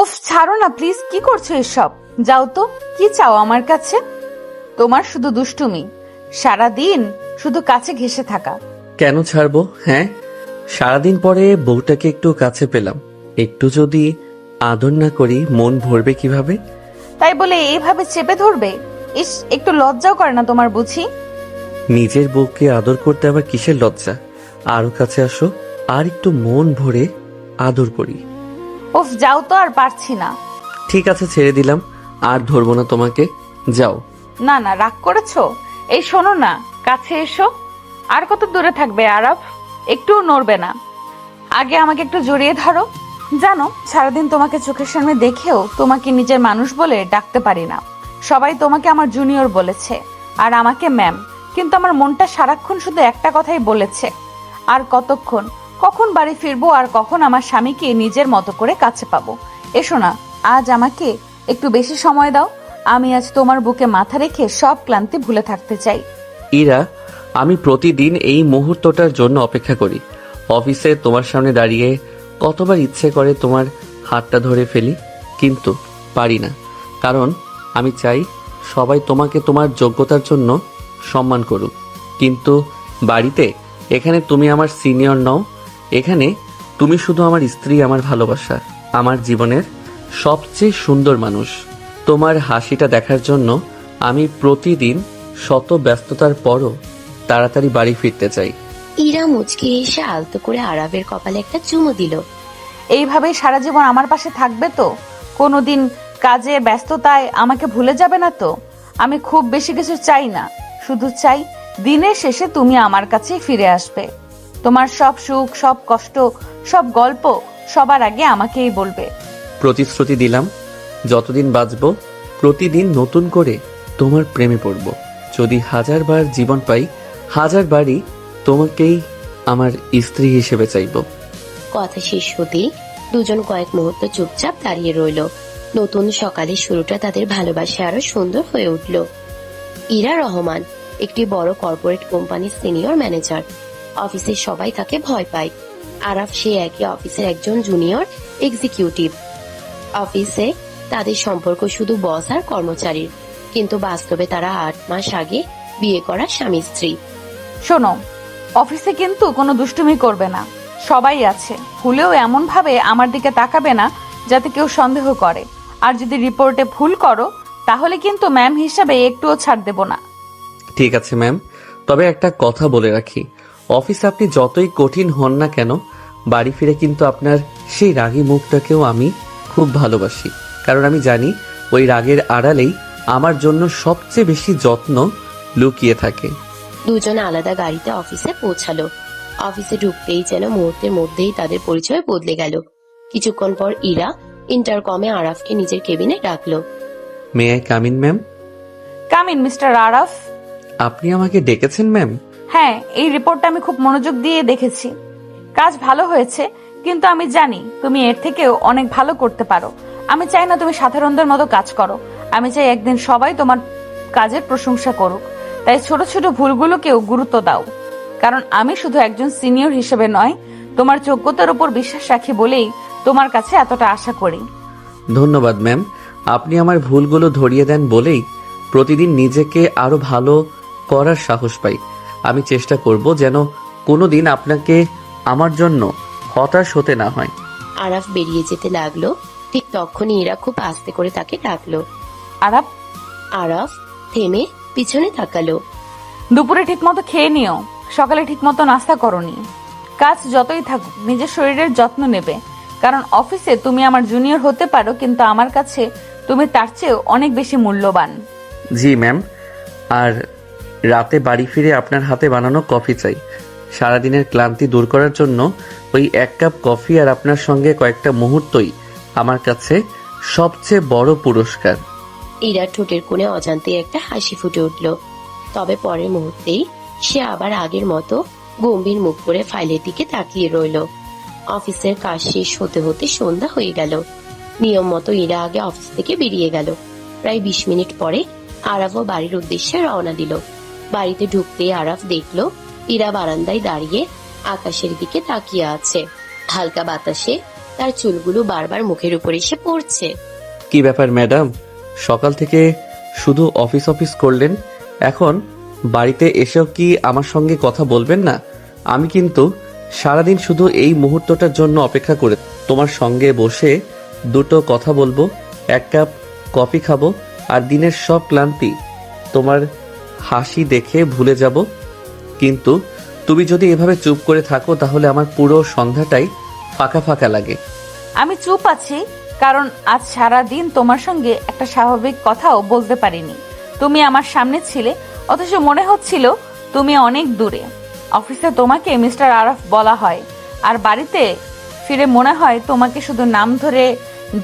উফ, ছাড়ো না প্লিজ। কি করছো এসব? যাও তো। কি চাও আমার কাছে? তোমার শুধু দুষ্টুমি, সারাদিন শুধু কাছে ঘেঁষে থাকা। কেন ছাড়বো? হ্যাঁ, সারাদিন পরে বউটাকে একটু কাছে পেলাম, একটু যদি আদর না করি মন ভরবে কিভাবে? তাই বলে এইভাবে চেপে ধরবে? ইস, একটু লজ্জাও করে না তোমার বুঝি? নিজের বউকে আদর করতে আবার কিসের লজ্জা? আরো কাছে আসো, আর একটু মন ভরে আদর করি। উফ, যাও তো, আর পারছি না। ঠিক আছে, ছেড়ে দিলাম, আর ধরবো না তোমাকে, যাও। না না, রাগ করেছো? এই শোনো না, কাছে এসো। আর কত দূরে থাকবে আরাফ? একটুও নড়বে না। আগে আমাকে একটু জড়িয়ে ধরো। জানো, সারাদিন তোমাকে চোখের সামনে দেখেও তোমাকে নিজের মানুষ বলে ডাকতে পারি না। সবাই তোমাকে আমার জুনিয়র বলেছে, আর আমাকে ম্যাম। কিন্তু আমার মনটা সারাক্ষণ শুধু একটা কথাই বলেছে, আর কতক্ষণ, কখন বাড়ি ফিরবো, আর কখন আমার স্বামীকে নিজের মতো করে কাছে পাবো। এসো না, আজ আমাকে একটু বেশি সময় দাও। আমি আজ তোমার বুকে মাথা রেখে সব ক্লান্তি ভুলে থাকতে চাই। ইরা, আমি প্রতিদিন এই মুহূর্তটার জন্য অপেক্ষা করি। অফিসে তোমার সামনে দাঁড়িয়ে কতবার ইচ্ছে করে তোমার হাতটা ধরে ফেলি, কিন্তু পারি না। কারণ আমি চাই সবাই তোমাকে তোমার যোগ্যতার জন্য সম্মান করুক। কিন্তু বাড়িতে, এখানে তুমি আমার সিনিয়র নও। এখানে তুমি শুধু আমার স্ত্রী, আমার ভালোবাসা, আমার জীবনের সবচেয়ে সুন্দর মানুষ। তোমার হাসিটা দেখার জন্য আমি প্রতিদিন শত ব্যস্ততার পরও তাড়াতাড়ি বাড়ি ফিরতে চাই। ইরা মুচকি এসে আলতো করে আরাফের কপালে একটা চুমু দিল। এইভাবেই সারা জীবন আমার পাশে থাকবে তো? কোনোদিন কাজে ব্যস্ততায় আমাকে ভুলে যাবে না তো? আমি খুব বেশি কিছু চাই না, শুধু চাই দিনের শেষে তুমি আমার কাছেই ফিরে আসবে। তোমার সব সুখ, সব কষ্ট, সব গল্প সবার আগে আমাকেই বলবে। প্রতিশ্রুতি দিলাম, যতদিন বাঁচব প্রতিদিন নতুন করে তোমার প্রেমে পড়ব। যদি 1000 বার জীবন পাই, 1000 বারই তোমাকেই আমার স্ত্রী হিসেবে চাইব। কথা শেষ হতেই দুজন কয়েক মুহূর্ত চুপচাপ দাঁড়িয়ে রইল। নতুন সকালের শুরুটা তাদের ভালোবাসা আরো সুন্দর হয়ে উঠল। ইরা রহমান একটি বড় কর্পোরেট কোম্পানির সিনিয়র ম্যানেজার। অফিসের সবাই তাকে ভয় পায়। আরাফ সে একই অফিসের একজন জুনিয়র এক্সিকিউটিভ। অফিসে তাদের সম্পর্ক শুধু বস আর কর্মচারীর, কিন্তু বাস্তবে তারা 8 মাস আগে বিয়ে করা স্বামী স্ত্রী। শোনো, অফিসে কিন্তু কোনো দুষ্টুমি করবে না। সবাই আছে, ভুলেও এমন ভাবে আমার দিকে তাকাবে না যাতে কেউ সন্দেহ করে। আর যদি রিপোর্টে ভুল করো, তাহলে কিন্তু ম্যাম হিসাবে একটুও ছাড় দেব না। ঠিক আছে ম্যাম, তবে একটা কথা বলে রাখি, অফিসে আপনি যতই কঠিন হন না কেন, বাড়ি ফিরে কিন্তু আপনার সেই রাগী মুখটাকেও আমি খুব ভালোবাসি। কারণ আমি জানি ওই রাগের আড়ালেই আমার জন্য সবচেয়ে বেশি যত্ন লুকিয়ে থাকে। দুজন আলাদা গাড়িতে অফিসে পৌঁছালো। অফিসে ঢুকতেই যেন মুহূর্তের মধ্যেই তাদের পরিচয় বদলে গেল। কিছুক্ষণ পর ইরা ইন্টারকমে আরাফকে নিজের কেবিনে ডাকলো। May I come in ma'am? Come in mister Araf. আপনি আমাকে ডেকেছেন ম্যাম? হ্যাঁ, এই রিপোর্টটা আমি খুব মনোযোগ দিয়ে দেখেছি। কাজ ভালো হয়েছে, কিন্তু আমি জানি তুমি এর থেকেও অনেক ভালো করতে পারো। আমি চাই না তুমি সাধারণদের মতো কাজ করো। আমি চাই একদিন সবাই তোমার কাজের প্রশংসা করুক। তাই ছোট ছোট ভুলগুলোকেও গুরুত্ব দাও। কারণ আমি শুধু একজন সিনিয়র হিসেবে নয়, তোমার যোগ্যতার উপর বিশ্বাস রাখি বলেই তোমার কাছে এতটা আশা করি। ধন্যবাদ ম্যাম, আপনি আমার ভুলগুলো ধরিয়ে দেন বলেই প্রতিদিন নিজেকে আরো ভালো করার সাহস পাই। আমি চেষ্টা করব যেন কোনোদিন আপনাকে আমার জন্য হতাশ হতে না হয়। আরাফ বেরিয়ে যেতে লাগলো। ঠিক তখনই ইরা খুব আস্তে করে তাকে ডাকলো। আরাফ, আরাফ থেমে পিছনে তাকালো। দুপুরে ঠিকমতো খেয়ে নিও। সকালে ঠিকমতো নাস্তা করোনি। কাজ যতই থাকুক, নিজের শরীরের যত্ন নেবে। কারণ অফিসে তুমি আমার জুনিয়র হতে পারো, কিন্তু আমার কাছে তুমি তার চেয়েও অনেক বেশি মূল্যবান। জি ম্যাম, আর রাতে বাড়ি ফিরে আপনার হাতে বানানো কফি চাই। সারাদিনের ক্লান্তি দূর করার জন্য ওই 1 কাপ কফি আর আপনার সঙ্গে কয়েকটা মুহূর্তই আমার কাছে সবচেয়ে বড় পুরস্কার। ইরা ঠোঁটের কোণে অজান্তে একটা হাসি ফুটে উঠল। তবে পরের মুহূর্তেই সে আবার আগের মতো গম্ভীর মুখ করে ফাইলের দিকে তাকিয়ে রইল। অফিসের কাজ শেষ হতে হতে সন্ধ্যা হয়ে গেল। নিয়ম মতো ইরা আগে অফিস থেকে বেরিয়ে গেল। প্রায় 20 মিনিট পরে আরাফও বাড়ির উদ্দেশ্যে রওনা দিল। বাড়িতে ঢুকতেই আরাফ দেখলো ইরা বারান্দায় দাঁড়িয়ে আকাশের দিকে তাকিয়ে আছে। হালকা বাতাসে তার চুলগুলো বারবার মুখের উপর এসে পড়ছে। কি ব্যাপার ম্যাডাম, সকাল থেকে শুধু অফিস অফিস করলেন, এখন বাড়িতে এসেও কি আমার সঙ্গে কথা বলবেন না? আমি কিন্তু সারাদিন শুধু এই মুহূর্তটার জন্য অপেক্ষা করে তোমার সঙ্গে বসে দুটো কথা বলবো, এক কাপ কফি খাবো, আর দিনের সব ক্লান্তি তোমার হাসি দেখে ভুলে যাব। কিন্তু তুমি যদি এভাবে চুপ করে থাকো তাহলে আমার পুরো সন্ধ্যাটাই ফাঁকা ফাঁকা লাগে। আমি চুপ আছি কারণ আজ সারা দিন তোমার সঙ্গে একটা স্বাভাবিক কথাও বলতে পারিনি। তুমি আমার সামনে ছিলে, অথচ মনে হচ্ছিল তুমি অনেক দূরে। অফিসে তোমাকে মিস্টার আরফ বলা হয়, আর বাড়িতে ফিরে মনে হয় তোমাকে শুধু নাম ধরে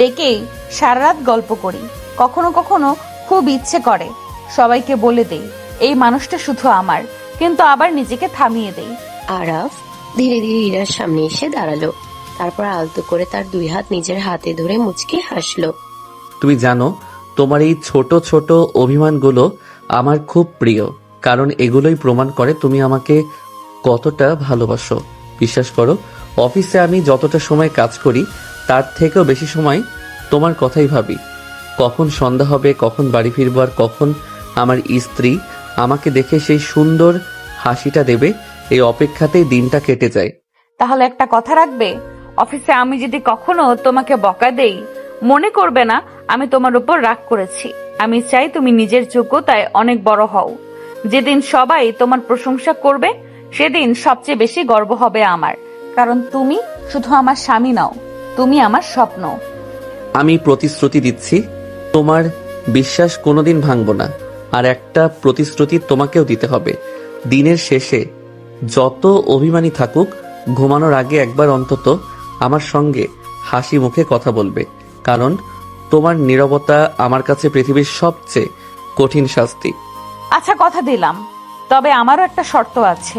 ডেকেই সারা রাত গল্প করি। কখনো কখনো খুব ইচ্ছে করে সবাইকে বলে দেই এই মানুষটা শুধু আমার, কিন্তু আবার নিজেকে থামিয়ে দেই। আরাফ ধীরে ধীরে ইরার সামনে এসে দাঁড়ালো। তারপর আলতো করে তার দুই হাত নিজের হাতে ধরে মুচকে হাসলো। তুমি জানো, তোমার এই ছোট ছোট অভিমানগুলো আমার খুব প্রিয়, কারণ এগুলোই প্রমাণ করে তুমি আমাকে কতটা ভালোবাসো। বিশ্বাস করো, অফিসে আমি যতটা সময় কাজ করি তার থেকেও বেশি সময় তোমার কথাই ভাবি। কখন সন্ধ্যা হবে, কখন বাড়ি ফিরবো, আর কখন আমার স্ত্রী আমাকে দেখে সেই সুন্দর হাসিটা দেবে, এই অপেক্ষাতেই দিনটা কেটে যায়। তাহলে একটা কথা রাখবে, অফিসে আমি যদি কখনো তোমাকে বকা দেই, মনে করবে না আমি তোমার উপর রাগ করেছি। আমি চাই তুমি নিজের যোগ্যতায় অনেক বড় হও। যেদিন সবাই তোমার প্রশংসা করবে সেদিন সবচেয়ে বেশি গর্ব হবে আমার, কারণ তুমি শুধু আমার স্বামী নও, তুমি আমার স্বপ্ন। আমি প্রতিশ্রুতি দিচ্ছি, তোমার বিশ্বাস কোনোদিন ভাঙবো না। আর একটা প্রতিশ্রুতি তোমাকেও দিতে হবে, দিনের শেষে যত অভিমানী থাকুক, ঘুমানোর আগে একবার অন্তত আমার সঙ্গে হাসি মুখে কথা বলবে, কারণ তোমার নীরবতা আমার কাছে পৃথিবীর সবচেয়ে কঠিন শাস্তি। আচ্ছা, কথা দিলাম, তবে আমারও একটা শর্ত আছে।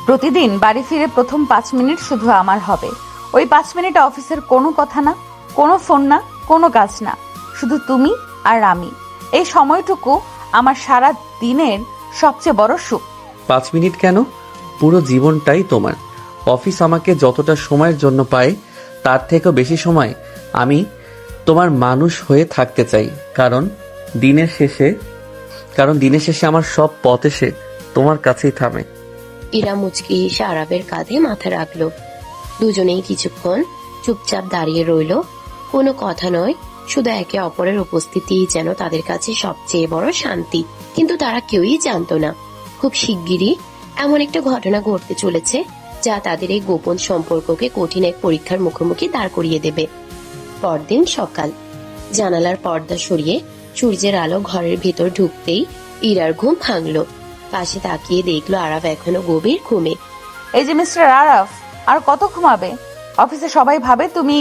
প্রতিদিন বাড়ি ফিরে প্রথম 5 মিনিট শুধু আমার হবে। ওই 5 মিনিট অফিসের কোনো কথা না, কোনো ফোন না, কোনো কাজ না, শুধু তুমি আর আমি। এই সময়টুকু আমার সারা দিনের সবচেয়ে বড় সুখ। 5 মিনিট কেন, পুরো জীবনটাই তোমার। অফিস আমাকে যতটা সময়ের জন্য পায় তার থেকেও বেশি সময় আমি তোমার মানুষ হয়ে থাকতে চাই, কারণ দিনের শেষে আমার সব পথ এসে তোমার কাছেই থামে। ইরা মুচকি এসে আরাফের কাঁধে মাথা রাখলো। দুজনেই কিছুক্ষণ চুপচাপ দাঁড়িয়ে রইল। কোনো কথা নয়, শুধু একে অপরের উপস্থিতি যেন তাদের কাছে সবচেয়ে বড় শান্তি। কিন্তু তারা কেউই জানতো না, খুব শিগগিরই এমন একটা ঘটনা ঘটতে চলেছে যা তাদের এই গোপন সম্পর্ককে কঠিন এক পরীক্ষার মুখোমুখি দাঁড় করিয়ে দেবে। পরদিন সকাল, জানালার পর্দা সরিয়ে সূর্যের আলো ঘরের ভেতর ঢুকতেই ইরার ঘুম ভাঙলো। পাশে তাকিয়ে দেখলো আরাফ এখনো গভীর ঘুমে। এই যে মিস্টার আরফ, আর কত ঘুমাবে? অফিসে সবাই ভাবে তুমি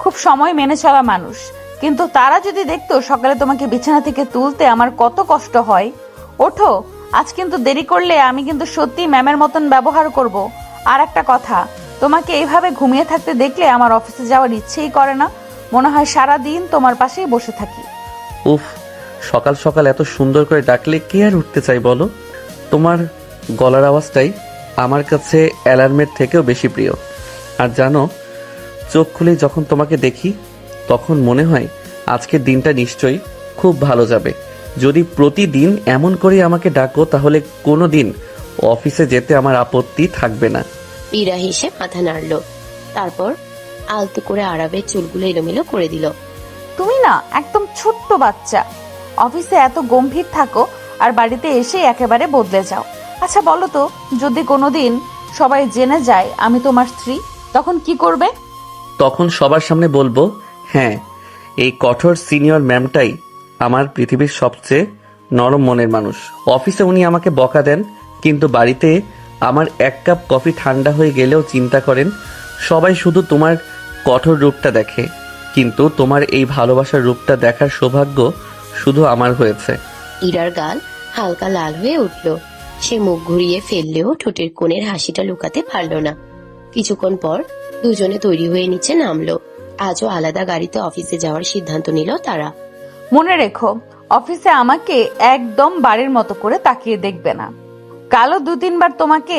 খুব সময় মেনে চলা মানুষ, কিন্তু তারা যদি দেখতো সকালে তোমাকে বিছানা থেকে তুলতে আমার কত কষ্ট হয়। ওঠো, আজ কিন্তু দেরি করলে আমি কিন্তু সত্যি ম্যামের মতন ব্যবহার করব। আর একটা কথা, তোমাকে এইভাবে ঘুমিয়ে থাকতে দেখলে আমার অফিসে যাওয়ার ইচ্ছেই করে না, মনে হয় সারা দিন তোমার পাশেই বসে থাকি। উফ, সকাল সকাল এত সুন্দর করে ডাকলে কে আর উঠতে চাই বলো? তোমার গলার আওয়াজটাই আমার কাছে অ্যালার্মের থেকেও বেশি প্রিয়। আর জানো, চোখ খুলে যখন তোমাকে দেখি তখন মনে হয় আজকের দিনটা নিশ্চয়ই খুব ভালো যাবে। যদি প্রতিদিন এমন করে আমাকে ডাকো তাহলে কোনো দিন অফিসে যেতে আমার আপত্তি থাকবে না। ইরা হেসে মাথা নাড়লো, তারপর আলতো করে আরাফের চুলগুলো এলোমেলো করে দিল। তুমি না একদম ছোট্ট বাচ্চা, অফিসে এত গম্ভীর থাকো আর বাড়িতে এসে একেবারে বদলে যাও। আচ্ছা বলো তো, যদি কোনোদিন সবাই জেনে যায় আমি তোমার স্ত্রী, তখন কি করবে? তখন সবার সামনে বলবো, হ্যাঁ, এই কঠোর সিনিয়র ম্যামটাই আমার পৃথিবীর সবচেয়ে নরম মনের মানুষ। অফিসে উনি আমাকে বকা দেন, কিন্তু বাড়িতে আমার এক কাপ কফি ঠান্ডা হয়ে গেলেও চিন্তা করেন। সবাই শুধু তোমার কঠোর রূপটা দেখে, কিন্তু তোমার এই ভালোবাসার রূপটা দেখার সৌভাগ্য শুধু আমার হয়েছে। ইরার গাল হালকা লাল হয়ে উঠল। সে মুখ ঘুরিয়ে ফেললেও ঠোঁটের কোণের হাসিটা লুকাতে পারল না। কিছুক্ষণ পর দুজনে তৈরি হয়ে নিচে নামলো। আজও আলাদা গাড়িতে অফিসে যাওয়ার সিদ্ধান্ত নিল তারা। মনে রেখো, অফিসে আমাকে একদম বাড়ির মতো করে তাকিয়ে দেখবে না। কালও 2-3 বার তোমাকে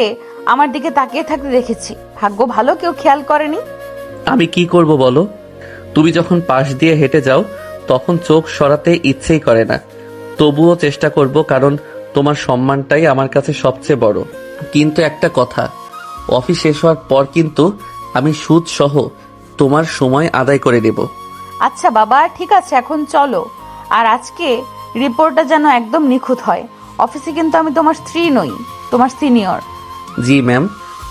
আমার দিকে তাকিয়ে থাকতে দেখেছি, ভাগ্য ভালো কেউ খেয়াল করেনি। আমি কি করব বলো? তুমি যখন পাশ দিয়ে হেঁটে যাও তখন চোখ সরাতে ইচ্ছেই করে না, তবুও চেষ্টা করব, কারণ তোমার সম্মানটাই আমার কাছে সবচেয়ে বড়। কিন্তু একটা কথা, অফিস শেষ হওয়ার পর কিন্তু আমি সুদ সহ তোমার সময় আদায় করে দেব। আচ্ছা বাবা, ঠিক আছে, এখন চলো। আর আজকে রিপোর্টটা যেন একদম নিখুঁত হয়। অফিসে কিন্তু আমি তোমার স্ত্রী নই, তোমার সিনিয়র। জি ম্যাম,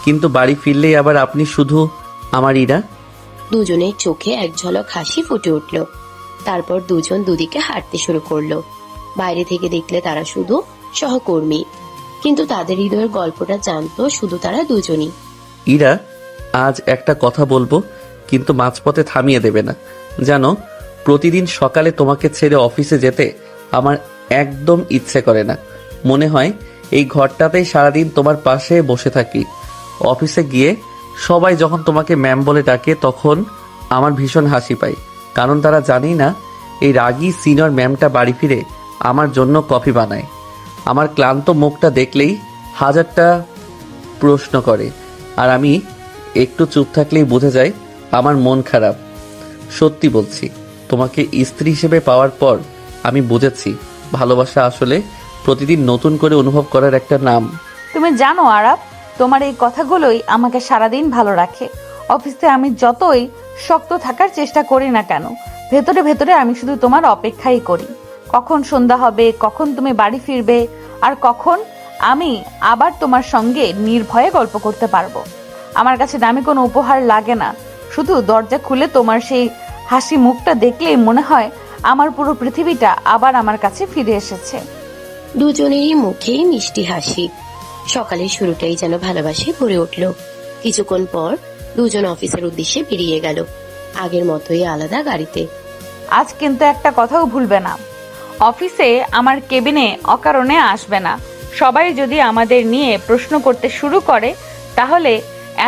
কিন্তু বাড়ি ফিরলেই আবার আপনি শুধু আমার ইরা। দুজনের চোখে এক ঝলক হাসি ফুটে উঠল। তারপর দুজন দুদিকে হাঁটতে শুরু করলো। বাইরে থেকে দেখলে তারা শুধু সহকর্মী, কিন্তু তাদের হৃদয়ের গল্পটা জানতো শুধু তারা দুজনই। ইরা, আজ একটা কথা বলবো, কিন্তু মাঝপথে থামিয়ে দেবে না। জানো, প্রতিদিন সকালে তোমাকে ছেড়ে অফিসে যেতে আমার একদম ইচ্ছে করে না। মনে হয় এই ঘরটাতেই সারাদিন তোমার পাশে বসে থাকি। অফিসে গিয়ে সবাই যখন তোমাকে ম্যাম বলে ডাকে তখন আমার ভীষণ হাসি পায়, কারণ তারা জানেই না এই রাগী সিনিয়র ম্যামটা বাড়ি ফিরে আমার জন্য কফি বানায়। আমার ক্লান্ত মুখটা দেখলেই হাজারটা প্রশ্ন করে, আর আমি একটু চুপ থাকলেই বোঝা যায় আমার মন খারাপ। সত্যি বলছি, তোমাকে স্ত্রী হিসেবে পাওয়ার পর আমি বুঝেছি ভালোবাসা আসলে প্রতিদিন নতুন করে অনুভব করার একটা নাম। তুমি জানো আরাপ, তোমার এই কথাগুলোই আমাকে সারাদিন ভালো রাখে। অফিসে আমি যতই শক্ত থাকার চেষ্টা করি না কেন, ভেতরে ভেতরে আমি শুধু তোমার অপেক্ষাই করি। কখন সন্ধ্যা হবে, কখন তুমি বাড়ি ফিরবে, আর কখন আমি আবার তোমার সঙ্গে নির্ভয়ে গল্প করতে পারবো। আমার কাছে দামি কোনো উপহার লাগে না, শুধু দরজা খুলে তোমার সেই হাসি মুখটা দেখলেই মনে হয় আমার পুরো পৃথিবীটা আবার আমার কাছে ফিরে এসেছে। দুজনেরই মুখেই মিষ্টি হাসি। সকালের শুরুটাই যেন ভালোবাসায় ভরে উঠল। কিছুক্ষণ পর দুজন অফিসের উদ্দেশ্যে বেরিয়ে গেল, আগের মতোই আলাদা গাড়িতে। আজ কিন্তু একটা কথাও ভুলবে না, অফিসে আমার কেবিনে অকারণে আসবে না। সবাই যদি আমাদের নিয়ে প্রশ্ন করতে শুরু করে তাহলে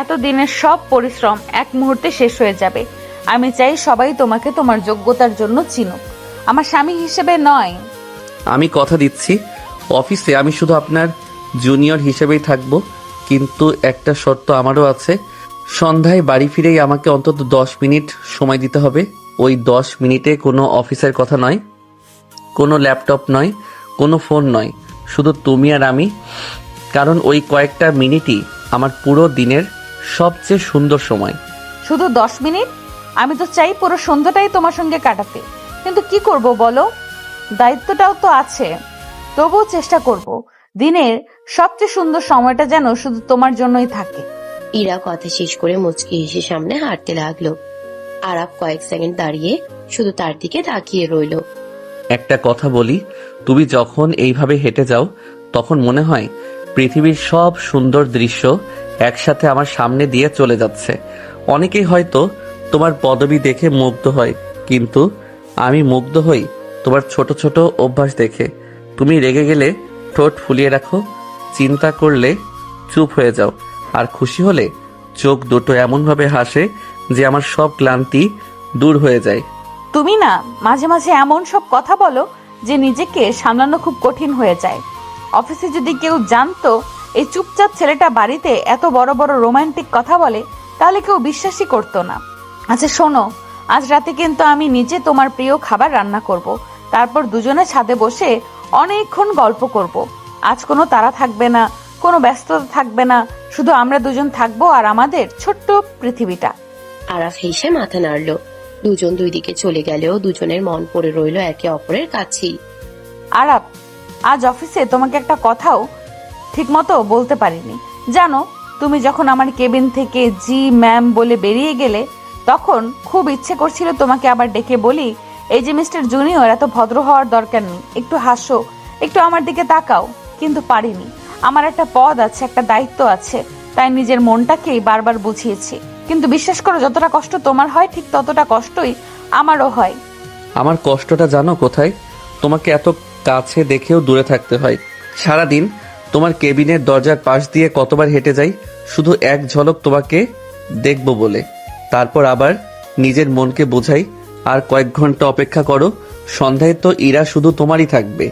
এতদিনের সব পরিশ্রম এক মুহূর্তে শেষ হয়ে যাবে। আমি চাই সবাই তোমাকে তোমার যোগ্যতার জন্য চিনুক, আমার স্বামী হিসেবে নয়। আমি কথা দিচ্ছি, অফিসে আমি শুধু আপনার জুনিয়র হিসেবেই থাকবো, কিন্তু একটা শর্ত আমারও আছে। সন্ধ্যায় বাড়ি ফিরেই আমাকে অন্তত 10 মিনিট সময় দিতে হবে। ওই 10 মিনিটে কোনো অফিসের কথা নয়, কোনো ল্যাপটপ নয়, কোনো ফোন নয়, শুধু তুমি আর আমি। কারণ ওই কয়েকটা মিনিটই আমার পুরো দিনের সবচেয়ে সুন্দর সময়। শুধু 10 মিনিট? আমি তো চাই পুরো সন্ধ্যাটাই তোমার সঙ্গে কাটাতে, কিন্তু কি করব বলো, দায়িত্বটাও তো আছে। তবুও চেষ্টা করব দিনের সবচেয়ে সুন্দর সময়টা যেন শুধু তোমার জন্যই থাকে। ইরা কথা শেষ করে মুচকি হেসে সামনে হাঁটতে লাগলো। আরাপ কয়েক সেকেন্ড দাঁড়িয়ে শুধু তার দিকে তাকিয়ে রইল। একটা কথা বলি, তুমি যখন এইভাবে হেঁটে যাও তখন মনে হয় পৃথিবীর সব সুন্দর দৃশ্য একসাথে আমার সামনে দিয়ে চলে যাচ্ছে। অনেকেই হয়তো তোমার পদবি দেখে মুগ্ধ হয়, কিন্তু আমি মুগ্ধ হই তোমার ছোট ছোট অভ্যাস দেখে। তুমি রেগে গেলে ঠোঁট ফুলিয়ে রাখো, চিন্তা করলে চুপ হয়ে যাও, আর খুশি হলে চোখ দুটো এমনভাবে হাসে যে আমার সব ক্লান্তি দূর হয়ে যায়। তুমি না মাঝে মাঝে এমন সব কথা বলো যে নিজেকে সামলানো খুব কঠিন হয়ে যায়। অফিসে যদি কেউ জানতো এই চুপচাপ ছেলেটা বাড়িতে এত বড় বড় রোমান্টিক কথা বলে, তাহলে কেউ বিশ্বাসই করতো না। আচ্ছা শোনো, আজ রাতে কিন্তু আমি নিজে তোমার প্রিয় খাবার রান্না করব, তারপর দুজনে ছাদে বসে অনেকক্ষণ গল্প করব। আজ কোনো তাড়া থাকবে না, কোনো ব্যস্ততা থাকবে না, শুধু আমরা দুজন থাকবো আর আমাদের ছোট্ট পৃথিবীটা। আরাফ হেসে মাথা নাড়ল। দুজন দুই দিকে চলে গেলেও দুজনের মন পড়ে রইল একে অপরের কাছেই। আরাপ, আজ অফিসে তোমাকে একটা কথাও ঠিকমতো বলতে পারিনি। জানো, তুমি যখন আমার কেবিন থেকে জি ম্যাম বলে বেরিয়ে গেলে তখন খুব ইচ্ছে করছিল তোমাকে আবার ডেকে বলি, এই যে মিস্টার জুনিয়র, এত ভদ্র হওয়ার দরকার নেই, একটু হাসো, একটু আমার দিকে তাকাও। কিন্তু পারিনি, আমার একটা পদ আছে, একটা দায়িত্ব আছে, তাই নিজের মনটাকেই বারবার বুঝিয়েছি। কিন্তু বিশ্বাস করো, যতটা কষ্ট তোমার হয় ঠিক ততটা কষ্টই আমারও হয়। আমার কষ্টটা জানো কোথায়? তোমাকে এত কাছে দেখেও দূরে থাকতে হয়। সারাদিন তোমার কেবিনের দরজার পাশ দিয়ে কতবার হেঁটে যাই শুধু এক ঝলক তোমাকে দেখব বলে। তারপর আবার নিজের মনকে বোঝাই আর কয়েক ঘন্টা অপেক্ষা করো, সন্ধ্যায় তো ইরা শুধু তোমারই থাকবে।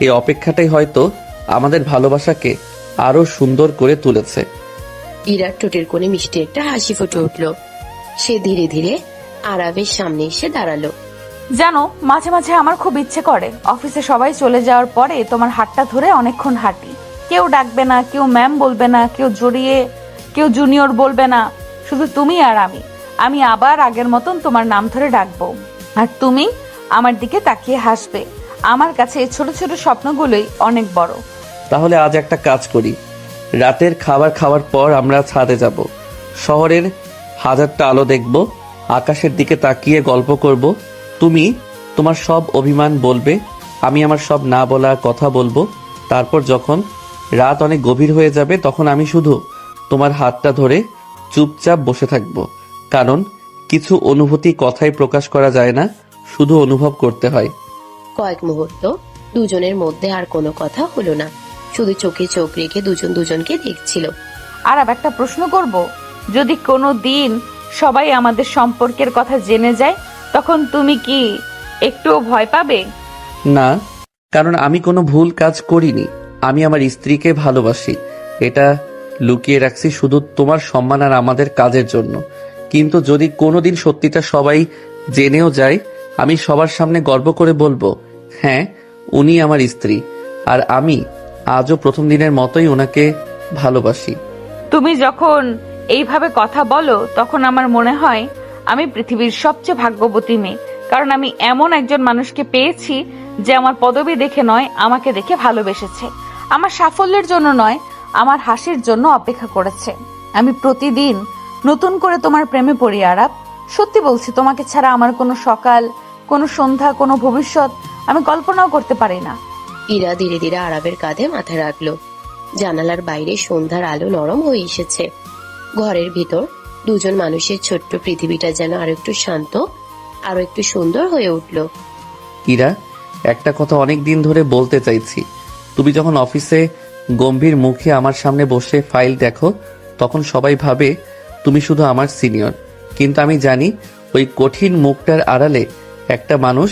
এই অপেক্ষাটাই হয়তো আমাদের ভালোবাসাকে আরো সুন্দর করে তুলেছে। ইরার ঠোঁটের কোণে মিষ্টি একটা হাসি ফুটে উঠল। সে ধীরে ধীরে আরাবের সামনে এসে দাঁড়ালো। জানো, মাঝে মাঝে আমার খুব ইচ্ছে করে অফিসে সবাই চলে যাওয়ার পরে তোমার হাতটা ধরে অনেকক্ষণ হাঁটি। কেউ ডাকবে না, কেউ ম্যাম বলবে না, কেউ জড়িয়ে, কেউ জুনিয়র বলবে না, শুধু তুমি আর আমি আবার আগের মতন তোমার নাম ধরে ডাকবো, আর তুমি আমার দিকে তাকিয়ে হাসবে। আমার কাছে এই ছোট ছোট স্বপ্নগুলোই অনেক বড়। তাহলে আজ একটা কাজ করি, রাতের খাবার খাওয়ার পর আমরা ছাদে যাব, শহরের হাজারটা আলো দেখব, আকাশের দিকে তাকিয়ে গল্প করব। তুমি তোমার সব অভিমান বলবে, আমি আমার সব না বলা কথা বলবো। তারপর যখন রাত অনেক গভীর হয়ে যাবে তখন আমি শুধু তোমার হাতটা ধরে চুপচাপ বসে থাকব, কারণ কিছু অনুভূতি কথায় প্রকাশ করা যায় না, শুধু অনুভব করতে হয়। কয়েক মুহূর্ত দুজনের মধ্যে আর কোনো কথা হলো না, শুধু চোখে চোখ রেখে দুজন দুজনকে দেখছিল। আর একটা প্রশ্ন করব, যদি কোনো দিন সবাই আমাদের সম্পর্কের কথা জেনে যায় তখন তুমি কি একটুও ভয় পাবে? না, কারণ আমি কোনো ভুল কাজ করিনি। আমি আমার স্ত্রীকে ভালোবাসি, এটা লুকিয়ে রাখছি শুধু তোমার সম্মান আর আমাদের কাজের জন্য। কিন্তু যদি কোনোদিন সত্যিটা সবাই জেনেও যায়, আমি সবার সামনে গর্ব করে বলবো, হ্যাঁ, উনি আমার স্ত্রী, আর আমি আজও প্রথম দিনের মতোই ওনাকে ভালোবাসি। তুমি যখন এইভাবে কথা বলো তখন আমার মনে হয় আমি পৃথিবীর সবচেয়ে ভাগ্যবতী মেয়ে, কারণ আমি এমন একজন মানুষকে পেয়েছি যে আমার পদবি দেখে নয়, আমাকে দেখে ভালোবেসেছে, আমার সাফল্যের জন্য নয়, আমার হাসির জন্য অপেক্ষা করেছে। আমি প্রতিদিন নতুন করে তোমার প্রেমে পড়ি আরাপ, সত্যি বলছি, তোমাকে ছাড়া আমার কোনো সকাল, কোনো সন্ধ্যা, কোনো ভবিষ্যৎ আমি কল্পনাও করতে পারি না। ইরা ধীরে ধীরে আরাবের কাঁধে মাথা রাখলো। জানালার বাইরে সন্ধ্যার আলো নরম হয়ে এসেছে। ঘরের ভিতর দুজন মানুষের ছোট্ট পৃথিবীটা যেন আরো একটু শান্ত, আরো একটু সুন্দর হয়ে উঠল। ইরা, একটা কথা অনেক দিন ধরে বলতে চাইছি। তুমি যখন অফিসে গম্ভীর মুখে আমার সামনে বসে ফাইল দেখো তখন সবাই ভাবে তুমি শুধু আমার সিনিয়র, কিন্তু আমি জানি ওই কঠিন মুখটার আড়ালে একটা মানুষ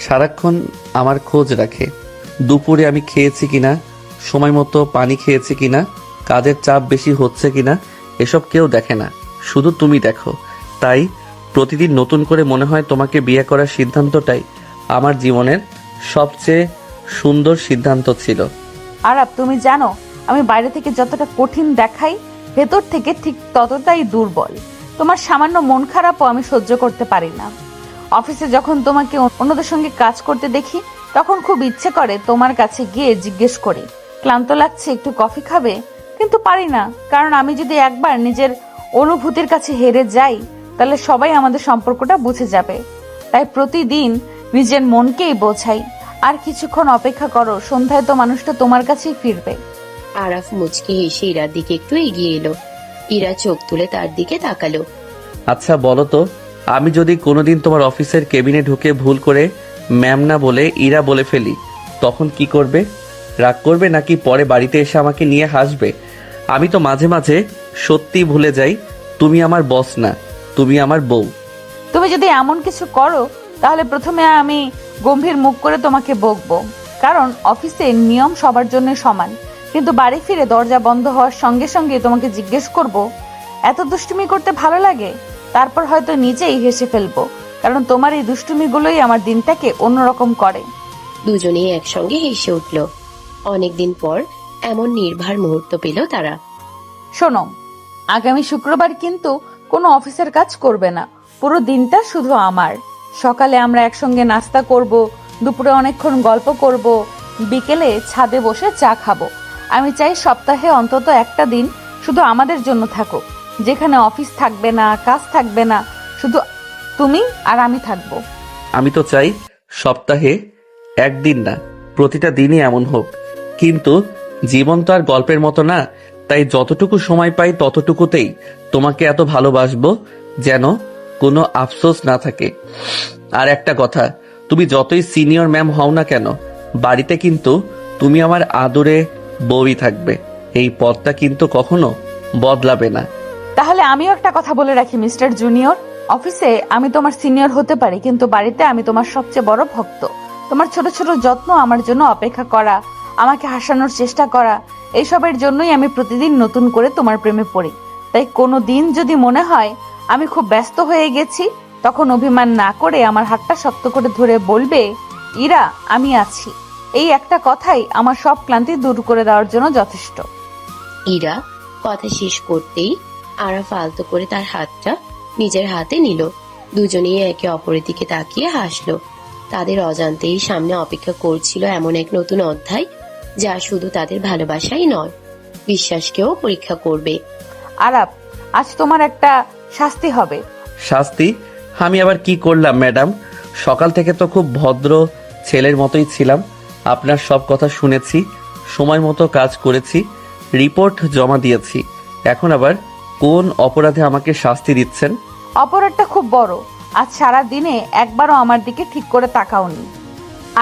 সারাক্ষণ আমার খোঁজ রাখে। দুপুরে আমি খেয়েছি কিনা, সময় মতো পানি খেয়েছি কিনা, কাজের চাপ বেশি হচ্ছে কিনা, এসব কেউ দেখে না, শুধু তুমি দেখো। তাই প্রতিদিন নতুন করে মনে হয় তোমাকে বিয়ে করার সিদ্ধান্তটাই আমার জীবনের সবচেয়ে সুন্দর সিদ্ধান্ত ছিল। আরাপ, তুমি জানো আমি বাইরে থেকে যতটা কঠিন দেখাই, ভেতর থেকে ঠিক ততটাই দুর্বল। তোমার সামান্য মন খারাপও আমি সহ্য করতে পারি না। অফিসে যখন তোমাকে অন্যদের সঙ্গে কাজ করতে দেখি তখন খুব ইচ্ছে করে তোমার কাছে গিয়ে জিজ্ঞেস করি, ক্লান্ত লাগছে, একটু কফি খাবে? কিন্তু পারি না, কারণ আমি যদি একবার নিজের অনুভূতির কাছে হেরে যাই তাহলে সবাই আমাদের সম্পর্কটা বুঝে যাবে। তাই প্রতিদিন নিজের মনকেই বোঝাই, আর কিছুক্ষণ অপেক্ষা করো, সন্ধ্যায় তো মানুষটা তোমার কাছেই ফিরবে। আরাফ মুচকি হেসে ইরার দিকে একটু এগিয়ে এলো। ইরা চোখ তুলে তার দিকে তাকালো। আচ্ছা বলো তো, আমি যদি কোনোদিন তোমার অফিসের কেবিনে ঢুকে ভুল করে ম্যাম না বলে ইরা বলে ফেলি, তখন কি করবে? রাগ করবে নাকি পরে বাড়িতে এসে আমাকে নিয়ে হাসবে? আমি তো মাঝে মাঝে সত্যি ভুলে যাই তুমি আমার বস না, তুমি আমার বউ। তুমি যদি এমন কিছু করো তাহলে প্রথমে আমি গম্ভীর মুখ করে তোমাকে বকবো, কারণ অফিসের নিয়ম সবার জন্য সমান। কিন্তু বাড়ি ফিরে দরজা বন্ধ হওয়ার সঙ্গে সঙ্গে তোমাকে জিজ্ঞেস করব, এত দুষ্টুমি করতে ভালো লাগে? তারপর হয়তো নিজেই হেসে ফেলবো, কারণ তোমার এই দুষ্টুমিগুলোই আমার দিনটাকে অন্যরকম করে। দুজনেই একসঙ্গে হেসে উঠল। অনেকদিন পর এমন নির্ভার মুহূর্ত পেল তারা। শোনো, আগামী শুক্রবার কিন্তু কোনো অফিসের কাজ করবে না, পুরো দিনটা শুধু আমার। সকালে আমরা একসঙ্গে নাস্তা করব, দুপুরে অনেকক্ষণ গল্প করব, বিকেলে ছাদে বসে চা খাবো। আমি চাই সপ্তাহে অন্তত একটা দিন শুধু আমাদের জন্য থাকুক, যেখানে অফিস থাকবে না, কাজ থাকবে না, শুধু তুমি আর আমি থাকবো। আমি তো চাই সপ্তাহে একদিন না, প্রতিটা দিনই এমন হোক, কিন্তু জীবন তো আর গল্পের মতো না। তাই যতটুকু সময় পাই ততটুকুতেই তোমাকে এত ভালোবাসবো যেন কোনো আফসোস না থাকে। আর একটা কথা, তুমি যতই সিনিয়র ম্যাম হও না কেন, বাড়িতে কিন্তু তুমি আমার আদরে বউই থাকবে। এই পদটা কিন্তু কখনো বদলাবে না। তাহলে আমিও একটা কথা বলে রাখি মিস্টার জুনিয়র, অফিসে আমি তোমার সিনিয়র হতে পারি, কিন্তু বাড়িতে আমি তোমার সবচেয়ে বড় ভক্ত। তোমার ছোট ছোট যত্ন, আমার জন্য অপেক্ষা করা, আমাকে হাসানোর চেষ্টা করা, এইসবের জন্যই আমি প্রতিদিন নতুন করে তোমার প্রেমে পড়ি। তাই কোনো দিন যদি মনে হয় আমি খুব ব্যস্ত হয়ে গেছি, তখন অভিমান না করে আমার হাতটা শক্ত করে ধরে বলবে, ইরা আমি আছি। এই একটা কথাই আমার সব ক্লান্তি দূর করে দেওয়ার জন্য যথেষ্ট। ইরা কথা শেষ করতেই আরাফ আলতো করে তার হাতটা নিজের হাতে নিল। দুজনেই একে অপরের দিকে তাকিয়ে হাসলো। তাদের অজান্তেই সামনে অপেক্ষা করছিল এমন এক নতুন অধ্যায়, যা শুধু তাদের ভালোবাসাই নয়, বিশ্বাসকেও পরীক্ষা করবে। আরাপ, আজ তোমার একটা শাস্তি হবে। শাস্তি? আমি আবার কি করলাম ম্যাডাম? সকাল থেকে তো খুব ভদ্র ছেলের মতোই ছিলাম। আপনার সব কথা শুনেছি, সময় মতো কাজ করেছি, রিপোর্ট জমা দিয়েছি। এখন আবার কোন অপরাধে আমাকে শাস্তি দিচ্ছেন? অপরাধটা খুব বড়। আজ সারা দিনে একবারও আমার দিকে ঠিক করে তাকাওনি।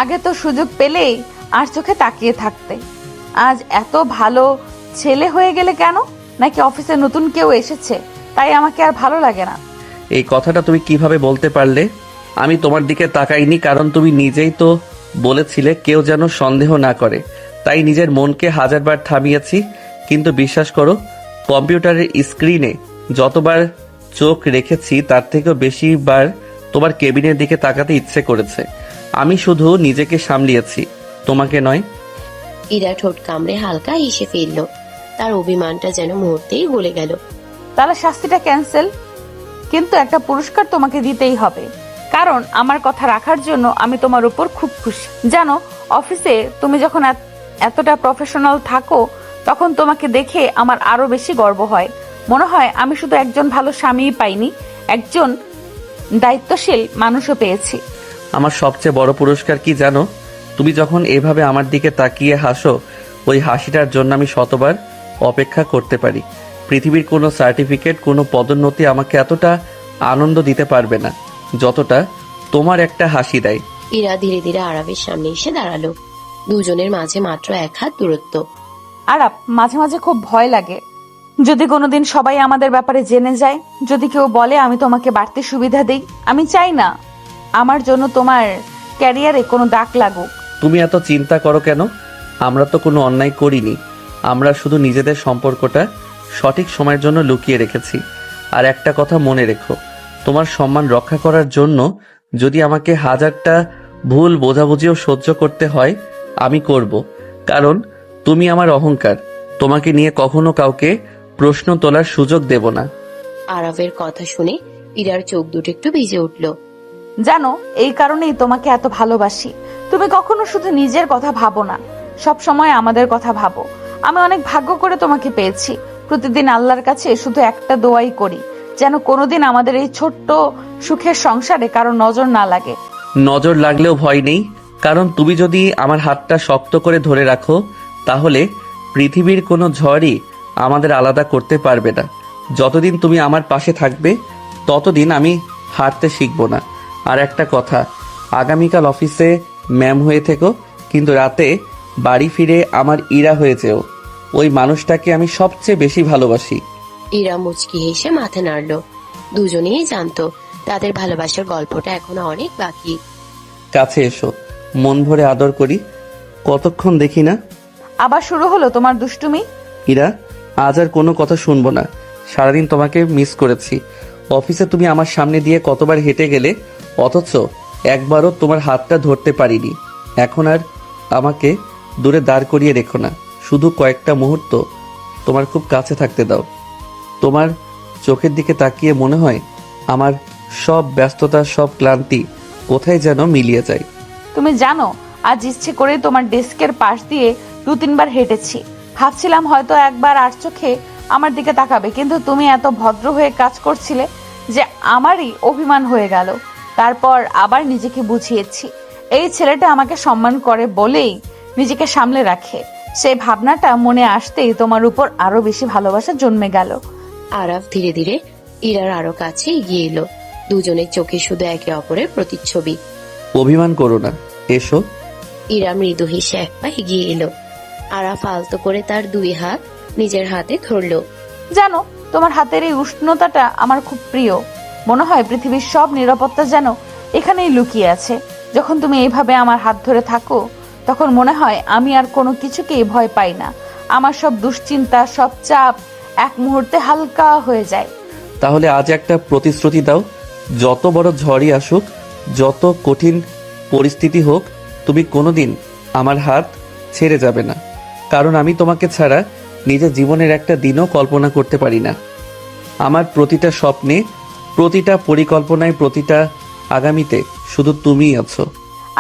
আগে তো সুযোগ পেলেই আর চোখে তাকিয়ে থাকতে। আজ এত ভালো ছেলে হয়ে গেলে কেন? নাকি অফিসে নতুন কেউ এসেছে তাই আমাকে আর ভালো লাগে না? এই কথাটা তুমি কিভাবে বলতে পারলে? আমি তোমার দিকে তাকাইনি, কারণ তুমি নিজেই তো বলেছিলে কেউ যেন সন্দেহ না করে, তাই নিজের মনকে হাজারবার থামিয়েছি। কিন্তু বিশ্বাস করো, কম্পিউটারের স্ক্রিনে যতবার চোখ রেখেছি তার থেকেও বেশিবার তোমার কেবিনের দিকে তাকাতে ইচ্ছে করেছে। আমি শুধু নিজেকে সামলিয়েছি, তোমাকে নয়। ইরা ঠোঁট কামড়ে হালকা হেসে ফেলল। তার অভিমানটা যেন মুহূর্তেই গলে গেল। তাহলে শাস্তিটা ক্যান্সেল, কিন্তু একটা পুরস্কার তোমাকে দিতেই হবে। কারণ আমার কথা রাখার জন্য আমি তোমার উপর খুব খুশি। জানো, অফিসে তুমি যখন এতটা প্রফেশনাল থাকো তখন তোমাকে দেখে আমার আরো বেশি গর্ব হয়। মনে হয় আমি শুধু একজন ভালো স্বামীই পাইনি, একজন দায়িত্বশীল মানুষও পেয়েছি। আমার সবচেয়ে বড় পুরস্কার কি জানো? তুমি যখন এভাবে আমার দিকে তাকিয়ে হাসো, ওই হাসিটার জন্য আমি শতবার অপেক্ষা করতে পারি। পৃথিবীর কোনো সার্টিফিকেট, কোনো পদোন্নতি আমাকে এতটা আনন্দ দিতে পারবে না যতটা তোমার একটা হাসি দেয়। ইরা ধীরে ধীরে আরাফের সামনে এসে দাঁড়ালো। দুজনের মাঝে মাত্র 1 হাত দূরত্ব। আরাপ, মাঝে মাঝে খুব ভয় লাগে, যদি কোনোদিন সবাই আমাদের ব্যাপারে জেনে যায়, যদি কেউ বলে আমি তোমাকে বাড়তি সুবিধা দেই। আমি চাই না আমার জন্য তোমার ক্যারিয়ারে কোনো দাগ লাগুক। তুমি এত চিন্তা করো কেন? আমরা তো কোনো অন্যায় করিনি। আমরা শুধু নিজেদের সম্পর্কটা সঠিক সময়ের জন্য লুকিয়ে রেখেছি। আর একটা কথা মনে রেখো, তোমার সম্মান রক্ষা করার জন্য যদি আমাকে হাজারটা ভুল বোঝাবুঝিও সহ্য করতে হয়, আমি করব। কারণ তুমি আমার অহংকার। তোমাকে নিয়ে কখনো কাউকে প্রশ্ন তোলার সুযোগ দেব না। আরাফের কথা শুনে ইরার চোখ দুটো একটু ভিজে উঠল। জানো, এই কারণেই তোমাকে এত ভালোবাসি। তুমি কখনো শুধু নিজের কথা ভাবো না, সব সময় আমাদের কথা ভাবো। আমি অনেক ভাগ্য করে তোমাকে পেয়েছি। প্রতিদিন আল্লাহর কাছে শুধু একটা দোয়াই করি, যেন কোনোদিন আমাদের এই ছোট্ট সুখের সংসারে কারো নজর না লাগে। নজর লাগলেও ভয় নেই, কারণ তুমি যদি আমার হাতটা শক্ত করে ধরে রাখো, তাহলে পৃথিবীর কোনো ঝড়ই আমাদের আলাদা করতে পারবে না। যতদিন তুমি আমার পাশে থাকবে ততদিন আমি হারতে শিখব না। আর একটা কথা, আগামীকাল অফিসে ম্যাম হয়ে থেকো, কিন্তু রাতে বাড়ি ফিরে আমার ইরা হয়ে যেও। ওই মানুষটাকে আমি সবচেয়ে বেশি ভালোবাসি। ইরা মুচকি হেসে মাথা নাড়ল। দুজনেই জানতো তাদের ভালোবাসার গল্পটা এখনো অনেক বাকি। কাছে এসো, মন ভরে আদর করি। কতক্ষণ দেখি না। আবার শুরু হলো তোমার দুষ্টুমি। ইরা, আজ আর কোনো কথা শুনবো না। সারাদিন তোমাকে মিস করেছি। অফিসে তুমি আমার সামনে দিয়ে কতবার হেঁটে গেলে, অথচ একবারও তোমার হাতটা ধরতে পারিনি। এখন আর আমাকে দূরে দাঁড় করিয়ে রেখো না, শুধু কয়েকটা মুহূর্ত তোমার খুব কাছে থাকতে দাও। তোমার চোখের দিকে তাকিয়ে মনে হয় আমার সব ব্যস্ততা, সব ক্লান্তি কোথায় যেন মিলিয়ে যায়। তুমি জানো, আজ ইচ্ছে করে তোমার ডেস্কের পাশ দিয়ে 2-3 বার হেঁটেছি। ভাবছিলাম হয়তো একবার আর চোখে আমার দিকে তাকাবে, কিন্তু তুমি এত ভদ্র হয়ে কাজ করছিলে যে আমারই অভিমান হয়ে গেল। তারপর আবার নিজেকে বুঝিয়েছি, এই ছেলেটা আমাকে সম্মান করে বলেই নিজেকে সামলে রাখে। সেই ভাবনাটা মনে আসতেই তোমার উপর আরো বেশি ভালোবাসা জন্মে গেল। আরাফ ধীরে ধীরে ইরার আরো কাছে এগিয়ে এলো। দুজনের চোখে শুধু একে অপরের প্রতিচ্ছবি। অভিমান করো না, এসো। ইরা মৃদু হেসে এক পা এগিয়ে এলো। আরাফ আলতো করে তার 2 হাত নিজের হাতে ধরলো। জানো, তোমার হাতের এই উষ্ণতাটা আমার খুব প্রিয়। মনে হয় পৃথিবীর সব নিরাপত্তা যেন এখানেই লুকিয়ে আছে। যখন তুমি এইভাবে আমার হাত ধরে থাকো, তখন মনে হয় আমি আর কোনো কিছুকেই ভয় পাই না। আমার সব দুশ্চিন্তা, সব চাপ এক মুহূর্তে হালকা হয়ে যায়। তাহলে আজ একটা প্রতিশ্রুতি দাও, যত বড় ঝড়ই আসুক, যত কঠিন পরিস্থিতি হোক, তুমি কোনোদিন আমার হাত ছেড়ে যাবে না। কারণ আমি তোমাকে ছাড়া নিজের জীবনের একটা দিনও কল্পনা করতে পারি না। আমার প্রতিটা স্বপ্নে, প্রতিটা পরিকল্পনায়, প্রতিটা আগামীতে শুধু তুমিই আছো।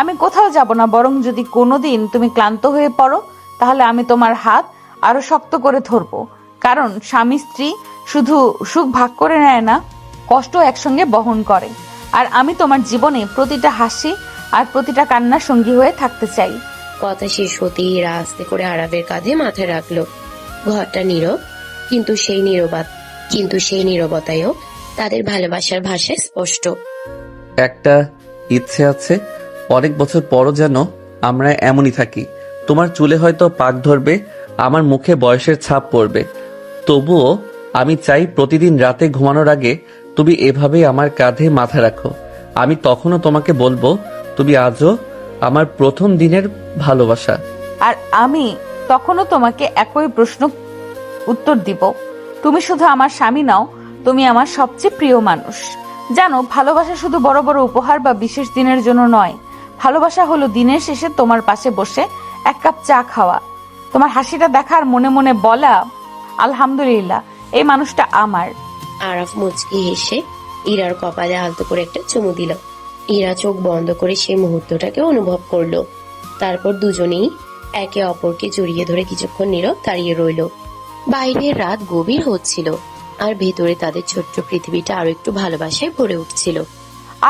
আমি কোথাও যাব না, বরং যদি কোনোদিন তুমি ক্লান্ত হয়ে পড়ো তাহলে আমি তোমার হাত আরো শক্ত করে ধরবো। কারণ স্বামী স্ত্রী শুধু সুখ ভাগ করে নেয় না, কষ্ট একসঙ্গে বহন করে। আর আমি তোমার জীবনে প্রতিটা হাসি আর প্রতিটা কান্নার সঙ্গী হয়ে থাকতে চাই। কথা শেষ হতেই ইরা আস্তে করে আরাবের কাঁধে মাথা রাখলো। ঘরটা নীরব, কিন্তু সেই নীরবতায়ও তাদের ভালোবাসার ভাষা স্পষ্ট। একটা ইচ্ছে আছে, অনেক বছর পরও যেন আমরা এমনই থাকি। তোমার চুলে হয়তো পাক ধরবে, আমার মুখে বয়সের ছাপ পড়বে, তবুও আমি চাই প্রতিদিন রাতে ঘুমানোর আগে তুমি এভাবেই আমার কাঁধে মাথা রাখো। আমি তখনও তোমাকে বলবো, তুমি আজও আমার প্রথম দিনের ভালোবাসা। আর আমি তখনও তোমাকে একই প্রশ্ন উত্তর দিব, তুমি শুধু আমার স্বামী নাও, তুমি আমার সবচেয়ে প্রিয় মানুষ। জানো, ভালোবাসা শুধু বড় বড় উপহার বা বিশেষ দিনের জন্য নয়। ভালোবাসা হলো দিনের শেষে তোমার পাশে বসে এক কাপ চা খাওয়া, তোমার হাসিটা দেখার, মনে মনে বলা আলহামদুলিল্লাহ, এই মানুষটা আমার। আরাফ মুচকি হেসে ইরার কপালে আলতো করে একটা চুমু দিল। ইরা চোখ বন্ধ করে সেই মুহূর্তটাকে অনুভব করলো। তারপর দুজনেই একে অপরকে জড়িয়ে ধরে কিছুক্ষণ নীরব দাঁড়িয়ে রইল। বাইরের রাত গভীর হচ্ছিল, আর ভেতরে তাদের ছোট্ট পৃথিবীটা আরো একটু ভালোবাসায় ভরে উঠছিল।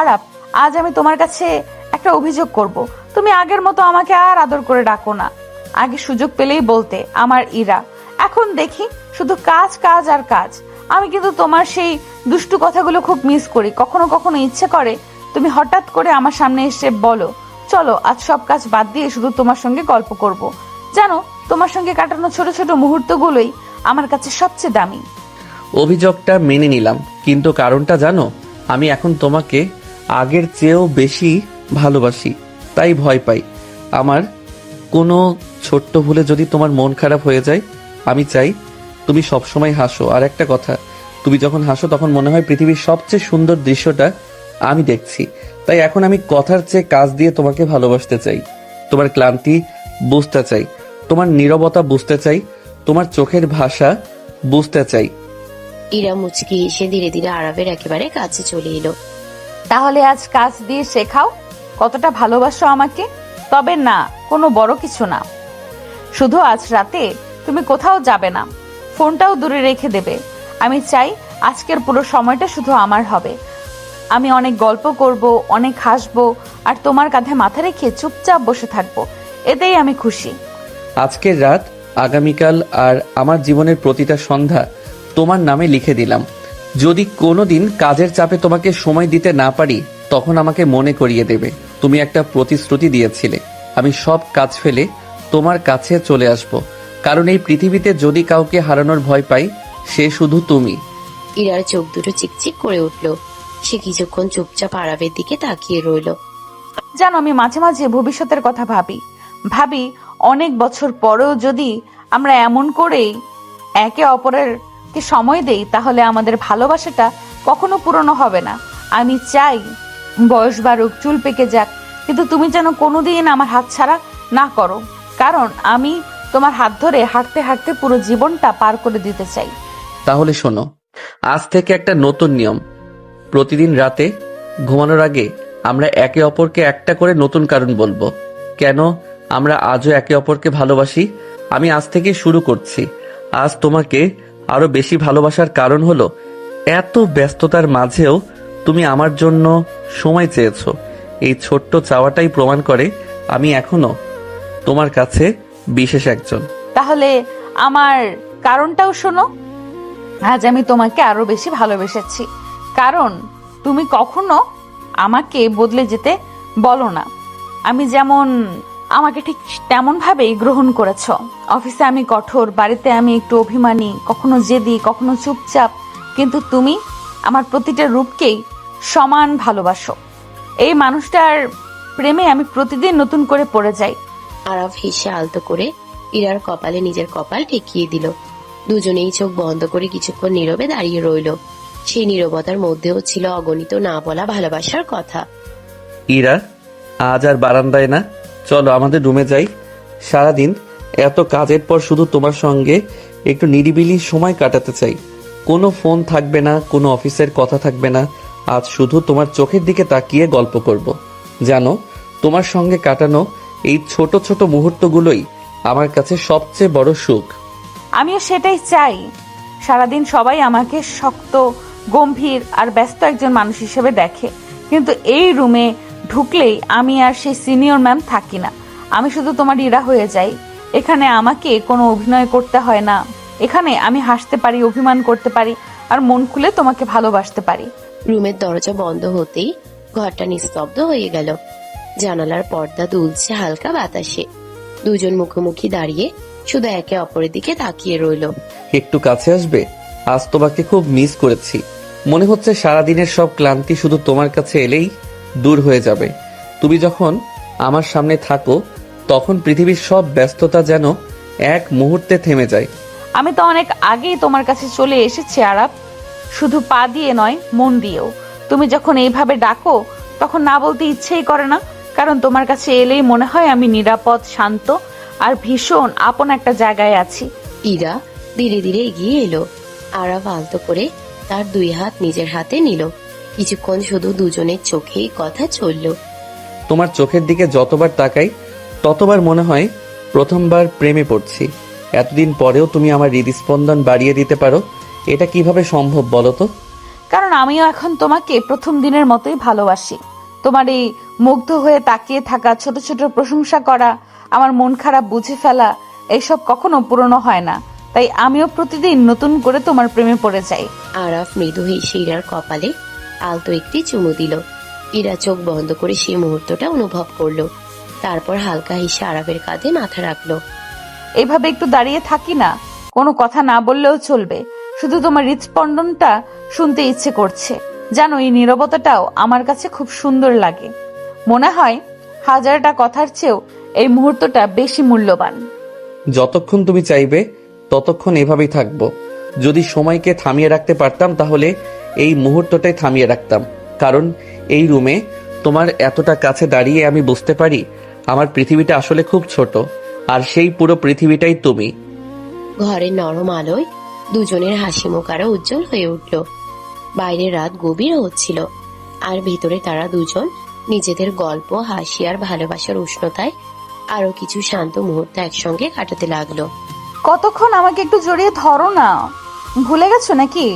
আরাপ, আজ আমি তোমার কাছে একটা অভিযোগ করব। তুমি আগের মতো আমাকে আর আদর করে ডাকো না। আগে সুযোগ পেলেই বলতে আমার ইরা, এখন দেখি শুধু কাজ কাজ আর কাজ। আমি কিন্তু তোমার সেই দুষ্টু কথাগুলো খুব মিস করি। কখনো কখনো ইচ্ছে করে তুমি হঠাৎ করে আমার সামনে এসে বলো, চলো আজ সব কাজ বাদ দিয়ে শুধু তোমার সঙ্গে গল্প করব। জানো, তোমার সঙ্গে কাটানো ছোট ছোট মুহূর্তগুলোই আমার কাছে সবচেয়ে দামি। অভিযোগটা মেনে নিলাম, কিন্তু কারণটা জানো? আমি এখন তোমাকে আগের চেয়েও বেশি ভালোবাসি, তাই ভয় পাই আমার কোনো ছোট্ট ভুলে যদি তোমার মন খারাপ হয়ে যায়। আমি চাই তুমি সবসময় হাসো। আর একটা কথা, তুমি যখন হাসো তখন মনে হয় পৃথিবীর সবচেয়ে সুন্দর দৃশ্যটা আমি দেখছি। তাই এখন আমি কথার চেয়ে কাজ দিয়ে তোমাকে ভালোবাসতে চাই। তোমার ক্লান্তি বুঝতে চাই, তোমার নীরবতা বুঝতে চাই, তোমার চোখের ভাষা বুঝতে চাই। ইরা মুচকি এসে ধীরে ধীরে আরাফের একেবারে কাছে চলে এলো। তাহলে আজ কাজ দিয়ে শেখাও কতটা ভালোবাসো আমাকে। তবে না, কোনো বড় কিছু না, শুধু আজ রাতে তুমি কোথাও যাবে না, ফোনটাও দূরে রেখে দেবে। আমি চাই আজকের পুরো সময়টা শুধু আমার হবে। আমি অনেক গল্প করব, অনেক হাসবো, আর তোমার কাঁধে মাথা রেখে চুপচাপ বসে থাকবো। এতেই আমি খুশি। আজকের রাত, আগামীকাল আর আমার জীবনের প্রতিটা সন্ধ্যা তোমার নামে লিখে দিলাম। যদি কোনোদিন কাজের চাপে তোমাকে সময় দিতে না পারি, তখন আমাকে মনে করিয়ে দেবে তুমি একটা প্রতিশ্রুতি দিয়েছিলে। আমি সব কাজ ফেলে তোমার কাছে চলে আসব, কারণ এই পৃথিবীতে যদি কাউকে হারানোর ভয় পাই, সে শুধু তুমি। ইরার চোখ দুটো চিকচিক করে উঠল। সে কিছুক্ষণ চুপচাপ আরাফের দিকে তাকিয়ে রইল। জানো, আমি মাঝে মাঝে ভবিষ্যতের কথা ভাবি অনেক বছর পরেও যদি আমরা এমন করেই একে অপরেরকে সময় দেই, তাহলে আমাদের ভালোবাসাটা কখনো পুরনো হবে না। আমি চাই বয়স বাড়ুক, চুল পেকে যাক, কিন্তু তুমি যেন কোনোদিন আমার হাত ছাড়া না করো। কারণ আমি তোমার হাত ধরে হাঁটতে হাঁটতে পুরো জীবনটা পার করে দিতে চাই। তাহলে শোনো, আজ থেকে একটা নতুন নিয়ম। প্রতিদিন রাতে ঘুমানোর আগে আমরা একে অপরকে একটা করে নতুন কারণ বলবো কেন আমরা আজও একে অপরকে ভালোবাসি। আমি আজ থেকে শুরু করছি। আজ তোমাকে আরো বেশি ভালোবাসার কারণ হলো, এত ব্যস্ততার মাঝেও তুমি আমার জন্য সময় চেয়েছো। এই ছোট্ট চাওয়াটাই প্রমাণ করে আমি এখনো তোমার কাছে বিশেষ একজন। তাহলে আমার কারণটাও শোনো। আজ আমি তোমাকে আরো বেশি ভালোবেসেছি, কারণ তুমি কখনো আমাকে বদলে যেতে বলো না। আমি যেমন, আমাকে ঠিক তেমন ভাবেই গ্রহণ করেছো। অফিসে আমি কঠোর, বাড়িতে আমি একটু অভিমানী, কখনো জেদি, কখনো চুপচাপ, কিন্তু তুমি আমার প্রতিটা রূপকেই সমান ভালোবাসো। এই মানুষটার প্রেমে আমি প্রতিদিন নতুন করে পড়ে যাই। আরাফ হেসে আলতো করে ইরার কপালে নিজের কপাল ঠেকিয়ে দিল। দুজনেই চোখ বন্ধ করে কিছুক্ষণ নীরবে দাঁড়িয়ে রইল। সেই নীরবতার মধ্যেও ছিল অগণিত না বলা ভালোবাসার কথা। ইরা, আজ আর বারান্দায় না, চলো আমাদের রুমে যাই। সারাদিন এত কাজের পর শুধু তোমার সঙ্গে একটু নিরিবিলি সময় কাটাতে চাই। কোনো ফোন থাকবে না, কোনো অফিসের কথা থাকবে না। আজ শুধু তোমার চোখের দিকে তাকিয়ে গল্প করব। জানো, তোমার সঙ্গে কাটানো এই ছোট ছোট মুহূর্তগুলোই আমার কাছে সবচেয়ে বড় সুখ। আমিও সেটাই চাই। সারাদিন সবাই আমাকে শক্ত, গম্ভীর আর ব্যস্ত একজন মানুষ হিসেবে দেখে, কিন্তু এই রুমে ঢুকলেই আমি আর সেই সিনিয়র ম্যাম থাকি না। আমি শুধু তোমার ইরা হয়ে যাই। এখানে আমাকে কোনো অভিনয় করতে হয় না। এখানে আমি হাসতে পারি, অভিমান করতে পারি, আর মন খুলে তোমাকে ভালোবাসতে পারি। রুমের দরজা বন্ধ হতেই ঘরটা নিস্তব্ধ হয়ে গেল। জানালার পর্দা দুলছে হালকা বাতাসে। দুজন মুখোমুখি দাঁড়িয়ে শুধু একে অপরের দিকে তাকিয়ে রইল। একটু কাছে আসবে? আজ তোমাকে খুব মিস করেছি। মনে হচ্ছে সারাদিনের সব ক্লান্তি শুধু তোমার কাছে এলেই দূর হয়ে যাবে। তুমি যখন আমার সামনে থাকো তখন পৃথিবীর সব ব্যস্ততা যেন এক মুহূর্তে থেমে যায়। আমি তো অনেক আগেই তোমার কাছে চলে এসেছি আরাপ, শুধু পা দিয়ে নয়, মন দিয়েও। তুমি যখন এইভাবে ডাকো তখন না বলতে ইচ্ছেই করে না, কারণ তোমার কাছে এলেই মনে হয় আমি নিরাপদ, শান্ত আর ভীষণ আপন একটা জায়গায় আছি। ইরা ধীরে ধীরে এগিয়ে এলো। আরাফ আলতো করে তার দুই হাত নিজের হাতে নিল। কিছুক্ষণ শুধু দুজনের চোখেই কথা চলল। তোমার চোখের দিকে যতবার তাকাই ততবার মনে হয় প্রথমবার প্রেমে পড়ছি। এতদিন পরেও তুমি আমার হৃদস্পন্দন বাড়িয়ে দিতে পারো, এটা কিভাবে সম্ভব বলো তো? কারণ আমিও এখন তোমাকে প্রথম দিনের মতোই ভালোবাসি। তোমার এই মুগ্ধ হয়ে তাকিয়ে থাকা, ছোট ছোট প্রশংসা করা, আমার মন খারাপ বুঝে ফেলা, এইসব কখনো পুরনো হয় না। তাই আমিও প্রতিদিন নতুন করে তোমার প্রেমে পড়ে যাই। আরাফ মৃদু হেসে ইরার কপালে আলতো একটি চুমু দিল। ইরা চোখ বন্ধ করে সেই মুহূর্তটা অনুভব করলো। তারপর হালকা হেসে আরাফের কাঁধে মাথা রাখলো। এইভাবে একটু দাঁড়িয়ে থাকি না? কোনো কথা না বললেও চলবে, শুধু তোমার হৃদস্পন্দনটা শুনতে ইচ্ছে করছে। জানো, এই নীরবতাটাও আমার কাছে খুব সুন্দর লাগে। মনে হয় হাজারটা কথার চেয়েও এই মুহূর্তটা বেশি মূল্যবান। যতক্ষণ তুমি চাইবে ততক্ষণ এভাবেই থাকবো। যদি সময়কে থামিয়ে রাখতে পারতাম তাহলে এই মুহূর্তটাই থামিয়ে রাখতাম। কারণ এই রুমে তোমার এতটা কাছে দাঁড়িয়ে আমি বুঝতে পারি আমার পৃথিবীটা আসলে খুব ছোট, আর সেই পুরো পৃথিবীটাই তুমি। ঘরের নরম আলোয় দুজনের হাসি মুখ আরো উজ্জ্বল হয়ে উঠল। বাইরে রাত গভীর হচ্ছিল, আর ভিতরে তারা দুজন নিজেদের গল্প, হাসি আর ভালোবাসার উষ্ণতায় আরো কিছু শান্ত মুহূর্ত একসঙ্গে কাটাতে লাগলো। কতক্ষণ আমাকে একটু জড়িয়ে ধরো না। ভুলে গেছো নাকি?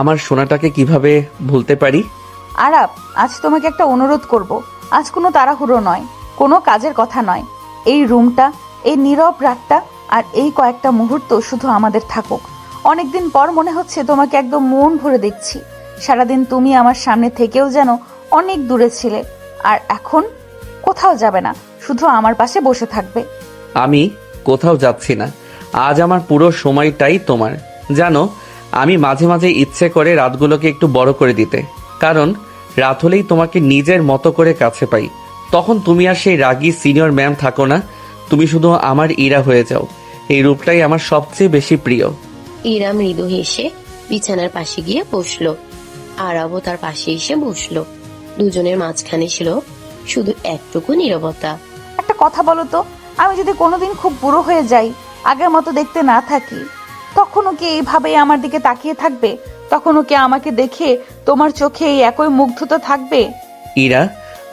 আমার সোনাটাকে কিভাবে ভুলতে পারি? আরাপ, আজ তোমাকে একটা অনুরোধ করব। আজ কোনো তাড়াহুড়ো নয়, কোনো কাজের কথা নয়। এই রুমটা, এই নীরব রাতটা আর এই কয়েকটা মুহূর্ত শুধু আমাদের থাকুক। অনেকদিন পর মনে হচ্ছে তোমাকে একদম মন ভরে দেখছি। সারাদিন তুমি আমার সামনে থেকেও যেন অনেক দূরে ছিলে, আর এখন কোথাও যাবে না, শুধু আমার পাশে বসে থাকবে। আমি কোথাও যাচ্ছি না। আজ আমার পুরো সময়টাই তোমার। জানো, আমি মাঝে মাঝে ইচ্ছে করে রাতগুলোকে একটু বড় করে দিতে, কারণ রাত হলেই তোমাকে নিজের মতো করে কাছে পাই। তখন তুমি আর সেই রাগী সিনিয়র ম্যাম থাকো না, তুমি শুধু আমার ইরা হয়ে যাও। এই রূপটাই আমার সবচেয়ে বেশি প্রিয়। ইরা মৃদু হেসে বিছানার পাশে গিয়ে বসলো। আরাবও তার পাশে এসে বসলো। দুজনের মাঝখানে ছিল শুধু একটুকু নীরবতা। একটা কথা বলো তো, আমি যদি কোনোদিন খুব বুড়ো হয়ে যাই, আগের মতো দেখতে না থাকি, তখনও কি এইভাবে আমার দিকে তাকিয়ে থাকবে? তখনও কি আমাকে দেখে তোমার চোখে এই একই মুগ্ধতা থাকবে? ইরা,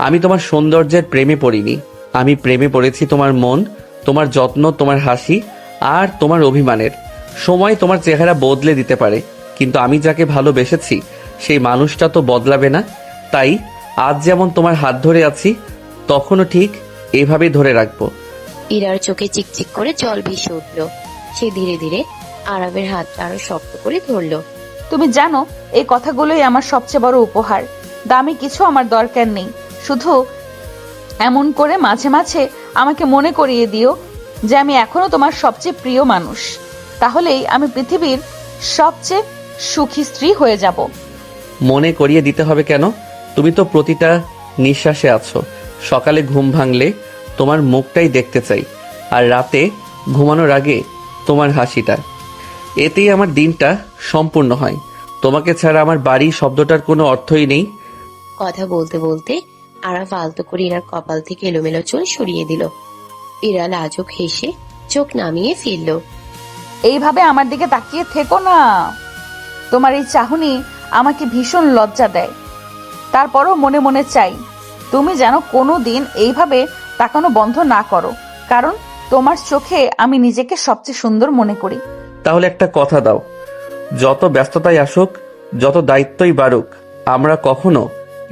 আমি তোমার সৌন্দর্যের প্রেমে পড়িনি, আমি প্রেমে পড়েছি তোমার মন, তোমার যত্ন, তোমার হাসি আর তোমার অভিমানের। সময় তোমার চেহারা বদলে দিতে পারে, কিন্তু আমি যাকে ভালোবেসেছি সেই মানুষটা তো বদলাবে না। তাই আজ যেমন তোমার হাত ধরে আছি, তখনও ঠিক এভাবেই ধরে রাখবো। ইরার চোখে চিকচিক করে জল ভেসে উঠল। সে ধীরে ধীরে আরাবের হাতটা আরো শক্ত করে ধরলো। তুমি জানো, এই কথাগুলোই আমার সবচেয়ে বড় উপহার। দামি কিছু আমার দরকার নেই, শুধু এমন করে মাঝে মাঝে আমাকে মনে করিয়ে দিও যে আমি এখনো তোমার সবচেয়ে প্রিয় মানুষ। তাহলেই আমি পৃথিবীর সবচেয়ে সুখী স্ত্রী হয়ে যাব। মনে করিয়ে দিতে হবে কেন? তুমি তো প্রতিটা নিঃশ্বাসে আছো। সকালে ঘুম ভাঙলে তোমার মুখটাই দেখতে চাই, আর রাতে ঘুমানোর আগে তোমার হাসিটা। এতেই আমার দিনটা সম্পূর্ণ হয়। তোমাকে ছাড়া আমার বাড়ি শব্দটার কোনো অর্থই নেই। কথা বলতে বলতে আরাফ আলতো করে ইরার কপাল থেকে এলোমেলো চুল সরিয়ে দিল। ইরা লাজুক হেসে চোখ নামিয়ে ফেলল। এইভাবে আমার দিকে তাকিয়ে থেকো না। তোমার এই চাহনি আমাকে ভীষণ লজ্জা দেয়। তারপরও মনে মনে চাই তুমি যেন কোনো দিন এইভাবে তাকানো বন্ধ না করো, কারণ তোমার চোখে আমি নিজেকে সবচেয়ে সুন্দর মনে করি। তাহলে একটা কথা দাও, যত ব্যস্ততাই আসুক, যত দায়িত্বই বাড়ুক, আমরা কখনো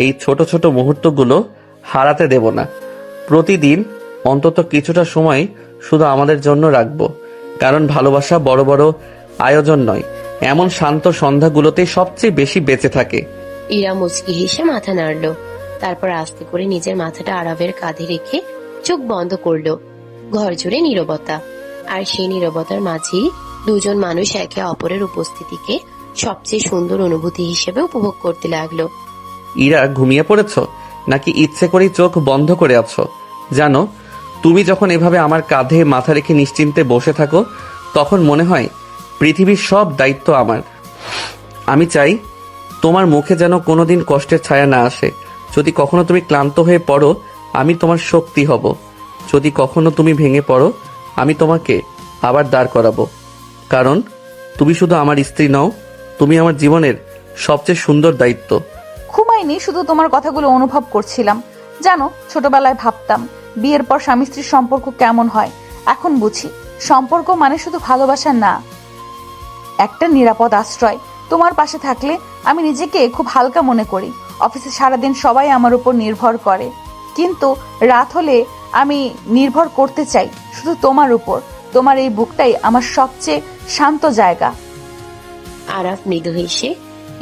এই ছোট ছোট মুহূর্তগুলো হারাতে দেব না। প্রতিদিন অন্তত কিছুটা সময় শুধু আমাদের জন্য রাখবো, কারণ ভালোবাসা বড় বড় আয়োজন নয়, এমন শান্ত সন্ধ্যাগুলোতে সবচেয়ে বেশি বেঁচে থাকে। ইরা মুচকি হেসে মাথা নাড়ল, তারপর আস্তে করে নিজের মাথাটা আরাফের কাঁধে রেখে চোখ বন্ধ করলো। ঘর জুড়ে নীরবতা, আর সেই নীরবতার মাঝেই দুজন মানুষ একে অপরের উপস্থিতিকে সবচেয়ে সুন্দর অনুভূতি হিসেবে উপভোগ করতে লাগলো। ইরা, ঘুমিয়ে পড়েছ নাকি ইচ্ছে করেই চোখ বন্ধ করে আছো? জানো, তুমি যখন এভাবে আমার কাঁধে মাথা রেখে নিশ্চিন্তে বসে থাকো, তখন মনে হয় পৃথিবীর সব দায়িত্ব আমার। আমি চাই তোমার মুখে যেন কোনোদিন কষ্টের ছায়া না আসে। যদি কখনো তুমি ক্লান্ত হয়ে পড়ো, আমি তোমার শক্তি হব। যদি কখনো তুমি ভেঙে পড়ো, আমি তোমাকে আবার দাঁড় করাবো। কারণ তুমি শুধু আমার স্ত্রী নও, তুমি আমার জীবনের সবচেয়ে সুন্দর দায়িত্ব। ঘুমাইনি, শুধু তোমার কথাগুলো অনুভব করছিলাম। জানো, ছোটবেলায় ভাবতাম বিয়ের পর স্বামী স্ত্রীর সম্পর্ক কেমন হয়। এখন বুঝি সম্পর্ক মানে শুধু ভালোবাসা না, একটা নিরাপদ আশ্রয়। তোমার পাশে থাকলে আমি নিজেকে খুব হালকা মনে করি। অফিসে সারাদিন সবাই আমার উপর নির্ভর করে, কিন্তু রাত হলে আমি নির্ভর করতে চাই শুধু তোমার উপর। তোমার এই বুকটাই আমার সবচেয়ে শান্ত জায়গা। আরাফ মৃদু হেসে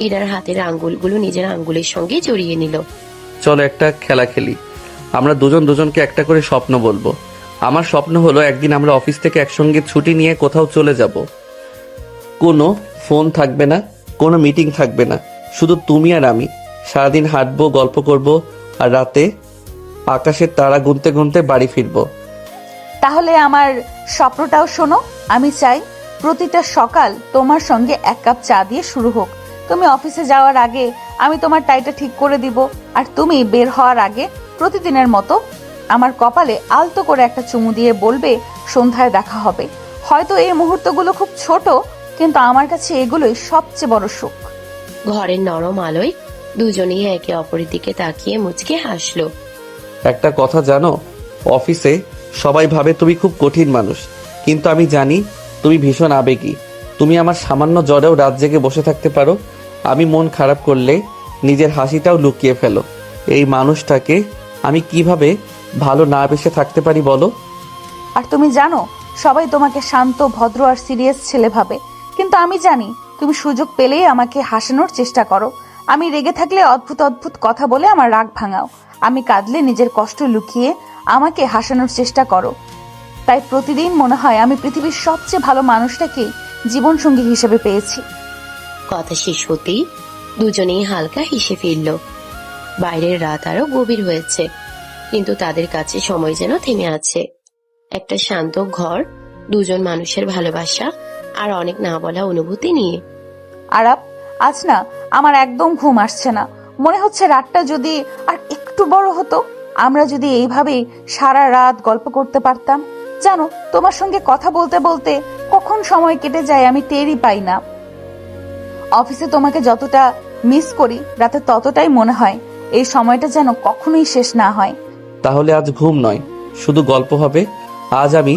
ইরার হাতের আঙ্গুলগুলো নিজের আঙ্গুলের সঙ্গে জড়িয়ে নিল। চলো একটা খেলা খেলি। আমরা দুজন দুজনকে একটা করে স্বপ্ন বলবো। আমার স্বপ্ন হলো একদিন আমরা অফিস থেকে একসঙ্গে ছুটি নিয়ে কোথাও চলে যাব। কোনো ফোন থাকবে না, কোনো মিটিং থাকবে না, শুধু তুমি আর আমি। সারাদিন হাঁটবো, গল্প করব, আর রাতে আকাশের তারা গুনতে গুনতে বাড়ি ফিরবো। তাহলে আমার স্বপ্নটাও শোনো। আমি চাই প্রতিটা সকাল তোমার সঙ্গে এক কাপ চা দিয়ে শুরু হোক। তুমি অফিসে যাওয়ার আগে আমি তোমার টাইটা ঠিক করে দিব, আর তুমি বের হওয়ার আগে প্রতিদিনের মতো আমার কপালে আলতো করে একটা চুমু দিয়ে বলবে সন্ধ্যায় দেখা হবে। হয়তো এই মুহূর্তগুলো খুব ছোট, কিন্তু আমার কাছে এগুলোই সবচেয়ে বড় সুখ। ঘরের নরম আলোয় দুজনেই একে অপরের দিকে তাকিয়ে মুচকে হাসলো। একটা কথা জানো, অফিসে সবাই ভাবে তুমি খুব কঠিন মানুষ, কিন্তু আমি জানি তুমি ভীষণ আবেগী। তুমি আমার সামান্য জ্বরেও রাত জেগে বসে থাকতে পারো। আমি মন খারাপ করলে নিজের হাসিটাও লুকিয়ে ফেলো। এই মানুষটাকে আমি কিভাবে ভালো না বেসে থাকতে পারি বলো? আর তুমি জানো, সবাই তোমাকে শান্ত, ভদ্র আর সিরিয়াস ছেলে ভাবে, কিন্তু আমি জানি তুমি সুযোগ পেলেই আমাকে হাসানোর চেষ্টা করো। আমি রেগে থাকলে অদ্ভুত অদ্ভুত কথা বলে আমার রাগ ভাঙাও। আমি কাঁদলে নিজের কষ্ট লুকিয়ে আমাকে হাসানোর চেষ্টা করো। তাই প্রতিদিন মনে হয় আমি পৃথিবীর সবচেয়ে ভালো মানুষটাকেই জীবনসঙ্গী হিসেবে পেয়েছি। কথা শেষ হতেই দুজনেই হালকা হেসে ফিরল। বাইরের রাত আরো গভীর হয়েছে, কিন্তু তাদের কাছে সময় যেন থেমে আছে। একটা শান্ত ঘর, দুজন মানুষের ভালোবাসা আর অনেক না বলা অনুভূতি নিয়ে। আরাপ, আজ না আমার একদম ঘুম আসছে না। মনে হচ্ছে রাতটা যদি আর একটু বড় হতো, আমরা যদি এইভাবেই সারা রাত গল্প করতে পারতাম। জানো, তোমার সঙ্গে কথা বলতে বলতে কখন সময় কেটে যায় আমি টেরই পাই না। অফিসে তোমাকে যতটা মিস করি, রাতে ততটাই মনে হয় এই সময়টা যেন কখনোই শেষ না হয়। তাহলে আজ ঘুম নয়, শুধু গল্প হবে। আজ আমি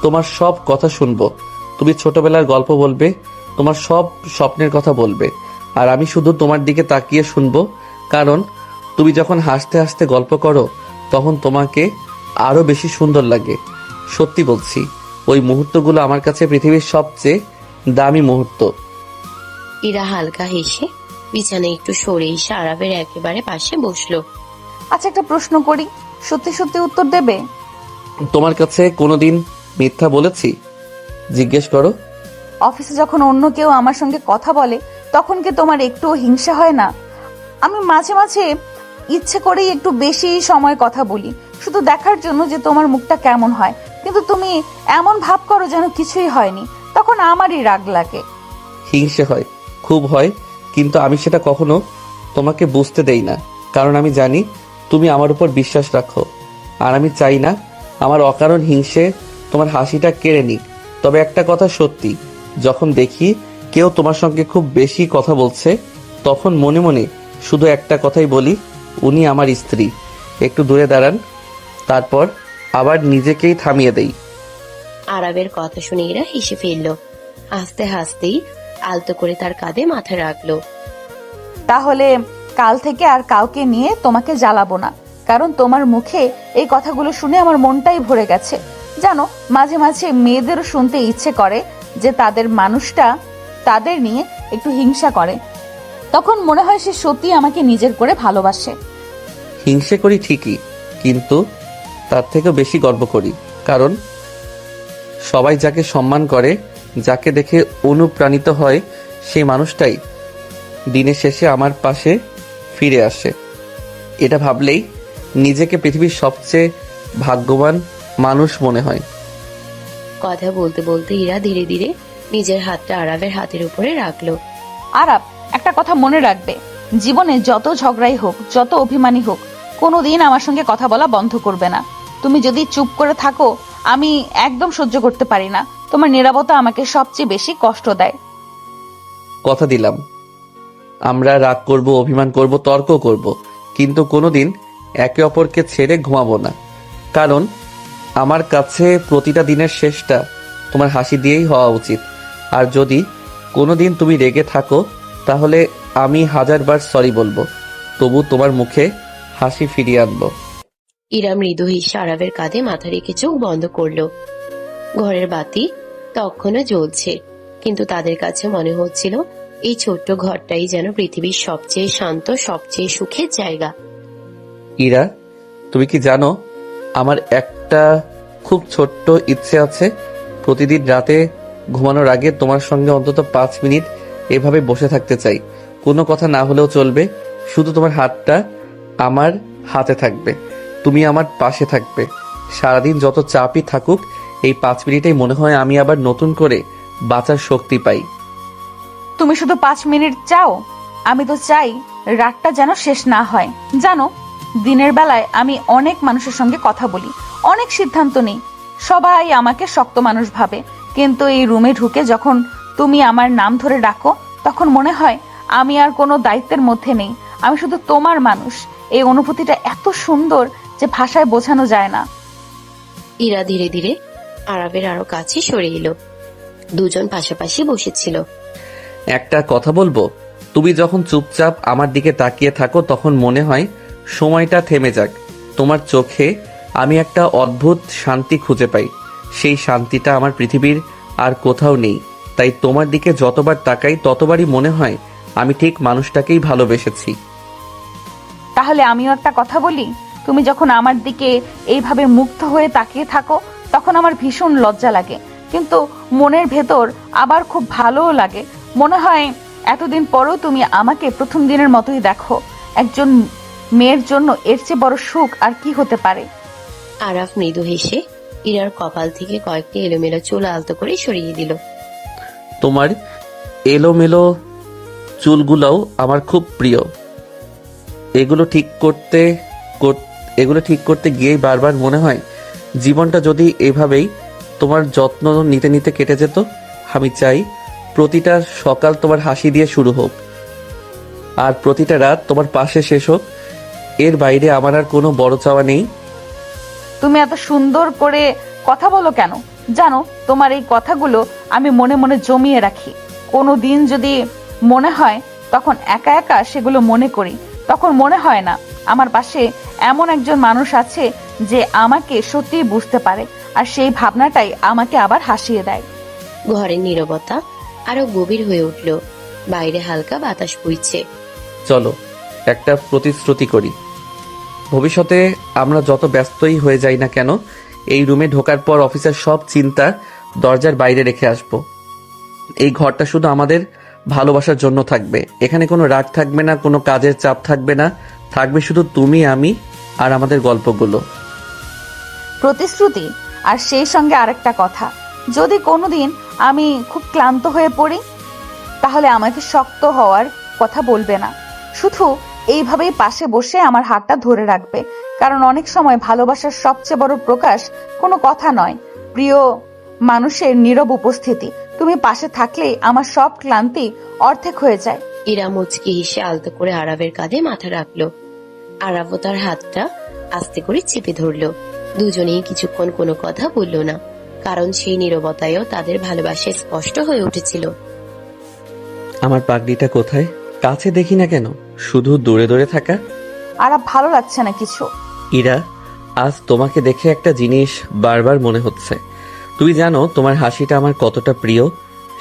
তোমার সব কথা শুনবো। তুমি ছোটবেলার গল্প বলবে, তোমার সব স্বপ্নের কথা বলবে, আর আমি শুধু তোমার দিকে তাকিয়ে শুনবো। কারণ তুমি যখন হাসতে হাসতে গল্প করো, তখন তোমাকে আরো বেশি সুন্দর লাগে। সত্যি বলছি, ওই মুহূর্তগুলো আমার কাছে পৃথিবীর সবচেয়ে দামি মুহূর্ত। ইরা হালকা হেসে বিছানায় একটু সরে এসে আরাফের একেবারে পাশে বসলো। আচ্ছা, একটা প্রশ্ন করি, সত্যি সত্যি উত্তর দেবে? তোমার কাছে কোনোদিন মিথ্যা বলেছি? জিজ্ঞেস করো। অফিসে যখন অন্য কেউ আমার সঙ্গে কথা বলে, তখন কি তোমার একটুও হিংসা হয় না? আমি মাঝে মাঝে ইচ্ছে করেই একটু বেশি সময় কথা বলি, শুধু দেখার জন্য যে তোমার মুখটা কেমন হয়, কিন্তু তুমি এমন ভাব করো যেন কিছুই হয়নি। তখন আমারই রাগ লাগে। হিংসে হয়, খুব হয়, কিন্তু আমি সেটা কখনো তোমাকে বুঝতে দেই না, কারণ আমি জানি তুমি আমার উপর বিশ্বাস রাখো। আর আমি চাই না আমার অকারণ হিংসে তোমার হাসিটা কেড়ে নিক। তবে একটা কথা সত্যি, যখন দেখি কেউ তোমার সঙ্গে খুব বেশি কথা বলছে, তখন মনে মনে শুধু একটা কথাই বলি, উনি আমার স্ত্রী। একটু দূরে দাঁড়ান, তারপর আবার নিজেকেই থামিয়ে দেই। আরবের কথা শুনে ইরা হেসে ফেলল। হাসতে হাসতেই আলতো করে তার কাঁধে মাথা রাখলো। তাহলে কাল থেকে আর কাউকে নিয়ে তোমাকে জ্বালাবো না, কারণ তোমার মুখে এই কথাগুলো শুনে আমার মনটাই ভরে গেছে। জানো, মাঝে মাঝে মেয়েদেরও শুনতে ইচ্ছে করে যে তাদের মানুষটা তাদের নিয়ে একটু হিংসা করে, তখন মনে হয় সে সত্যি আমাকে নিজের করে ভালোবাসে। হিংসে করি ঠিকই, কিন্তু তার থেকেও বেশি গর্ব করি, কারণ সবাই যাকে সম্মান করে, যাকে দেখে অনুপ্রাণিত হয়, সেই মানুষটাই দিনের শেষে আমার পাশে ফিরে আসে। এটা ভাবলেই নিজেকে পৃথিবীর সবচেয়ে ভাগ্যবান মানুষ মনে হয়। কথা বলতে বলতে ইরা ধীরে ধীরে নিজের হাতটা আরবের হাতের উপরে রাখলো। আরাব, একটা কথা মনে রাখবে, জীবনে যত ঝগড়াই হোক, যত অভিমানী হোক, কোনোদিন আমার সঙ্গে কথা বলা বন্ধ করবে না। তুমি যদি চুপ করে থাকো, আমি একদম সহ্য করতে পারি না। তোমার নীরবতা আমাকে সবচেয়ে বেশি কষ্ট দেয়। কথা দিলাম, আমরা রাগ করব, অভিমান করব, তর্ক করব, কিন্তু কোনোদিন একে অপরকে ছেড়ে ঘুমাবো না। কারণ আমার কাছে প্রতিটা দিনের শেষটা তোমার হাসি দিয়েই হওয়া উচিত। আর যদি কোনোদিন তুমি রেগে থাকো, তাহলে আমি 1000বার সরি বলবো, তবু তোমার মুখে হাসি ফিরিয়ে আনবো। ইরা মৃদু হেসে আরবের কাঁধে মাথা রেখে চোখ বন্ধ করলো। ঘরের বাতি তখনও জ্বলছে, কিন্তু তাদের কাছে মনে হচ্ছিল এই ছোট্ট ঘরটাই যেন পৃথিবীর সবচেয়ে শান্ত, সবচেয়ে সুখের জায়গা। ইরা, তুমি কি জানো, আমার একটা খুব ছোট্ট ইচ্ছে আছে। প্রতিদিন রাতে ঘুমানোর আগে তোমার সঙ্গে অন্তত 5 মিনিট এভাবে বসে থাকতে চাই। কোনো কথা না হলেও চলবে, শুধু তোমার হাতটা আমার হাতে থাকবে, তুমি আমার পাশে থাকবে। সারাদিন যত চাপই থাকুক, এই 5 মিনিটেই মনে হয় আমি আবার নতুন করে বাঁচার শক্তি পাই। তুমি শুধু 5 মিনিট চাও? আমি তো চাই রাতটা যেন শেষ না হয়। জানো, দিনের বেলায় আমি অনেক মানুষের সঙ্গে কথা বলি, অনেক সিদ্ধান্ত নিই, সবাই আমাকে শক্ত মানুষ ভাবে, কিন্তু এই রুমে ঢুকে যখন তুমি আমার নাম ধরে ডাকো, তখন মনে হয় আমি আর কোনো দায়িত্বের মধ্যে নেই, আমি শুধু তোমার মানুষ। এই অনুভূতিটা এত সুন্দর যে ভাষায় বোঝানো যায় না। ইরা ধীরে ধীরে আরবের আরো কাছে সরে এলো। দুজন পাশাপাশি বসেছিল। একটা কথা বলবো, তুমি যখন চুপচাপ আমার দিকে তাকিয়ে থাকো, তখন মনে হয় সময়টা থেমে যাক। তোমার চোখে আমি একটা অদ্ভুত শান্তি খুঁজে পাই। সেই শান্তিটা আমার পৃথিবীর আর কোথাও নেই। তাই তোমার দিকে যতবার তাকাই, ততবারই মনে হয় আমি ঠিক মানুষটাকেই ভালোবেসেছি। তাহলে আমিও একটা কথা বলি, তুমি যখন আমার দিকে এইভাবে মুগ্ধ হয়ে তাকিয়ে থাকো, তখন আমার ভীষণ লজ্জা লাগে, কিন্তু মনের ভেতর আবার খুব ভালোও লাগে। মনে হয় এতদিন পরও তুমি আমাকে প্রথম দিনের মতোই দেখো। একজন মেয়ের জন্য এর চেয়ে বড় সুখ আর কি হতে পারে? আরাফ মৃদু হেসে ইরার কপাল থেকে কয়েকটি এলোমেলো চুল আলতো করে সরিয়ে দিল। তোমার এলোমেলো চুলগুলোও আমার খুব প্রিয়। এগুলো ঠিক করতে গিয়েই বারবার মনে হয় জীবনটা যদি এভাবেই তোমার যত্ন নিতে নিতে কেটে যেত। আমি চাই প্রতিটা সকাল তোমার হাসি দিয়ে শুরু হোক, আর প্রতিটা রাত তোমার পাশে শেষ হোক। এর বাইরে আমার আর কোনো বড় চাওয়া নেই। তুমি এত সুন্দর করে কথা বলো কেন? জানো, তোমার এই কথাগুলো আমি মনে মনে জমিয়ে রাখি। কোনো দিন যদি মনে হয়, তখন একা একা সেগুলো মনে করি। তখন মনে হয় না আমার পাশে এমন একজন মানুষ আছে যে আমাকে সত্যিই বুঝতে পারে, আর সেই ভাবনাটাই আমাকে আবার হাসিয়ে দেয়। ঘরের নীরবতা আরো গভীর হয়ে উঠল। বাইরে হালকা বাতাস বইছে। চলো একটা প্রতিশ্রুতি করি। ভবিষ্যতে আমরা যত ব্যস্তই হয়ে যাই না কেন, এই রুমে ঢোকার পর অফিসের সব চিন্তা দরজার বাইরে রেখে আসবো। এই ঘরটা শুধু আমাদের ভালোবাসার জন্য থাকবে। এখানে কোনো রাগ থাকবে না, কোনো কাজের চাপ থাকবে না, থাকবে শুধু তুমি, আমি আর আমাদের গল্পগুলো। প্রতিশ্রুতি। আর সেই সঙ্গে আরেকটা কথা, যদি কোনোদিন আমি খুব ক্লান্ত হয়ে পড়ি, তাহলে আমাকে শক্ত হওয়ার কথা বলবে না, শুধু এইভাবেই পাশে বসে আমার হাতটা ধরে রাখবে। কারণ অনেক সময় ভালোবাসার সবচেয়ে বড় প্রকাশ কোনো কথা নয়, প্রিয় মানুষের নীরব উপস্থিতি। তুমি পাশে থাকলেই আমার সব ক্লান্তি অর্ধেক হয়ে যায়। ইরা মুচকি হেসে আলতো করে আরাবের কাঁধে মাথা রাখলো। আরাবও তার হাতটা আস্তে করে চেপে ধরলো। দুজনেই কিছুক্ষণ কোনো কথা বলল না, কারণ সেই নীরবতায়ও তাদের ভালোবাসা স্পষ্ট হয়ে উঠেছিল। আমার পাগড়িটা কোথায়? কাছে দেখি না কেন, শুধু দূরে দূরে থাকা। আর ভালো লাগছে না কিছু। ইরা, আজ তোমাকে দেখে একটা জিনিস বারবার মনে হচ্ছে। তুমি জানো তোমার হাসিটা আমার কতটা প্রিয়।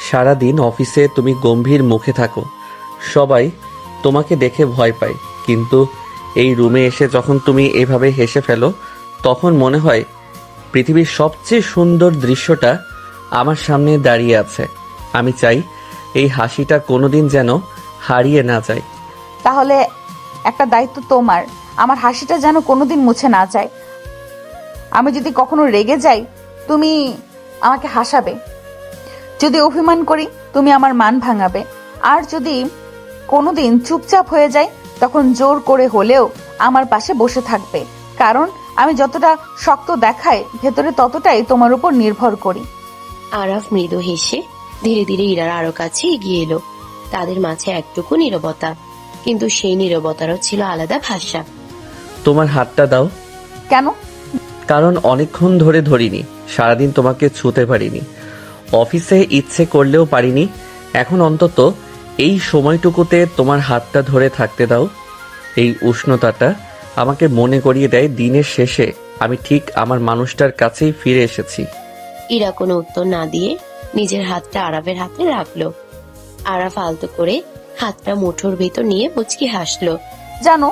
সারাদিন অফিসে তুমি গম্ভীর মুখে থাকো, সবাই তোমাকে দেখে ভয় পায়, কিন্তু এই রুমে এসে যখন তুমি এভাবে হেসে ফেলো, তখন মনে হয় পৃথিবীর সবচেয়ে সুন্দর দৃশ্যটা আমার সামনে দাঁড়িয়ে আছে। আমি চাই এই হাসিটা কোনোদিন যেন হারিয়ে না যায়। তাহলে একটা দায়িত্ব তোমার, আমার হাসিটা যেন কোনোদিন মুছে না যায়। আমি যদি কখনো রেগে যাই, তুমি আমাকে হাসাবে। যদি অভিমান করি, তুমি আমার মান ভাঙাবে। আর যদি কোনোদিন চুপচাপ হয়ে যায়, তখন জোর করে হলেও আমার পাশে বসে থাকবে। কারণ আমি যতটা শক্ত দেখাই, ভেতরে ততটাই তোমার উপর নির্ভর করি। আরাফ মৃদু হেসে ধীরে ধীরে ইরার আরো কাছে এগিয়ে এলো। তাদের মাঝে একটুকু নীরবতা, কিন্তু সেই নীরবতারও ছিল আলাদা ভাষা। তোমার হাতটা দাও। কেন? কারণ অনেকক্ষণ ধরে ধরিনি, সারাদিন তোমাকে ছুঁতে পারিনি, অফিসে ইচ্ছে করলেও পারিনি। এখন অন্তত এই সময়টুকুতে তোমার হাতটা ধরে থাকতে দাও। এই উষ্ণতাটা আমাকে মনে করিয়ে দেয় দিনের শেষে আমি ঠিক আমার মানুষটার কাছেই ফিরে এসেছি। ইরা কোনো উত্তর না দিয়ে নিজের হাতটা আরাফের হাতে রাখলো। আরাফ আলতো করে হাতটা মুঠোর ভেতর নিয়ে মুচকি হাসলো। জানো,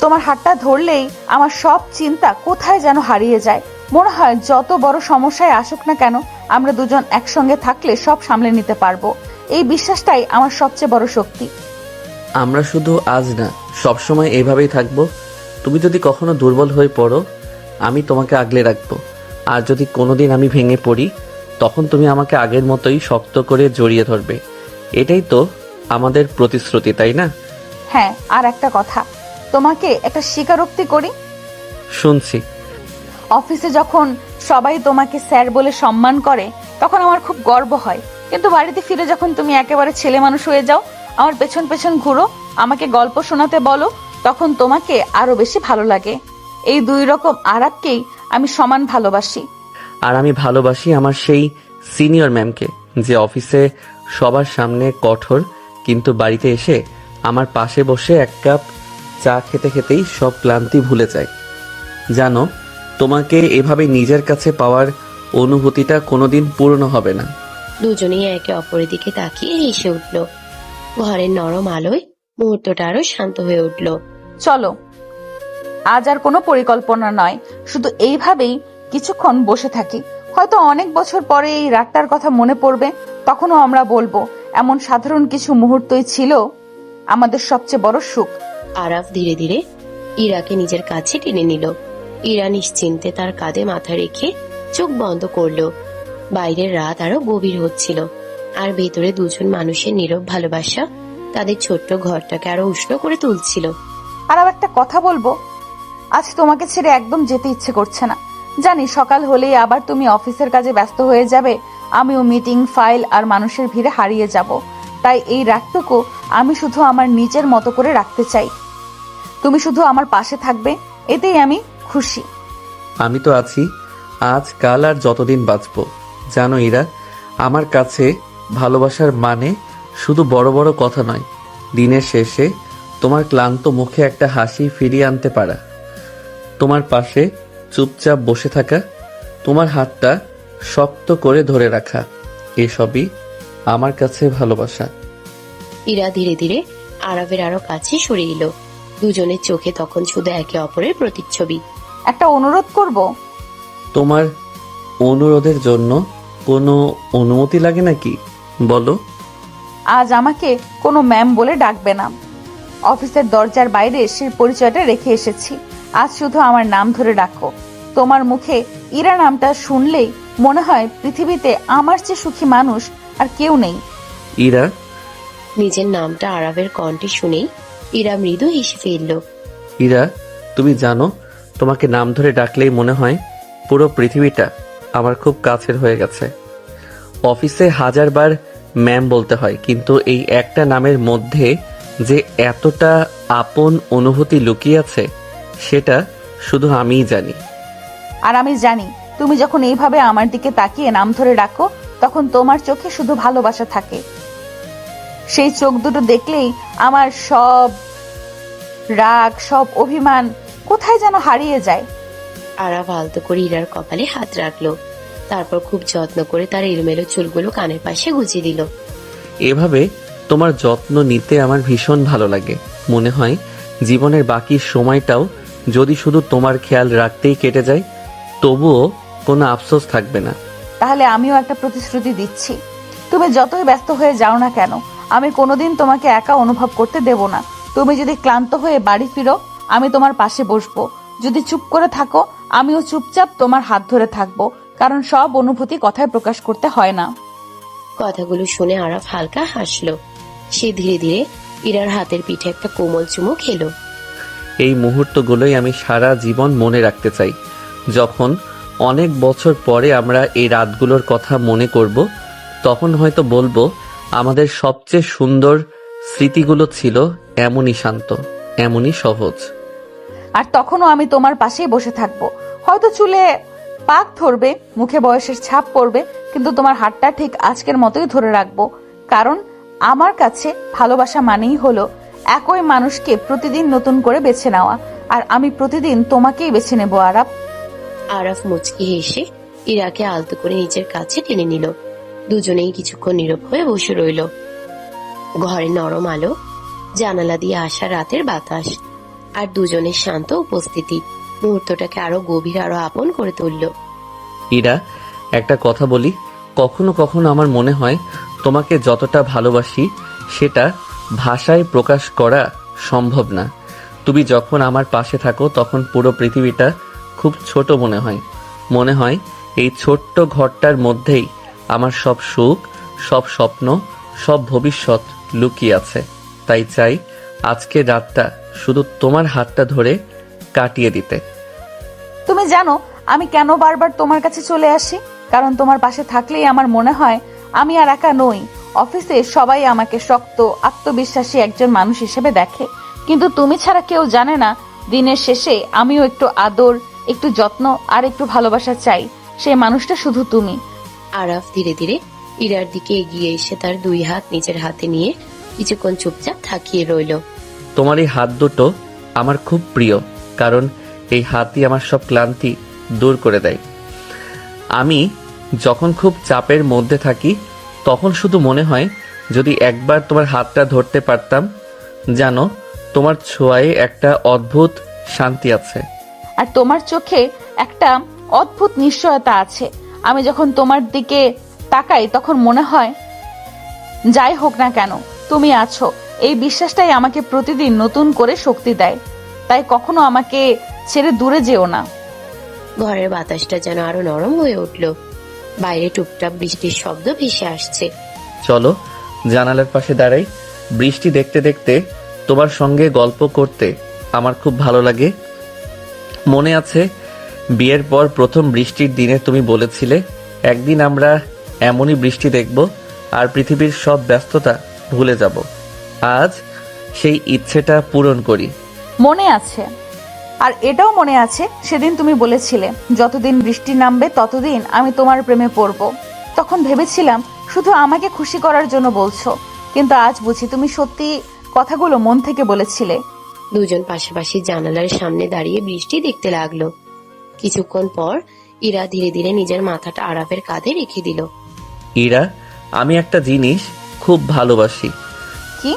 তোমার হাতটা ধরলেই আমার সব চিন্তা কোথায় যেন হারিয়ে যায়। মনে হয় যত বড় সমস্যায় আসুক না কেন, আমরা দুজন একসঙ্গে থাকলে সব সামলে নিতে পারবো। এই বিশ্বাসটাই আমার সবচেয়ে বড় শক্তি। আমরা শুধু আজ না, সবসময় এইভাবেই থাকবো। তুমি যদি কখনো দুর্বল হয়ে পড়ো, আমি তোমাকে আগলে রাখবো। আর যদি কোনোদিন আমি ভেঙে পড়ি, তখন তুমি আমাকে আগের মতোই শক্ত করে জড়িয়ে ধরবে। এটাই তো আমাদের প্রতিশ্রুতি, তাই না? হ্যাঁ, আর একটা কথা, তোমাকে একটা স্বীকারোক্তি করি। শুনছি। অফিসে যখন সবাই তোমাকে স্যার বলে সম্মান করে, তখন আমার খুব গর্ব হয়। কিন্তু বাড়িতে ফিরে যখন তুমি একেবারে ছেলে মানুষ হয়ে যাও, আমার পেছন পেছন ঘুরো, আমাকে গল্প শোনাতে বলো, তখন তোমাকে আরো বেশি ভালো লাগে। এই দুই রকম আরাপকেই আমি সমান ভালোবাসি। আর আমি ভালোবাসি আমার সেই সিনিয়র ম্যামকে, যে অফিসে সবার সামনে কঠোর, কিন্তু বাড়িতে এসে আমার পাশে বসে এক কাপ চা খেতে খেতেই সব ক্লান্তি ভুলে যায়। জানো, তোমাকে এভাবে নিজের কাছে পাওয়ার অনুভূতিটা কোনোদিন পূর্ণ হবে না। দুজনেই একে অপরের দিকে তাকিয়ে হেসে উঠল। ঘরের নরম আলোয় মুহূর্তটা আরো শান্ত হয়ে উঠল। চলো, আজ আর কোনো পরিকল্পনা নয়, শুধু এইভাবেই কিছুক্ষণ বসে থাকি। হয়তো অনেক বছর পরে এই রাতটার কথা মনে পড়বে, তখনও আমরা বলবো এমন সাধারণ কিছু মুহূর্তই ছিল আমাদের সবচেয়ে বড় সুখ। আরাফ ধীরে ধীরে ইরাকে নিজের কাছে টেনে নিল। ইরা নিশ্চিন্তে তার কাঁধে মাথা রেখে চোখ বন্ধ করলো। বাইরের রাত আরো গভীর হচ্ছিল, আর ভেতরে দুজন মানুষের নীরব ভালোবাসা তাদের ছোট্ট ঘরটাকে আরো উষ্ণ করে তুলছিল। আর একটা কথা বলবো, আজ তোমাকে ছেড়ে একদম যেতে ইচ্ছে করছে না। জানি সকাল হলেই আবার তুমি অফিসের কাজে ব্যস্ত হয়ে যাবে, আমিও মিটিং, ফাইল আর মানুষের ভিড়ে হারিয়ে যাব। তাই এই রাতটুকু আমি শুধু আমার নিজের মতো করে রাখতে চাই। তুমি শুধু আমার পাশে থাকবে, এতেই আমি খুশি। আমি তো আছি, আজ কাল আর যতদিন বাঁচবো। জানো ইরা, আমার কাছে ভালোবাসার মানে শুধু বড় বড় কথা নয়, দিনের শেষে তোমার ক্লান্ত মুখে একটা হাসি ফিরিয়ে আনতে পারা, তোমার পাশে চুপচাপ বসে থাকা, তোমার হাতটা শক্ত করে ধরে রাখা, এসবই আমার কাছে ভালোবাসা। ইরা ধীরে ধীরে আরাফের আরো কাছে সরে এলো। দুজনের চোখে তখন শুধু একে অপরের প্রতিচ্ছবি। একটা অনুরোধ করব। তোমার অনুরোধের জন্য কোনো অনুমতি লাগে নাকি? বলো। আজ আমাকে কোনো ম্যাম বলে ডাকবে না। অফিসের দরজার বাইরে সে পরিচয়টা রেখে এসেছি। আজ শুধু আমার নাম ধরে ডাকো। তোমার মুখে ইরা নামটা শুনলেই মনে হয় পৃথিবীতে আমার চেয়ে সুখী মানুষ আর কেউ নেই। ইরা, নিজের নামটা আরাফের কণ্ঠে শুনেই ইরা মৃদু হেসে ফেলল। ইরা, তুমি জানো, তোমাকে নাম ধরে ডাকলেই মনে হয় পুরো পৃথিবীটা আমার খুব কাছের হয়ে গেছে। অফিসে হাজারবার ম্যাম বলতে হয়, কিন্তু এই একটা নামের মধ্যে যে এতটা আপন অনুভূতি লুকিয়ে আছে সেটা শুধু আমিই জানি। আর আমি জানি তুমি যখন এইভাবে আমার দিকে তাকিয়ে নাম ধরে ডাকো তখন তোমার চোখে শুধু ভালোবাসা থাকে। সেই চোখ দুটো দেখলেই আমার সব রাগ, সব অভিমান কোথায় যেন হারিয়ে যায়। আরাফ আলতো করে ইরার কপালে হাত রাখলো, তারপর খুব যত্ন করে তার এলোমেলো চুলগুলো কানের পাশে গুজিয়ে দিল। এভাবে তোমার যত্ন নিতে আমার ভীষণ ভালো লাগে। মনে হয় জীবনের বাকি সময়টাও যদি শুধু তোমার খেয়াল রাখতেই কেটে যায়, তবুও কোনো আফসোস থাকবে না। তাহলে আমিও একটা প্রতিশ্রুতি দিচ্ছি, তুমি যতই ব্যস্ত হয়ে যাও না কেন আমি কোনোদিন তোমাকে একা অনুভব করতে দেব না। তুমি যদি ক্লান্ত হয়ে বাড়ি ফিরো আমি তোমার পাশে বসবো, যদি চুপ করে থাকো আমিও চুপচাপ তোমার হাত ধরে থাকবো, কারণ সব অনুভূতি কথায় প্রকাশ করতে হয় না। কথাগুলো শুনে আরাফ হালকা হাসলো। সে ধীরে ধীরে ইরার হাতের পিঠে একটা কোমল চুমু খেলো। এই মুহূর্তগুলোই আমি সারা জীবন মনে রাখতে চাই। যখন অনেক বছর পরে আমরা এই রাতগুলোর কথা মনে করব, তখন হয়তো বলবো আমাদের সবচেয়ে সুন্দর স্মৃতিগুলো ছিল এমনই শান্ত, এমনই সহজ। আর তখনও আমি তোমার পাশেই বসে থাকবো। হয়তো চুলে পাক ধরবে, মুখে বয়সের ছাপ পড়বে, কিন্তু তোমার হাতটা ঠিক আজকের মতোই ধরে রাখবো। কারণ আমার কাছে ভালোবাসা মানেই হলো একই মানুষকে প্রতিদিন নতুন করে বেছে নেওয়া, আর আমি প্রতিদিন তোমাকেই বেছে নেবো আরাফ। আরাফ মুচকি হেসে ইরাকে আলতো করে নিজের কাছে টেনে নিল। দুজনেই কিছুক্ষণ নীরব হয়ে বসে রইল। ঘরে নরম আলো, জানালা দিয়ে আসা রাতের বাতাস আর দুজনের শান্ত উপস্থিতি মুহূর্তটাকে আরো গভীর, আরো আপন করে তুলল। ইরা, একটা কথা বলি, কখনো কখনো আমার মনে হয় তোমাকে যতটা ভালোবাসি সেটা ভাষায় প্রকাশ করা সম্ভব না। তুমি যখন আমার পাশে থাকো তখন পুরো পৃথিবীটা খুব ছোট মনে হয়। মনে হয় এই ছোট্ট ঘরটার মধ্যেই আমার সব সুখ, সব স্বপ্ন, সব ভবিষ্যৎ লুকিয়ে আছে। তাই চাই আজকের রাতটা শুধু তোমার হাতটা ধরে কাটিয়ে দিতে। তুমি জানো আমি কেন বারবার তোমার কাছে চলে আসি? কারণ তোমার পাশে থাকলেই আমার মনে হয় আমি আর একা নই। অফিসে সবাই আমাকে শক্ত, আত্মবিশ্বাসী একজন মানুষ হিসেবে দেখে, কিন্তু তুমি ছাড়া কেউ জানে না দিনের শেষে আমিও একটু আদর, একটু যত্ন আর একটু ভালোবাসা চাই। সেই মানুষটা শুধু তুমি। আরাফ ধীরে ধীরে ইরার দিকে এগিয়ে এসে তার দুই হাত নিজের হাতে নিয়ে কিছুক্ষণ চুপচাপ থাকিয়ে রইল। তোমার এই হাত দুটো আমার খুব প্রিয়, কারণ এই হাতই আমার সব ক্লান্তি দূর করে দেয়। আমি যখন খুব চাপের মধ্যে থাকি তখন শুধু মনে হয় যদি একবার তোমার হাতটা ধরতে পারতাম। জানো, তোমার ছোঁয়ায় একটা অদ্ভুত শান্তি আছে। আর তোমার চোখে একটা অদ্ভুত নিশ্চয়তা আছে। আমি যখন তোমার দিকে তাকাই তখন মনে হয় যাই হোক না কেন তুমি আছো। এই বিশ্বাসটাই আমাকে প্রতিদিন নতুন করে শক্তি দেয়। তাই কখনো আমাকে ছেড়ে দূরে যেও না। ঘরের বাতাসটা যেন আরো নরম হয়ে উঠল। বাইরে টুপটাপ বৃষ্টির শব্দ ভেসে আসছে। চলো জানালার পাশে দাঁড়াই। বৃষ্টি দেখতে দেখতে তোমার সঙ্গে গল্প করতে আমার খুব ভালো লাগে। মনে আছে বিয়ের পর প্রথম বৃষ্টির দিনে তুমি বলেছিলে একদিন আমরা এমনই বৃষ্টি দেখব আর পৃথিবীর সব ব্যস্ততা ভুলে যাব। আজ সেই ইচ্ছেটা পূরণ করি। মনে আছে, আর এটাও মনে আছে সেদিন তুমি বলেছিলে যতদিন বৃষ্টি নামবে ততদিন আমি তোমার প্রেমে পড়ব। তখন ভেবেছিলাম শুধু আমাকে খুশি করার জন্য বলছো, কিন্তু আজ বুঝি তুমি সত্যি কথাগুলো মন থেকে বলেছিলে। দুজন পাশাপাশি জানালার সামনে দাঁড়িয়ে বৃষ্টি দেখতে লাগলো। কিছুক্ষণ পর ইরা ধীরে ধীরে নিজের মাথাটা আরাফের কাঁধে রেখে দিল। ইরা, আমি একটা জিনিস খুব ভালোবাসি। কি?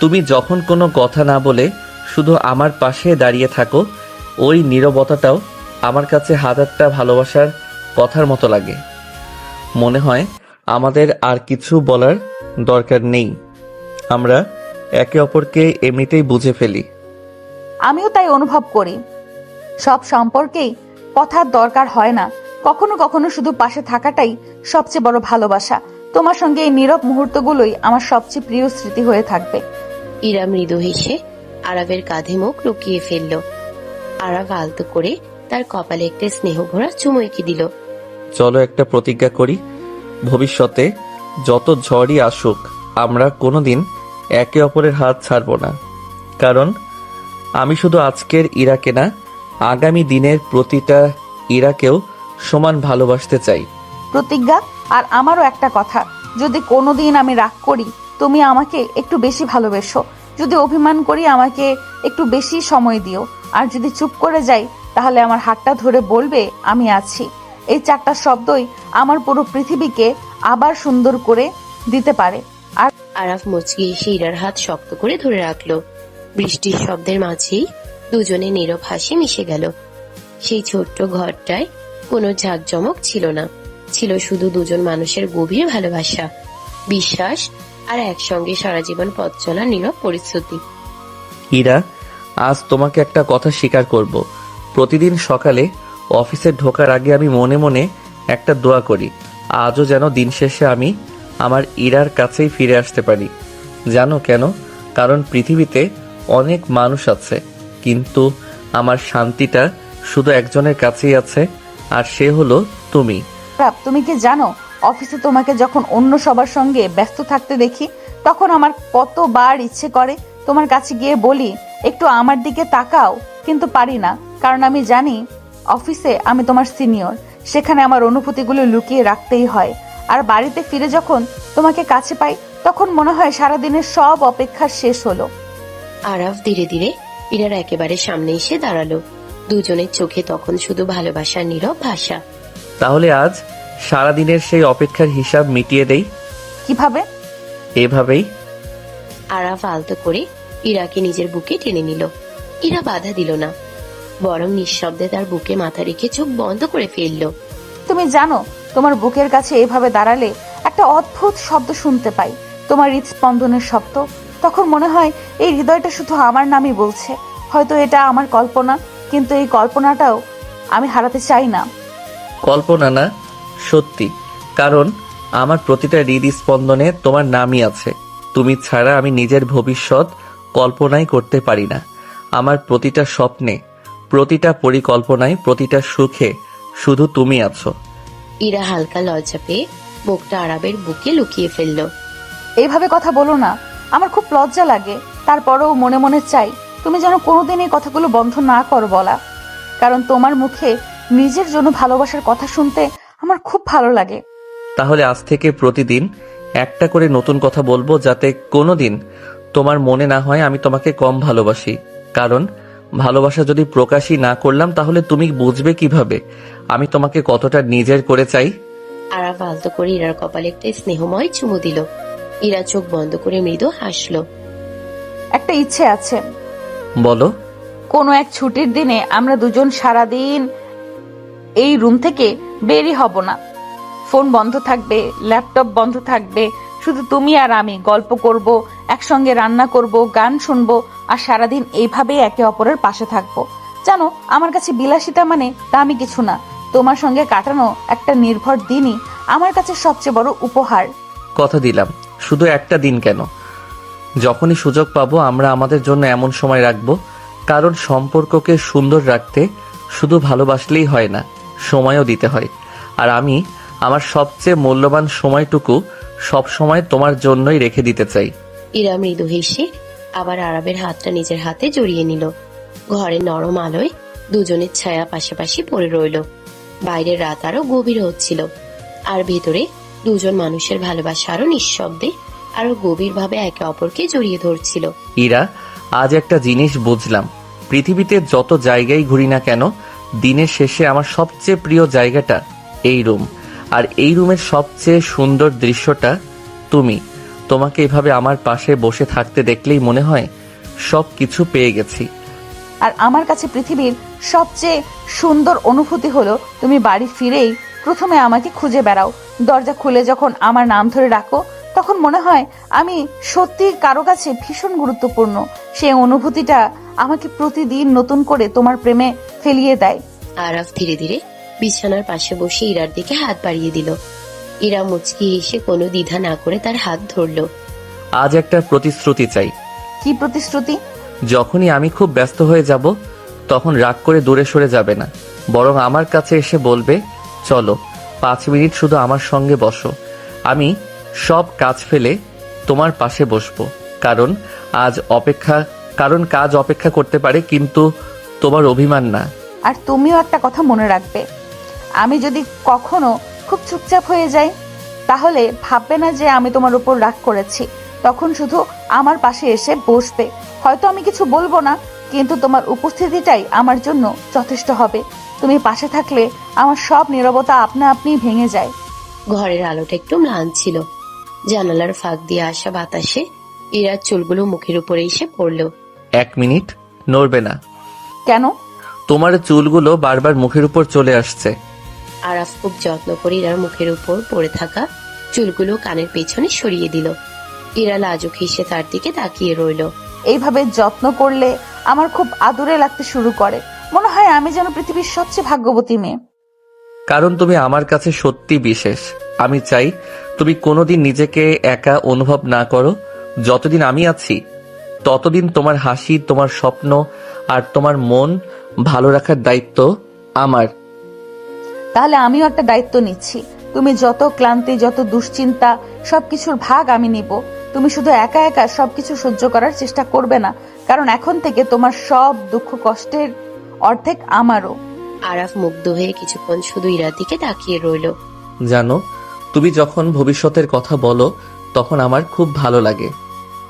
তুমি যখন কোনো কথা না বলে শুধু আমার পাশে দাঁড়িয়ে থাকো, ওই নীরবতাটাও আমার কাছে হাজারটা ভালোবাসার কথার মতো লাগে। মনে হয় আমাদের আর কিছু বলার দরকার নেই, আমরা একে অপরকে এমনিতেই বুঝে ফেলি। আমিও তাই অনুভব করি। সব সম্পর্কেই কথার দরকার হয় না, কখনো কখনো শুধু পাশে থাকাটাই সবচেয়ে বড় ভালোবাসা। তোমার সঙ্গে এই নীরব মুহূর্তগুলোই আমার সবচেয়ে প্রিয় স্মৃতি হয়ে থাকবে। ইরা মৃদু হেসে আরাফের কাঁধে মুখ লুকিয়ে ফেলল। আরাফ আলতো করে তার কপালে একটা স্নেহ ভরা চুমু এঁকে দিল। চলো একটা প্রতিজ্ঞা করি, ভবিষ্যতে যত ঝড়ই আসুক আমরা কোনোদিন একে অপরের হাত ছাড়ব না। কারণ আমি শুধু আজকের ইরাকে না, আগামী দিনের প্রতিটা ইরাকেও সমান ভালোবাসতে চাই। প্রতিজ্ঞা। আর আমারও একটা কথা, যদি কোনোদিন আমি রাগ করি তুমি আমাকে একটু বেশি ভালোবেসো, যদি অভিমান করি আমাকে একটু বেশি সময় দিও, আর যদি চুপ করে যাই তাহলে আমার হাতটা ধরে বলবে আমি আছি। এই 4টা শব্দই আমার পুরো পৃথিবীকে আবার সুন্দর করে দিতে পারে। আর আরাফ মুচকি এসে ইরার হাত শক্ত করে ধরে রাখলো। বৃষ্টির শব্দের মাঝেই দুজনে নীরব হাসি মিশে গেল। সেই ছোট্ট ঘরটায় কোনো ঝাঁকজমক ছিল না, ছিল শুধু দুজন মানুষের গভীর ভালোবাসা, বিশ্বাস আর একসঙ্গে সারা জীবন পথ চলার নীরব পরিস্থিতি। ইরা, আজ তোমাকে একটা কথা স্বীকার করব। প্রতিদিন সকালে অফিসে ঢোকার আগে আমি মনে মনে একটা দোয়া করি, আজও যেন দিন শেষে আমি আমার ইরার কাছেই ফিরে আসতে পারি। জানো কেন? কারণ পৃথিবীতে অনেক মানুষ আছে, কিন্তু আমার শান্তিটা শুধু একজনের কাছেই আছে, আর সে হলো তুমি। তুমি কি জানো, অফিসে তোমাকে যখন অন্য সবার সঙ্গে ব্যস্ত থাকতে দেখি তখন আমার কতবার ইচ্ছে করে তোমার কাছে গিয়ে বলি একটু আমার দিকে তাকাও, কিন্তু পারি না। কারণ আমি জানি অফিসে আমি তোমার সিনিয়র, সেখানে আমার অনুভূতিগুলো লুকিয়ে রাখতেই হয়। আর বাড়িতে ফিরে যখন তোমাকে কাছে পাই তখন মনে হয় সারাদিনের সব অপেক্ষা শেষ হলো। আরাফ ধীরে ধীরে ইরার একেবারে সামনে এসে দাঁড়ালো। দুজনের চোখে তখন শুধু ভালোবাসার নীরব ভাষা। তাহলে আজ সারাদিনের সেই অপেক্ষার হিসাব মিটিয়ে দেই। কিভাবে? এভাবেই। আরাফ আলতো করে ইরাকে নিজের বুকে টেনে নিল। ইরা বাধা দিল না, বরং নিঃশব্দে তার বুকে মাথা রেখে চোখ বন্ধ করে ফেলল। তুমি জানো, তোমার বুকের কাছে এভাবে দাঁড়ালে একটা অদ্ভুত শব্দ শুনতে পাই, তোমার হৃদস্পন্দনের শব্দ। তখন মনে হয় এই হৃদয়টা শুধু আমার নামই বলছে। হয়তো এটা আমার কল্পনা, কিন্তু এই কল্পনাটাও আমি হারাতে চাই না। কল্পনা না, সত্যি। কারণ আমার প্রতিটা হৃদস্পন্দনে তোমার নামই আছে। তুমি ছাড়া আমি নিজের ভবিষ্যৎ কল্পনাই করতে পারি না। আমার প্রতিটা স্বপ্নে, প্রতিটা পরিকল্পনায়, প্রতিটা সুখে শুধু তুমি আছো। ইরা হালকা লজ্জা পেয়ে মুখটা আরাবের বুকে লুকিয়ে ফেলল। এইভাবে কথা বলো না, আমার খুব লজ্জা লাগে। তারপরেও মনে মনে চাই তুমি যেন কোনোদিন এই কথাগুলো বন্ধ না করো বলা। কারণ তোমার মুখে নিজের জন্য ভালোবাসার কথা শুনতে আমার খুব ভালো লাগে। তাহলে আজ থেকে প্রতিদিন একটা করে নতুন কথা বলবো, যাতে কোনোদিন তোমার মনে না হয় আমি তোমাকে কম ভালোবাসি। কারণ ভালোবাসা যদি প্রকাশই না করলাম তাহলে তুমি বুঝবে কিভাবে আমি তোমাকে কতটা নিজের করে চাই। আরাফ আলতো করে ইরার কপালে একটা স্নেহময় চুমু দিল। ইরা চোখ বন্ধ করে মৃদু হাসলো। একটা ইচ্ছে আছে। বলো। কোনো এক ছুটির দিনে আমরা দুজন সারাদিন এই রুম থেকে বেরই হব না। ফোন বন্ধ থাকবে, ল্যাপটপ বন্ধ থাকবে, শুধু তুমি আর আমি গল্প করব, একসঙ্গে রান্না করব, গান শুনবো, আর সারাদিন এইভাবেই একে অপরের পাশে থাকবো। জানো, আমার কাছে বিলাসিতা মানে দামি কিছু না। তোমার সঙ্গে কাটানো একটা নির্ভর দিনই আমার কাছে সবচেয়ে বড় উপহার। কথা দিলাম, শুধু একটা দিন কেন, যখনই সুযোগ পাবো আমরা আমাদের জন্য এমন সময় রাখবো। কারণ সম্পর্ককে সুন্দর রাখতে শুধু ভালোবাসলেই হয় না, সময়ও দিতে হয়। আর আমি আমার সবচেয়ে মূল্যবান সময়টুকু সব সময় তোমার জন্যই রেখে দিতে চাই। ইরা মৃদু হেসে আবার আরাবের হাতটা নিজের হাতে জড়িয়ে নিল। ঘরের নরম আলোয় দুজনের ছায়া পাশাপাশি পড়ে রইল। বাইরের রাত আরো গভীর হচ্ছিল, আর ভেতরে দুজন মানুষের ভালোবাসা আরো নিঃশব্দে আরো গভীরভাবে একে অপরকে জড়িয়ে ধরছিল। ইরা, আজ একটা জিনিস বুঝলাম, পৃথিবীতে যত জায়গায় ঘুরি না কেন, দিনের শেষে আমার সবচেয়ে প্রিয় জায়গাটা এই রুম। আর এই রুমের সবচেয়ে সুন্দর দৃশ্যটা তুমি। তোমাকে এভাবে আমার পাশে বসে থাকতে দেখলেই মনে হয় সব কিছু পেয়ে গেছি। আর আমার কাছে পৃথিবীর সবচেয়ে সুন্দর অনুভূতি হলো তুমি বাড়ি ফিরেই প্রথমে আমাকে খুঁজে বেড়াও। দরজা খুলে যখন আমার নাম ধরে ডাকো তখন মনে হয় আমি সত্যি কারো কাছে ভীষণ গুরুত্বপূর্ণ। সেই অনুভূতিটা আমাকে প্রতিদিন নতুন করে তোমার প্রেমে ফেলিয়ে দেয়। আরাফ ধীরে ধীরে বিছানার পাশে বসে ইরার দিকে হাত বাড়িয়ে দিল। ইরা মুচকি হেসে কোনো দ্বিধা না করে তার হাত ধরল। আজ একটা প্রতিশ্রুতি চাই। কি প্রতিশ্রুতি? যখনই আমি খুব ব্যস্ত হয়ে যাব তখন রাগ করে দূরে সরে যাবে না, বরং আমার কাছে এসে বলবে, চলো 5 মিনিট শুধু আমার সঙ্গে বসো। আমি সব কাজ ফেলে তোমার পাশে বসবো। কারণ কাজ অপেক্ষা করতে পারে, কিন্তু তোমার অভিমান না। আর তুমিও একটা কথা মনে রাখবে, আমি যদি কখনো খুব চুপচাপ হয়ে যাই তাহলে ভাববে না যে আমি তোমার উপর রাগ করেছি। তখন শুধু আমার পাশে এসে বসবে। হয়তো আমি কিছু বলবো না, কিন্তু তোমার উপস্থিতিটাই আমার জন্য যথেষ্ট হবে। তুমি পাশে থাকলে আমার সব নীরবতা আপনা আপনি ভেঙে যায়। ঘরের আলোটা একটু ম্লান ছিল। জানালার ফাঁক দিয়ে আসা বাতাসে ইরার চুলগুলো মুখের উপরে এসে পড়ল। 1 মিনিট নড়বে না। কেন? তোমার চুলগুলো বারবার মুখের উপর চলে আসছে। আরাফ খুব যত্ন করে ইরার মুখের উপর পড়ে থাকা চুলগুলো কানের পেছনে সরিয়ে দিল। ইরা লাজুক হেসে তার দিকে তাকিয়ে রইল। এইভাবে যত্ন করলে আমার খুব আদরে লাগতে শুরু করে। মনে হয় আমি যেন পৃথিবীর সবচেয়ে ভাগ্যবতী মেয়ে। কারণ তুমি আমার কাছে সত্যি বিশেষ। আমি চাই তুমি কোনোদিন নিজেকে একা অনুভব না করো। যতদিন আমি আছি ততদিন তোমার হাসি, তোমার স্বপ্ন আর তোমার মন ভালো রাখার দায়িত্ব আমার। তাহলে আমিও একটা দায়িত্ব নিচ্ছি। তুমি যত ক্লান্তি, যত দুশ্চিন্তা, সবকিছুর ভাগ আমি নিব। তুমি শুধু একা একা সবকিছু সহ্য করার চেষ্টা করবে না, কারণ এখন থেকে তোমার সব দুঃখ কষ্টের অর্ধেক আমারও। আরাফ মুগ্ধ হয়ে কিছুক্ষণ শুধু ইরার দিকে তাকিয়ে রইল। জানো, তুমি যখন ভবিষ্যতের কথা বলো তখন আমার খুব ভালো লাগে।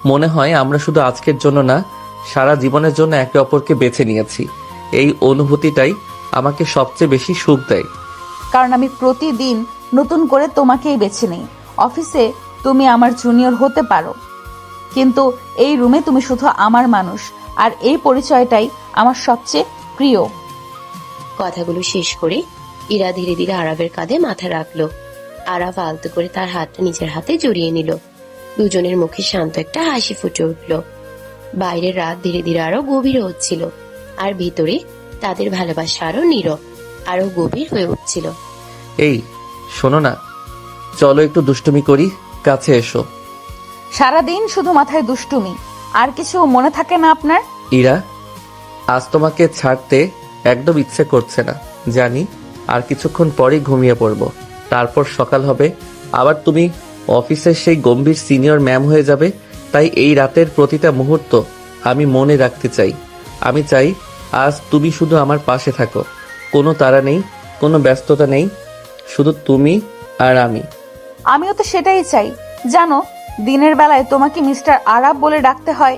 মনে হয় আমরা শুধু আজকের জন্য না, সারা জীবনের জন্য একে অপরকে বেছে নিয়েছি। এই অনুভূতিটাই আমাকে সবচেয়ে বেশি সুখ দেয়। কারণ আমি প্রতিদিন নতুন করে তোমাকেই বেছে নিই। অফিসে তুমি আমার জুনিয়র হতে পারো, কিন্তু এই রুমে তুমি শুধু আমার মানুষ। আর এই পরিচয়টাই আমার সবচেয়ে প্রিয়। কথাগুলো শেষ করে ইরা ধীরে ধীরে আরাফের কাঁধে মাথা রাখলো। আরাফ আলতো করে তার হাতটা নিজের হাতে জড়িয়ে নিল। দুজনের মুখে শান্ত একটা হাসি ফুটে উঠল। বাইরের রাত ধীরে ধীরে আরো গভীর হচ্ছিল, আর ভিতরে তাদের ভালোবাসা আরো নীরব, আরো গভীর হয়ে উঠছিল। এই শোনো না, চলো একটু দুষ্টুমি করি, কাছে এসো। সারাদিন শুধু মাথায় দুষ্টুমি, আর কিছু মনে থাকে না আপনার? ইরা, আজ তোমাকে ছাড়তে একদম ইচ্ছে করছে না জানি। আর কিছুক্ষণ পরেই ঘুমিয়ে পড়বো, তারপর সকাল হবে, আবার তুমি অফিসের সেই গম্ভীর সিনিয়র ম্যাম হয়ে যাবে। তাই এই রাতের প্রতিটা মুহূর্ত আমি মনে রাখতে চাই। আমি চাই আজ তুমি শুধু আমার পাশে থাকো। কোনো তাড়া নেই, কোনো ব্যস্ততা নেই, শুধু তুমি আর আমি। আমিও তো সেটাই চাই। জানো, দিনের বেলায় তোমাকে মিস্টার আরাব বলে ডাকতে হয়,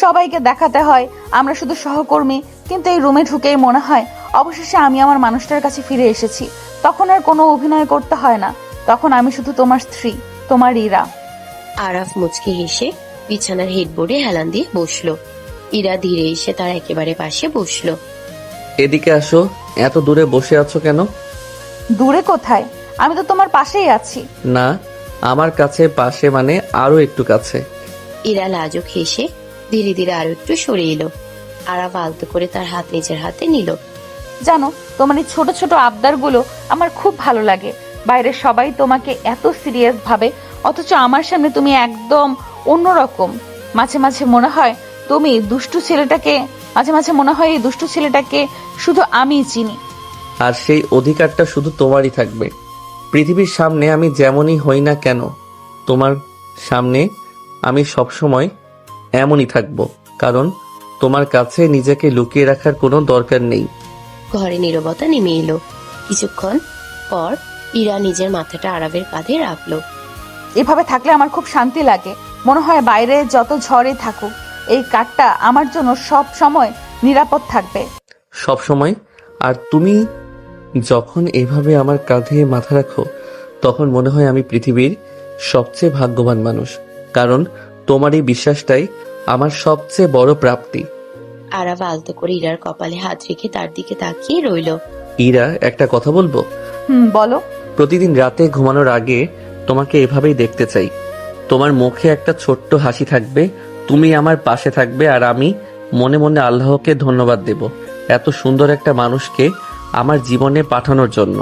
সবাইকে দেখাতে হয় আমরা শুধু সহকর্মী, কিন্তু এই রুমে ঢুকেই মনে হয় অবশেষে আমি আমার মানুষটার কাছে ফিরে এসেছি। তখন আর কোনো অভিনয় করতে হয় না, তখন আমি শুধু তোমার স্ত্রী, তোমার ইরা। আরাফ মুচকি হেসে বিছানার হেডবোর্ডে হেলান দিয়ে বসলো। ইরা ধীরে এসে তার একেবারে পাশে বসলো। এদিকে আসো, এত দূরে বসে আছো কেন? দূরে কোথায়, আমি তো তোমার পাশেই আছি। না, আমার কাছে পাশে মানে আরো একটু কাছে। ইরা লাজুক হেসে ধীরে ধীরে আরো একটু সরে এলো। আরাফ আলতো করে তার হাত নিজের হাতে নিল। জানো, তোমার এই ছোট ছোট আবদারগুলো আমার খুব ভালো লাগে। বাইরে সবাই তোমাকে এত সিরিয়াস ভাবে, অথচ আমার সামনে তুমি একদম অন্যরকম। মাঝে মাঝে মনে হয় এই দুষ্টু ছেলেটাকে শুধু আমিই চিনি। আর সেই অধিকারটা শুধু তোমারই থাকবে। পৃথিবীর সামনে আমি যেমনই হই না কেন, তোমার সামনে আমি সবসময় এমনই থাকবো। কারণ তোমার কাছে নিজেকে লুকিয়ে রাখার কোনো দরকার নেই। ঘরে নীরবতা নেমে এলো। কিছুক্ষণ পর ইরা নিজের মাথাটা আরাফের কাঁধে রাখলো। এভাবে থাকলে আমার খুব শান্তি লাগে। মনে হয় বাইরে যত ঝড়ই থাকুক, এই কাঠটা আমার জন্য সব সময় নিরাপদ থাকবে। সব সময়। আর তুমি যখন এভাবে আমার কাঁধে মাথা রাখো তখন মনে হয় আমি পৃথিবীর সবচেয়ে ভাগ্যবান মানুষ। কারণ তোমার এই বিশ্বাসটাই আমার সবচেয়ে বড় প্রাপ্তি। আরাফ আলতো করে ইরার কপালে হাত রেখে তার দিকে তাকিয়ে রইল। ইরা, একটা কথা বলবো? বলো। প্রতিদিন রাতে ঘুমানোর আগে তোমাকে এভাবেই দেখতে চাই। তোমার মুখে একটা ছোট্ট হাসি থাকবে, তুমি আমার পাশে থাকবে, আর আমি মনে মনে আল্লাহকে ধন্যবাদ দেব এত সুন্দর একটা মানুষকে আমার জীবনে পাঠানোর জন্য।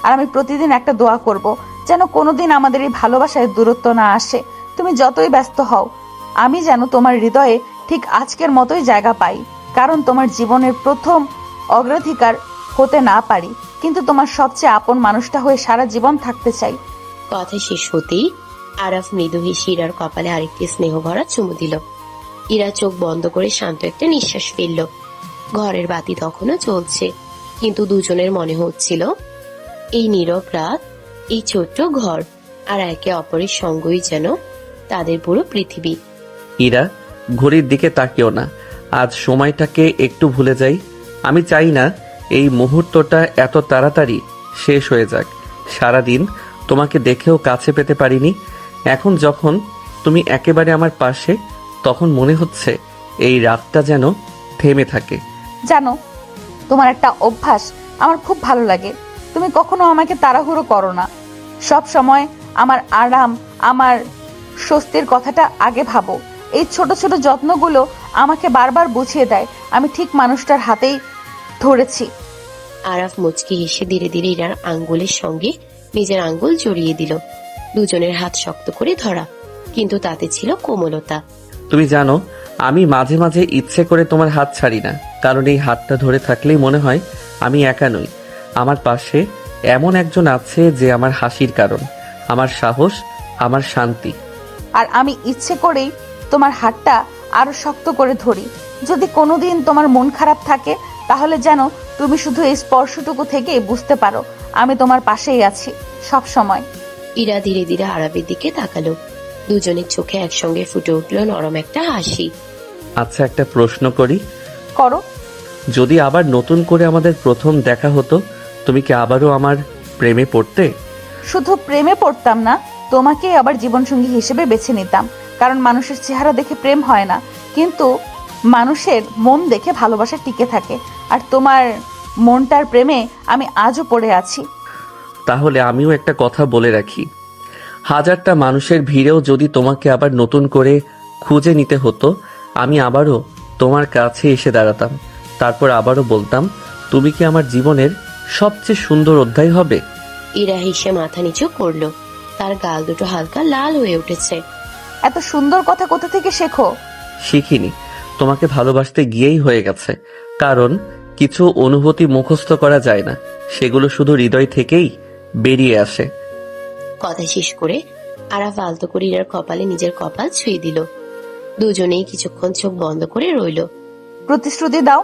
আর আমি প্রতিদিন একটা দোয়া করব, যেন কোনোদিন আমাদের এই ভালোবাসায় দূরত্ব না আসে। তুমি যতই ব্যস্ত হও, আমি যেন তোমার হৃদয়ে ঠিক আজকের মতোই জায়গা পাই। কারণ তোমার জীবনের প্রথম অগ্রাধিকার হতে না পারি, কিন্তু তোমার সবচেয়ে আপন মানুষটা হয়ে সারা জীবন থাকতে চাই। কথা শেষ হতেই আরাফ মৃদু হেসে ইরার কপালে আরেকটি স্নেহ ভরা চুমু দিল। ইরা চোখ বন্ধ করে শান্ত একটা নিঃশ্বাস ফেলল। ঘরের বাতি তখনও চলছে, কিন্তু দুজনের মনে হচ্ছিল এই নীরব রাত, এই ছোট্ট ঘর আর একে অপরের সঙ্গই যেন তাদের পুরো পৃথিবী। ইরা, ঘড়ির দিকে তাকিও না। আজ সময়টাকে একটু ভুলে যাই। আমি চাই না এই মুহূর্তটা এত তাড়াতাড়ি শেষ হয়ে যাক। সারাদিন তোমাকে দেখেও কাছে পেতে পারিনি। এখন যখন তুমি একেবারে আমার পাশে, তখন মনে হচ্ছে এই রাতটা যেন থেমে থাকে। জানো, তোমার একটা অভ্যাস আমার খুব ভালো লাগে। তুমি কখনো আমাকে তাড়াহুড়ো করো না। সব সময় আমার আরাম, আমার স্বস্তির কথাটা আগে ভাবো। এই ছোট ছোট যত্নগুলো আমাকে বারবার বুঝিয়ে দেয় আমি ঠিক মানুষটার হাতেই ধরেছি। আরাফ মুচকি হেসে ধীরে ধীরে ইরার আঙ্গুলের সঙ্গে নিজের আঙ্গুল জড়িয়ে দিল। দুজনের হাত শক্ত করে ধরা, কিন্তু তাতে ছিল কোমলতা। তুমি জানো, আমি মাঝে মাঝে ইচ্ছে করে তোমার হাত ছাড়ি না, কারণ এই হাতটা ধরে থাকলেই মনে হয় আমি একা নই। আমার পাশে এমন একজন আছে যে আমার হাসির কারণ, আমার সাহস, আমার শান্তি। আর আমি ইচ্ছে করেই তোমার হাতটা আরো শক্ত করে ধরি। যদি কোনোদিন তোমার মন খারাপ থাকে, তাহলে যেন তুমি শুধু এই স্পর্শটুকু থেকেই বুঝতে পারো আমি তোমার পাশেই আছি সব সময়। ইরা ধীরে ধীরে আরাফের দিকে তাকালো। দুজনের চোখে একসঙ্গে ফুটে উঠল নরম একটা হাসি। আচ্ছা, একটা প্রশ্ন করি। করো। যদি আবার নতুন করে আমাদের প্রথম দেখা হতো, তুমি কি আবারও আমার প্রেমে পড়তে? শুধু প্রেমে পড়তাম না, তোমাকে আবার জীবনসঙ্গী হিসেবে বেছে নিতাম। কারণ মানুষের চেহারা দেখে প্রেম হয় না, কিন্তু মানুষের মন দেখে ভালোবাসা টিকে থাকে। আর তোমার মনটার প্রেমে আমি আজও পড়ে আছি। তাহলে আমিও একটা কথা বলে রাখি, হাজারটা মানুষের ভিড়েও যদি তোমাকে আবার নতুন করে খুঁজে নিতে হতো, আমি আবারও তোমার কাছে এসে দাঁড়াতাম। তারপর আবারও বলতাম, তুমি কি আমার জীবনের সবচেয়ে সুন্দর অধ্যায় হবে। ইরা হেসে মাথা নিচু করলো। তার গাল দুটো হালকা লাল হয়ে উঠেছে। এত সুন্দর কথা কোথা থেকে শেখো? শিখিনি, তোমাকে ভালোবাসতে গিয়েই হয়ে গেছে। কারণ কিছু অনুভূতি মুখস্থ করা যায় না, সেগুলো শুধু হৃদয় থেকেই বেরিয়ে আসে। কথা শেষ করে আরাফ আলতো করে ইরার কপালে নিজের কপাল ছুঁয়ে দিল। দুজনেই কিছুক্ষণ চোখ বন্ধ করে রইল। প্রতিশ্রুতি দাও,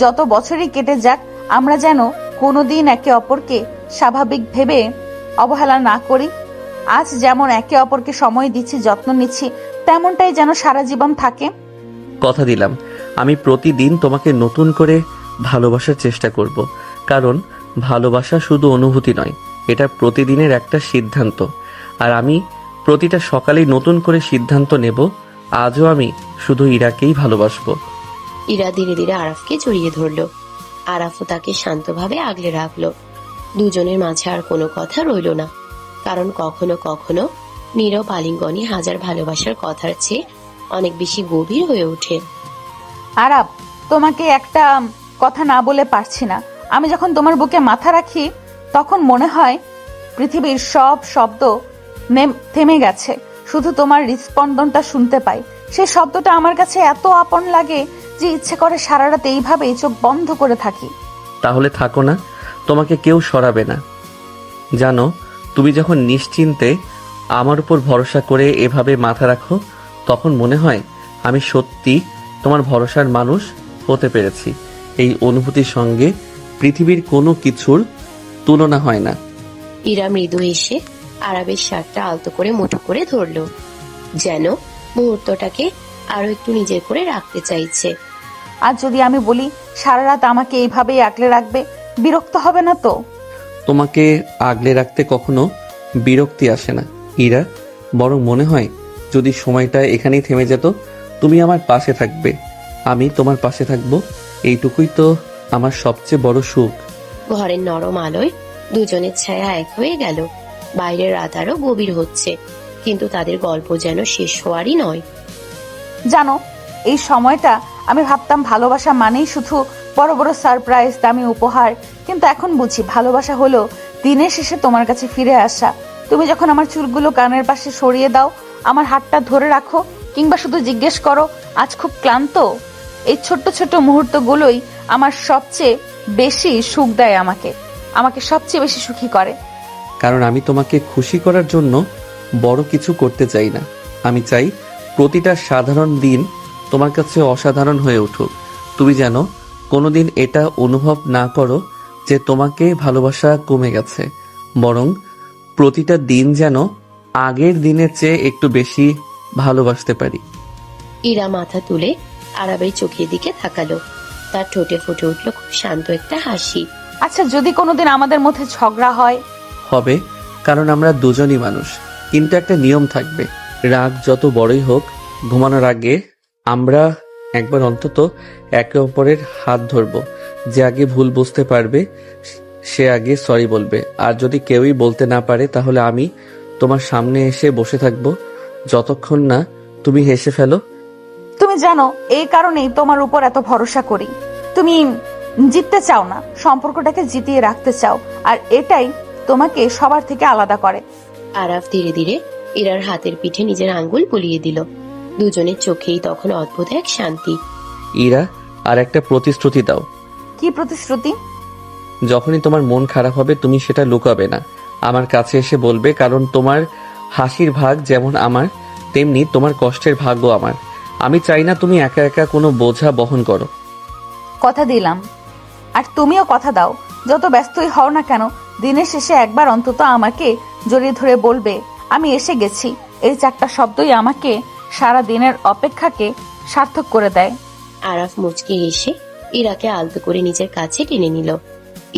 যত বছরই কেটে যাক আমরা যেন কোনোদিন একে অপরকে স্বাভাবিক ভেবে অবহেলা না করি। আজ যেমন একে অপরকে সময় দিচ্ছি, যত্ন নিচ্ছি, তেমনটাই যেন সারা জীবন থাকে। কথা দিলাম, আমি প্রতিদিন তোমাকে নতুন করে ভালোবাসার চেষ্টা করব। কারণ ভালোবাসা শুধু অনুভূতি নয়, এটা প্রতিদিনের একটা সিদ্ধান্ত। আর আমি প্রতিটা সকালেই নতুন করে সিদ্ধান্ত নেব, আজও আমি শুধু ইরাকেই ভালোবাসবো। ইরা ধীরে ধীরে আরাফকে জড়িয়ে ধরলো। আরাফও তাকে শান্তভাবে আগলে রাখলো। দুজনের মাঝে আর কোনো কথা রইল না, কারণ কখনো কখনো নীরব আলিঙ্গনই হাজার ভালোবাসার কথার চেয়ে অনেক বেশি গভীর হয়ে ওঠে। আরাব, তোমাকে একটা কথা না বলে পারছি না। আমি যখন তোমার বুকে মাথা রাখি, তখন মনে হয় পৃথিবীর সব শব্দ থেমে গেছে, শুধু তোমার হৃদস্পন্দনটা শুনতে পাই। সেই শব্দটা আমার কাছে এত আপন লাগে যে ইচ্ছে করে সারা রাত এইভাবেই চোখ বন্ধ করে থাকি। তাহলে থাকো না, তোমাকে কেউ সরাবে না। জানো, তুমি যখন নিশ্চিন্তে আমার উপর ভরসা করে এভাবে মাথা রাখো, তখন মনে হয় আমি সত্যি তোমার ভরসার মানুষ হতে পেরেছি। এই অনুভূতির সঙ্গে পৃথিবীর কোনো কিছুর তুলনা হয় না। ইরা মৃদু এসে আরাবের শার্টটা আলতো করে মুঠো করে ধরলো, যেন মুহূর্তটাকে আরো একটু নিজের করে রাখতে চাইছে। আর যদি আমি বলি সারা রাত আমাকে এইভাবেই আগলে রাখবে, বিরক্ত হবে না তো? তোমাকে আগলে রাখতে কখনো বিরক্তি আসে না ইরা, বরং মনে হয় যদি সময়টা এখানেই থেমে যেত, তুমি আমার পাশে থাকবে, আমি তোমার পাশে থাকবো, এইটুকুই তো আমার সবচেয়ে বড় সুখ। ঘরের নরম আলোয় দুজনের ছায়া এক হয়ে গেল। বাইরের রাত আরো গভীর হচ্ছে, কিন্তু তাদের গল্প যেন শেষ হওয়ারই নয়। জানো, এই সময়টা আমি ভাবতাম ভালোবাসা মানেই শুধু বড় বড় সারপ্রাইজ, দামি উপহার, কিন্তু এখন বুঝি ভালোবাসা হলো দিনের শেষে তোমার কাছে ফিরে আসা। তুমি যখন আমার চুলগুলো কানের পাশে সরিয়ে দাও, আমার হাতটা ধরে রাখো, কিংবা শুধু জিজ্ঞেস করো আজ খুব ক্লান্ত, এই ছোট্ট ছোট্ট মুহূর্তগুলোই আমার সবচেয়ে বেশি সুখ দেয়, আমাকে সবচেয়ে বেশি সুখী করে। কারণ আমি তোমাকে খুশি করার জন্য বড় কিছু করতে চাই না। আমি চাই প্রতিটা সাধারণ দিন তোমার কাছে অসাধারণ হয়ে উঠুক। তুমি যেন কোনোদিন এটা অনুভব না করো যে তোমাকে ভালোবাসা কমে গেছে, বরং প্রতিটা দিন যেন আগের দিনের চেয়ে একটু বেশি ভালোবাসতে পারি। ইরা মাথা তুলে আরাবের চোখের দিকে তাকালো। তার ঠোঁটে ফুটে উঠল খুব শান্ত একটা হাসি। আচ্ছা, যদি কোনোদিন আমাদের মধ্যে ঝগড়া হয়? হবে, কারণ আমরা দুজনই মানুষ। কিন্তু একটা নিয়ম থাকবে, রাগ যত বড়ই হোক, ঘুমানোর আগে আমরা একবার অন্তত একে অপরের হাত ধরবো। যে আগে ভুল বুঝতে পারবে সে আগে সরি বলবে। আর যদি কেউই বলতে না পারে, তাহলে আমি তোমার সামনে এসে বসে থাকবো যতক্ষণ না তুমি হেসে ফেলো। তুমি জানো এই কারণেই তোমার উপর এত ভরসা করি। তুমি জিততে চাও না, সম্পর্কটাকে জিতিয়ে রাখতে চাও, আর এটাই তোমাকে সবার থেকে আলাদা করে। আরাফ ধীরে ধীরে ইরার হাতের পিঠে নিজের আঙ্গুল বুলিয়ে দিল। দুজনের চোখেই তখন অদ্ভুত এক শান্তি। ইরা, আর একটা প্রতিশ্রুতি দাও। কি প্রতিশ্রুতি? যখনই তোমার মন খারাপ হবে তুমি সেটা লুকাবে না, আমার কাছে এসে বলবে। কারণ তোমার হাসির ভাগ যেমন আমার, তেমনি তোমার কষ্টের ভাগও আমার। আমি চাই না তুমি একা একা কোনো বোঝা বহন করো। কথা দিলাম। আর তুমিও কথা দাও, যত ব্যস্তই হও না কেন, দিনের শেষে একবার অন্তত আমাকে জড়িয়ে ধরে বলবে আমি এসে গেছি। এই চারটা শব্দই আমাকে সারা দিনের অপেক্ষাকে সার্থক করে দেয়। আরাফ মুচকি হেসে ইরাকে আলতো করে নিজের কাছে টেনে নিল।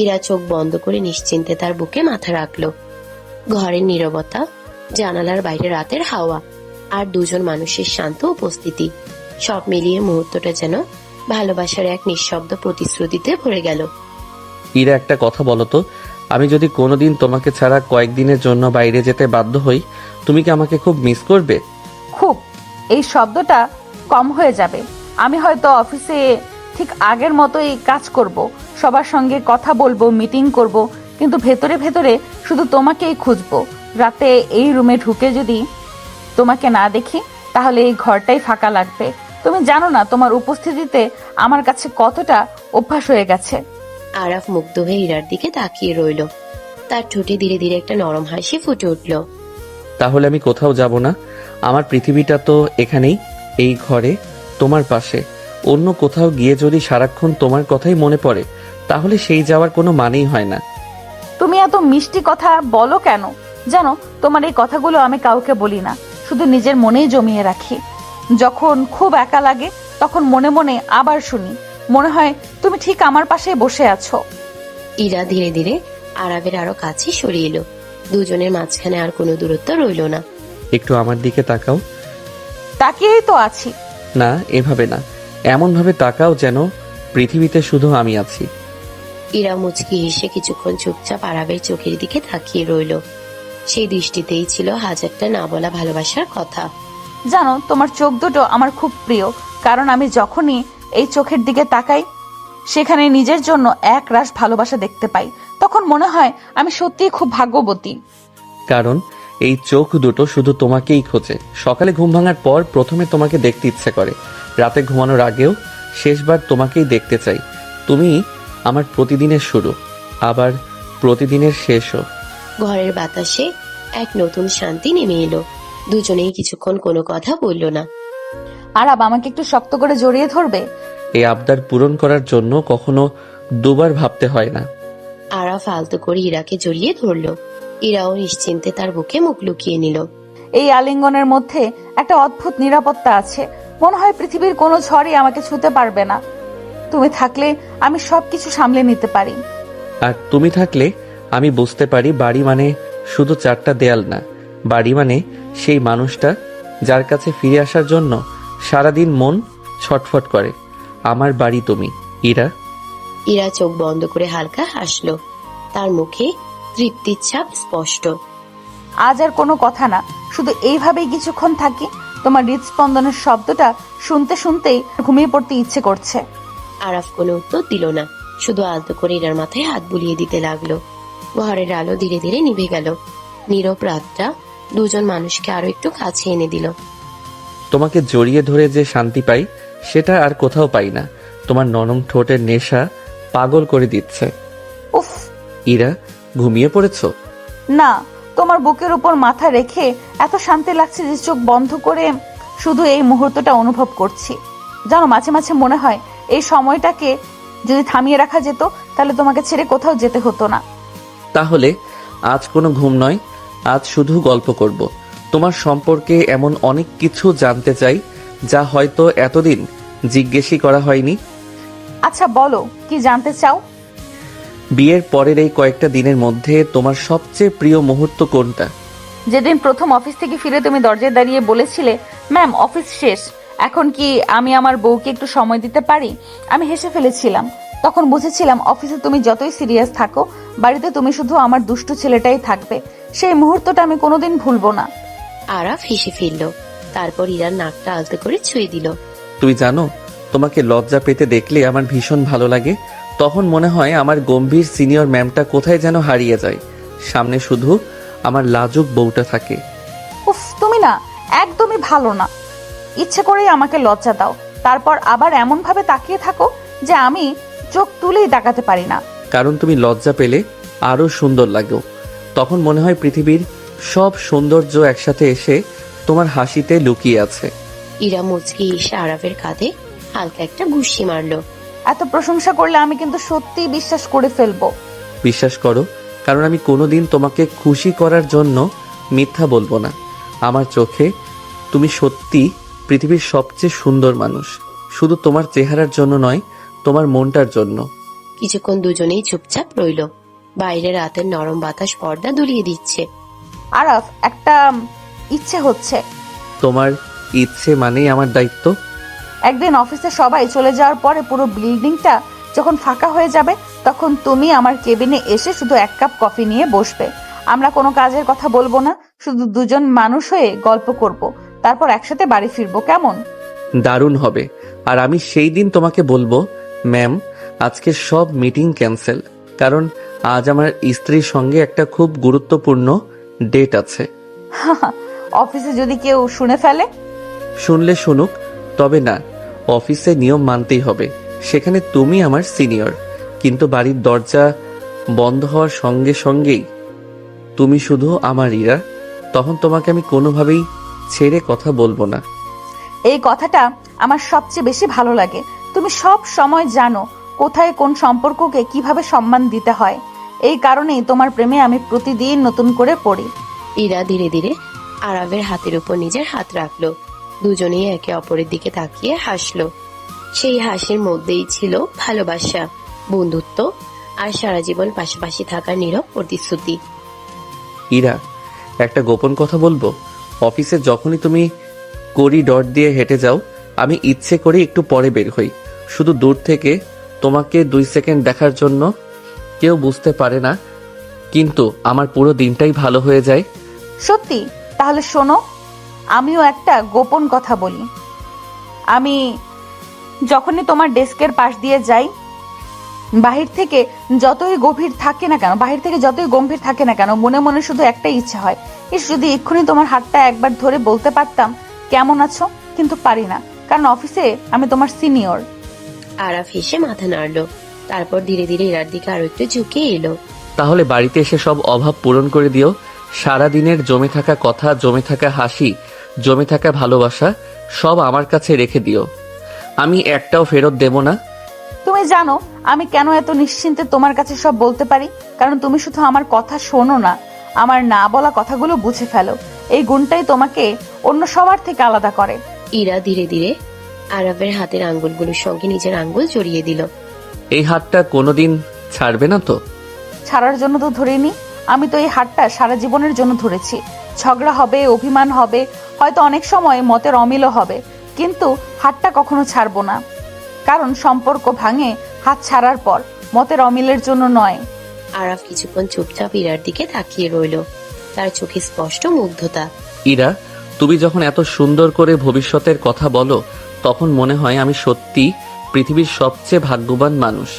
ইরা চোখ বন্ধ করে নিশ্চিন্তে তার বুকে মাথা রাখলো। ঘরের নীরবতা, জানালার বাইরে রাতের হাওয়া, আর দুজন মানুষের শান্ত উপস্থিতি, সব মিলিয়ে মুহূর্তটা যেন ভালোবাসার এক নিঃশব্দ প্রতিশ্রুতিতে ভরে গেল। ইরা, একটা কথা বলো তো, আমি যদি কোনোদিন তোমাকে ছাড়া কয়েকদিনের জন্য বাইরে যেতে বাধ্য হই, তুমি কি আমাকে খুব মিস করবে? খুব। এই শব্দটা কম হয়ে যাবে। আমি হয়তো অফিসে ঠিক আগের মতোই কাজ করব, সবার সঙ্গে কথা বলবো, মিটিং করব, কিন্তু ভেতরে ভেতরে শুধু তোমাকেই খুঁজবো। রাতে এই রুমে ঢুকে যদি তোমাকে না দেখি, তাহলে এই ঘরটাই ফাঁকা লাগবে। তুমি জানো না তোমার উপস্থিতিতে আমার কাছে কতটা অভ্যাস হয়ে গেছে। আরাফ মুগ্ধ হয়ে ইরার দিকে তাকিয়ে রইল। তার ঠোঁটে ধীরে ধীরে একটা নরম হাসি ফুটে উঠল। তাহলে আমি কোথাও যাব না। আমার পৃথিবীটা তো এখানেই, এই ঘরে, তোমার পাশে। অন্য কোথাও গিয়ে যদি সারাক্ষণ তোমার কথাই মনে পড়ে, তাহলে সেই যাওয়ার কোনো মানেই হয় না। তুমি এত মিষ্টি কথা বলো কেন? জানো, তোমার এই কথাগুলো আমি কাউকে বলি না, শুধু নিজের মনেই জমিয়ে রাখি। যখন খুব একা লাগে তখন মনে মনে আবার শুনি, মনে হয় তুমি ঠিক আমার পাশেই বসে আছো। ইরা ধীরে ধীরে আরাফের আরো কাছে সরিয়ে এলো। দুজনের মাঝখানে আর কোনো দূরত্ব রইল না। একটু আমার দিকে তাকাও। তাকিয়েই তো আছি। না, এভাবে না, এমন ভাবে তাকাও যেন পৃথিবীতে শুধু আমি আছি। ইরা মুচকি হেসে কিছুক্ষণ চুপচাপ আরাফের চোখের দিকে তাকিয়ে রইল। সেই দৃষ্টিতেই ছিল হাজারটা না বলা ভালোবাসার কথা। জানো, তোমার চোখ দুটো আমার খুব প্রিয়, কারণ আমি যখনই এই চোখের দিকে তাকাই সেখানে নিজের জন্য এক রাশ ভালোবাসা দেখতে পাই। তখন মনে হয় আমি সত্যিই খুব ভাগ্যবতী। কারণ এই চোখ দুটো শুধু তোমাকেই খোঁজে। সকালে ঘুম ভাঙার পর প্রথমে তোমাকে দেখতে ইচ্ছে করে, রাতে ঘুমানোর আগেও শেষবার তোমাকেই দেখতে চাই। তুমি আমার প্রতিদিনের শুরু, আবার প্রতিদিনের শেষও। ঘরের বাতাসে এক নতুন শান্তি নেমে এলো। দুজনেই কিছুক্ষণ কোনো কথা বলল না। আরাব, আমাকে একটু শক্ত করে জড়িয়ে ধরবে? এই আবদার পূরণ করার জন্য কখনো দুবার ভাবতে হয় না। আরাফ আলতো করে ইরাকে জড়িয়ে ধরল। ইরাও নিশ্চিন্তে তার বুকে মুখ লুকিয়ে নিল। এই আলিঙ্গনের মধ্যে একটা অদ্ভুত নিরাপত্তা আছে। মনে হয় পৃথিবীর কোনো ঝড়ই আমাকে ছুঁতে পারবে না। তুমি থাকলে আমি সবকিছু সামলে নিতে পারি। আর তুমি থাকলে আমি বুঝতে পারি বাড়ি মানে শুধু চারটা দেয়াল না, বাড়ি মানে সেই মানুষটা যার কাছে ফিরে আসার জন্য সারাদিন মন ছটফট করে। আমার বাড়ি তুমি, ইরা। ইরা চোখ বন্ধ করে হালকা হাসল। তার মুখে তৃপ্তির ছাপ স্পষ্ট। আজ আর কোনো কথা না, শুধু এইভাবেই কিছুক্ষণ থাকি। তোমার হৃদস্পন্দনের শব্দটা শুনতে শুনতেই ঘুমিয়ে পড়তে ইচ্ছে করছে। আরাফ কোনো উত্তর দিল না। শুধু আলতো করে ইরার মাথায় হাত বুলিয়ে দিতে লাগলো। ঘরের আলো ধীরে ধীরে নিভে গেল। নীরব রাতটা দুজন মানুষকে আরো একটু কাছে এনে দিল। তোমাকে জড়িয়ে ধরে যে শান্তি পাই সেটা আর কোথাও পাই না। তোমার নরম ঠোঁটের নেশা পাগল করে দিচ্ছে। উফ, ইরা, ঘুমিয়ে পড়েছো? না, তোমার বুকের উপর মাথা রেখে এত শান্তি লাগছে যে চোখ বন্ধ করে শুধু এই মুহূর্তটা অনুভব করছি। জানো, মাঝে মাঝে মনে হয় এই সময়টাকে যদি থামিয়ে রাখা যেত তাহলে তোমাকে ছেড়ে কোথাও যেতে হতো না। তাহলে আজ কোনো ঘুম নয়, আজ শুধু গল্প করব। তোমার সম্পর্কে এমন অনেক কিছু জানতে চাই যা হয়তো এতদিন জিজ্ঞেসই করা হয়নি। আচ্ছা বলো, কি জানতে চাও? বিয়ের পরের এই কয়েকটা দিনের মধ্যে তোমার সবচেয়ে প্রিয় মুহূর্ত কোনটা? যেদিন প্রথম অফিস থেকে ফিরে তুমি দরজায় দাঁড়িয়ে বলেছিলে, ম্যাম অফিস শেষ, এখন কি আমি আমার বউকে একটু সময় দিতে পারি? আমি হেসে ফেলেছিলাম। তখন বুঝেছিলাম অফিসে তুমি যতই সিরিয়াস থাকো, বাড়িতে তুমি শুধু আমার দুষ্টু ছেলেটাই থাকবে। সেই মুহূর্তটা আমি কোনোদিন ভুলবো না। আরাফ হেসে ফেলল। তারপর ইরার নাকটা আলতো করে ছুঁয়ে দিল। তুমি জানো, তোমাকে লজ্জা পেতে দেখলে আমার ভীষণ ভালো লাগে। তখন মনে হয় আমার গম্ভীর সিনিয়র ম্যামটা কোথায় যেন হারিয়ে যায়, সামনে শুধু আমার লাজুক বউটা থাকে। উফ, তুমি না একদমই ভালো না। ইচ্ছে করেই আমাকে লজ্জা দাও, তারপর আবার এমন ভাবে তাকিয়ে থাকো যে আমি চোখ তুলেই তাকাতে পারি না। কারণ তুমি লজ্জা পেলে আরো সুন্দর লাগো। তখন মনে হয় পৃথিবীর সব সৌন্দর্য একসাথে এসে তোমার হাসিতে লুকিয়ে আছে। ইরা মুচকি এসে আরাফের কাঁধে হালকা একটা ঘুষি মারলো। এত প্রশংসা করলে আমি কিন্তু সত্যিই বিশ্বাস করে ফেলবো। বিশ্বাস করো, কারণ আমি কোনোদিন তোমাকে খুশি করার জন্য মিথ্যা বলবো না। আমার চোখে তুমি সত্যি পৃথিবীর সবচেয়ে সুন্দর মানুষ, শুধু তোমার চেহারার জন্য নয়, তোমার মনটার জন্য। কিছুক্ষণ দুজনেই চুপচাপ রইল। বাইরে রাতের নরম বাতাস পর্দা দুলিয়ে দিচ্ছে। আরাফ, একটা ইচ্ছে হচ্ছে। তোমার ইচ্ছে মানেই আমার দায়িত্ব। একদিন অফিসে সবাই চলে যাওয়ার পরে পুরো বিল্ডিংটা যখন ফাঁকা হয়ে যাবে, তখন তুমি আমার কেবিনে এসে শুধু এক কাপ কফি নিয়ে বসবে। আমরা কোনো কাজের কথা বলবো না, শুধু দুজন মানুষ হয়ে গল্প করব, তারপর একসাথে বাড়ি ফিরবো, কেমন? দারুণ হবে। আর আমি সেই দিন তোমাকে বলবো, ম্যাম আজকে সব মিটিং ক্যান্সেল, কারণ আজ আমার স্ত্রীর সঙ্গে একটা খুব গুরুত্বপূর্ণ ডেট আছে। অফিসে যদি কেউ শুনে ফেলে? শুনলে শুনুক, তবে না, অফিসে নিয়ম মানতেই হবে। সেখানে তুমি আমার সিনিয়র, কিন্তু বাড়ির দরজা বন্ধ হওয়ার সঙ্গে সঙ্গেই তুমি শুধু আমার ইরা। তখন তোমাকে আমি কোনোভাবেই ছেড়ে কথা বলবো না। এই কথাটা আমার সবচেয়ে বেশি ভালো লাগে। তুমি সব সময় জানো কোথায় কোন সম্পর্ককে কিভাবে সম্মান দিতে হয়। এই কারণেই তোমার প্রেমে আমি প্রতিদিন নতুন করে পড়ি। ইরা ধীরে ধীরে আরাফের হাতের উপর নিজের হাত রাখলো। দুজনেই একে অপরের দিকে তাকিয়ে হাসলো। সেই হাসির মধ্যেই ছিল ভালোবাসা, বন্ধুত্ব আর সারা জীবন পাশাপাশি থাকার নীরব প্রতিশ্রুতি। ইরা, একটা গোপন কথা বলবো। অফিসে যখনই তুমি করিডর দিয়ে হেঁটে যাও, আমি ইচ্ছে করে একটু পরে বের হই, শুধু দূর থেকে তোমাকে 2 সেকেন্ড দেখার জন্য। কেউ বুঝতে পারে না, কিন্তু আমার পুরো দিনটাই ভালো হয়ে যায়। সত্যি? তাহলে শোনো, আমিও একটা গোপন কথা বলি। আমি যখনই তোমার ডেস্কের পাশ দিয়ে যাই, বাহির থেকে যতই গম্ভীর থাকে না কেন মনে মনে শুধু একটাই ইচ্ছা হয়, ইস যদি এক্ষুনি তোমার হাতটা একবার ধরে বলতে পারতাম কেমন আছো। কিন্তু পারি না, কারণ অফিসে আমি তোমার সিনিয়র। আরাফ হেসে মাথা নাড়লো। তারপর ধীরে ধীরে ইরার দিকে আরো একটু ঝুঁকে এলো। তাহলে বাড়িতে এসে সব অভাব পূরণ করে দিও। সারা দিনের জমে থাকা কথা, জমে থাকা হাসি, জমে থাকা ভালোবাসা সব আমার কাছে রেখে দিও। আমি একটাও ফেরত দেব না। তুমি জানো আমি কেন এত নিশ্চিন্তে তোমার কাছে সব বলতে পারি? কারণ তুমি শুধু আমার কথা শোনো না, আমার না বলা কথাগুলো বুঝে ফেলো। এই গুণটাই তোমাকে অন্য সবার থেকে আলাদা করে। ইরা ধীরে ধীরে আরাফের হাতের আঙ্গুলগুলোর সঙ্গে নিজের আঙ্গুল জড়িয়ে দিল। এই হাতটা কোনোদিন ছাড়বে না তো? ছাড়ার জন্য তো ধরিনি, আমি তো এই হাতটা সারা জীবনের জন্য ধরেছি। ঝগড়া হবে, অভিমান হবে, হয়তো অনেক সময় মতের অমিলও হবে, কিন্তু হাতটা কখনো ছাড়বো না। কারণ সম্পর্ক ভাঙে হাত ছাড়ার পর, মতের অমিলের জন্য নয়। আরাফ কিছুক্ষণ চুপচাপ ইরার দিকে তাকিয়ে রইল। তার চোখে স্পষ্ট মুগ্ধতা। ইরা, তুমি যখন এত সুন্দর করে ভবিষ্যতের কথা বলো, তখন মনে হয় আমি সত্যি পৃথিবীর সবচেয়ে ভাগ্যবান মানুষ।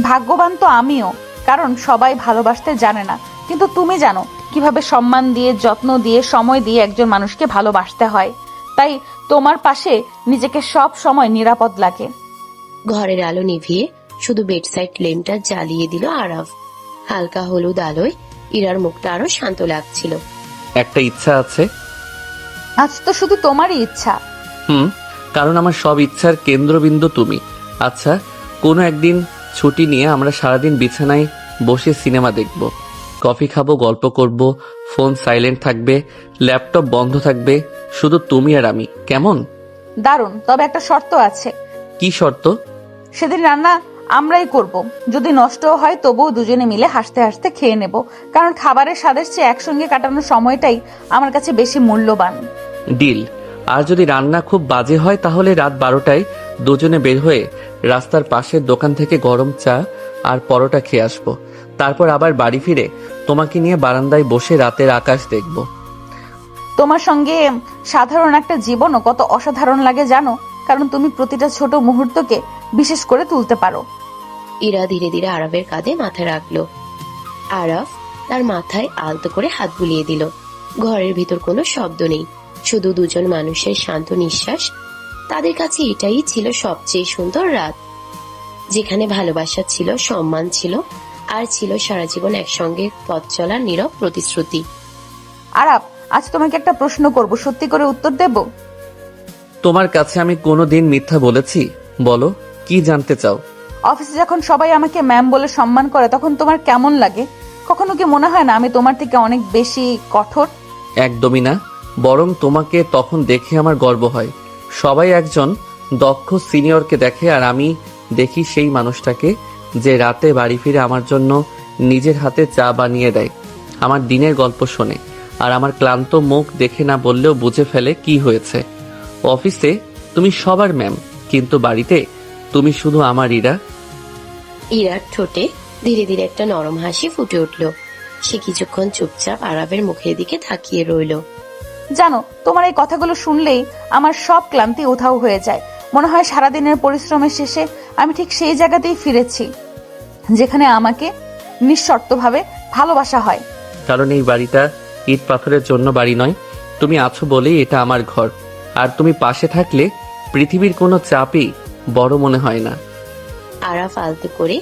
ভাগ্যবান তো আমিও, কারণ সবাই ভালোবাসতে জানে না, কিন্তু তুমি জানো কিভাবে সম্মান দিয়ে, যত্ন দিয়ে, সময় দিয়ে একজন মানুষকে ভালোবাসতে হয়। তাই তোমার পাশে নিজেকে সব সময় নিরাপদ লাগে। ঘরের আলো নিভিয়ে শুধু বেডসাইড ল্যাম্পটা জ্বালিয়ে দিল আরাফ। হালকা হলুদ আলোয় ইরার মুখটা আরো শান্ত লাগছিল। একটা ইচ্ছা আছে। আজ তো শুধু তোমারই ইচ্ছা। কারণ আমার সব ইচ্ছার কেন্দ্রবিন্দু তুমি। আচ্ছা, কোনো একদিন ছুটি নিয়ে আমরা সারাদিন বিছানায় বসে সিনেমা দেখব, কফি খাবো, গল্প করব, ফোন সাইলেন্ট থাকবে, ল্যাপটপ বন্ধ থাকবে, শুধু তুমি আর আমি, কেমন? দারুণ, তবে একটা শর্ত আছে। কি শর্ত? সেদিন রান্না আমরাই করব, যদি নষ্টও হয় তবুও দুজনে মিলে হাসতে হাসতে খেয়ে নেব, কারণ খাবারের স্বাদের চেয়ে একসঙ্গে কাটানোর সময়টাই আমার কাছে বেশি মূল্যবান। ডিল। আর যদি রান্না খুব বাজে হয় তাহলে রাত 12টায় দুজনে বের হয়ে রাস্তার পাশের দোকান থেকে গরম চা আর পরোটা খেয়ে আসবো। তারপর আবার বাড়ি ফিরে তোমাকে নিয়ে বারান্দায় বসে রাতের আকাশ দেখব। তোমার সঙ্গে সাধারণ একটা জীবনও কত অসাধারণ লাগে জানো, কারণ তুমি প্রতিটা ছোট মুহূর্তকে বিশেষ করে তুলতে পারো। ইরা ধীরে ধীরে আরাফের কাঁধে মাথা রাখলো। আরাফ তার মাথায় আলতো করে হাত বুলিয়ে দিল। ঘরের ভিতর কোনো শব্দ নেই, শুধু দুজন মানুষের শান্ত নিঃশ্বাস। তাদের কাছে এটাই ছিল সবচেয়ে সুন্দর রাত, যেখানে ভালোবাসা ছিল, সম্মান ছিল, আর ছিল সারা জীবন একসঙ্গে পথ চলার নীরব প্রতিশ্রুতি। আরাপ, আজ তোমাকে একটা প্রশ্ন করব, সত্যি করে উত্তর দেব? তোমার কাছে আমি কোনোদিন মিথ্যা বলেছি? বলো, কি জানতে চাও? অফিসে যখন সবাই আমাকে ম্যাম বলে সম্মান করে তখন তোমার কেমন লাগে? কখনো কি মনে হয় না আমি তোমার থেকে অনেক বেশি কঠোর? একদমই না, বরং তোমাকে তখন দেখে আমার গর্ব হয়। সবাই একজন দক্ষ সিনিয়রকে দেখে, আর আমি দেখি সেই মানুষটাকে যে রাতে বাড়ি ফিরে আমার জন্য নিজের হাতে চা বানিয়ে দেয়, আমার দিনের গল্প শোনে, আর আমার ক্লান্ত মুখ দেখে না বললেও বুঝে ফেলে কি হয়েছে। অফিসে তুমি সবার ম্যাম, কিন্তু বাড়িতে তুমি শুধু আমার ইরা। ইরার ঠোঁটে ধীরে ধীরে একটা নরম হাসি ফুটে উঠল। সে কিছুক্ষণ চুপচাপ আরাফের মুখের দিকে তাকিয়ে রইল। জানো, তোমার এই কথাগুলো শুনলেই আমার সব ক্লান্তি উধাও হয়ে যায়। মনে হয় সারাদিনের পরিশ্রমের শেষে আমি ঠিক সেই জায়গাতেই ফিরেছি যেখানে আমাকে নিঃশর্তভাবে ভালোবাসা হয়। কারণ এই বাড়িটা ইট পাথরের জন্য বাড়ি নয়, তুমি আছো বলেই এটা আমার ঘর। আর তুমি পাশে থাকলে পৃথিবীর কোনো চাপই বড় মনে হয় না। আরাফ আলতো করে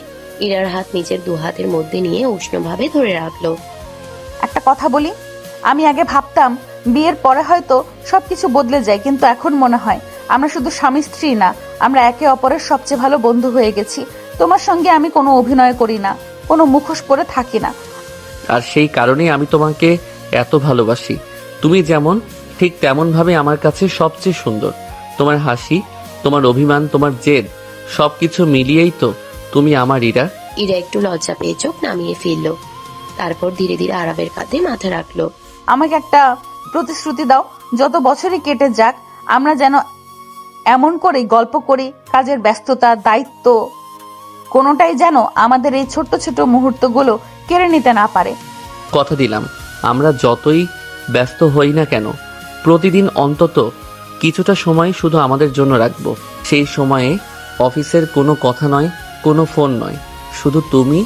ইরার হাত নিজের দু হাতের মধ্যে নিয়ে উষ্ণভাবে ধরে রাখলো। একটা কথা বলি, আমি আগে ভাবতাম বিয়ের পরে হয়তো সবকিছু বদলে যায়, কিন্তু এখন মনে হয় আমরা শুধু স্বামী স্ত্রী না, আমরা একে অপরের সবচেয়ে ভালো বন্ধু হয়ে গেছি। তোমার সঙ্গে আমি কোনো অভিনয় করি না, কোনো মুখোশ পরে থাকি না। আর সেই কারণেই আমি তোমাকে এত ভালোবাসি। তুমি যেমন, ঠিক তেমন ভাবে আমার কাছে সবচেয়ে সুন্দর। তোমার হাসি, তোমার অভিমান, তোমার জেদ, সবকিছু মিলিয়েই তো তুমি আমার ইরা। ইরা একটু লজ্জা পেয়ে চোখ নামিয়ে ফেললো। তারপর ধীরে ধীরে আরাফের কাঁধে মাথা রাখলো। আমাকে একটা প্রতিশ্রুতি দাও, যত বছরই কেটে যাক আমরা যেন এমন করেই গল্প করি, কাজের ব্যস্ততা, দায়িত্ব কোনোটাই যেন আমাদের এই ছোট্ট ছোট মুহূর্তগুলো কেড়ে নিতে না পারে। কথা দিলাম, আমরা যতই ব্যস্ত হই না কেন, প্রতিদিন অন্তত কিছুটা সময় শুধু আমাদের জন্য রাখবো। সেই সময়ে অফিসের কোনো কথা নয়, কোনো ফোন নয়, শুধু তুমি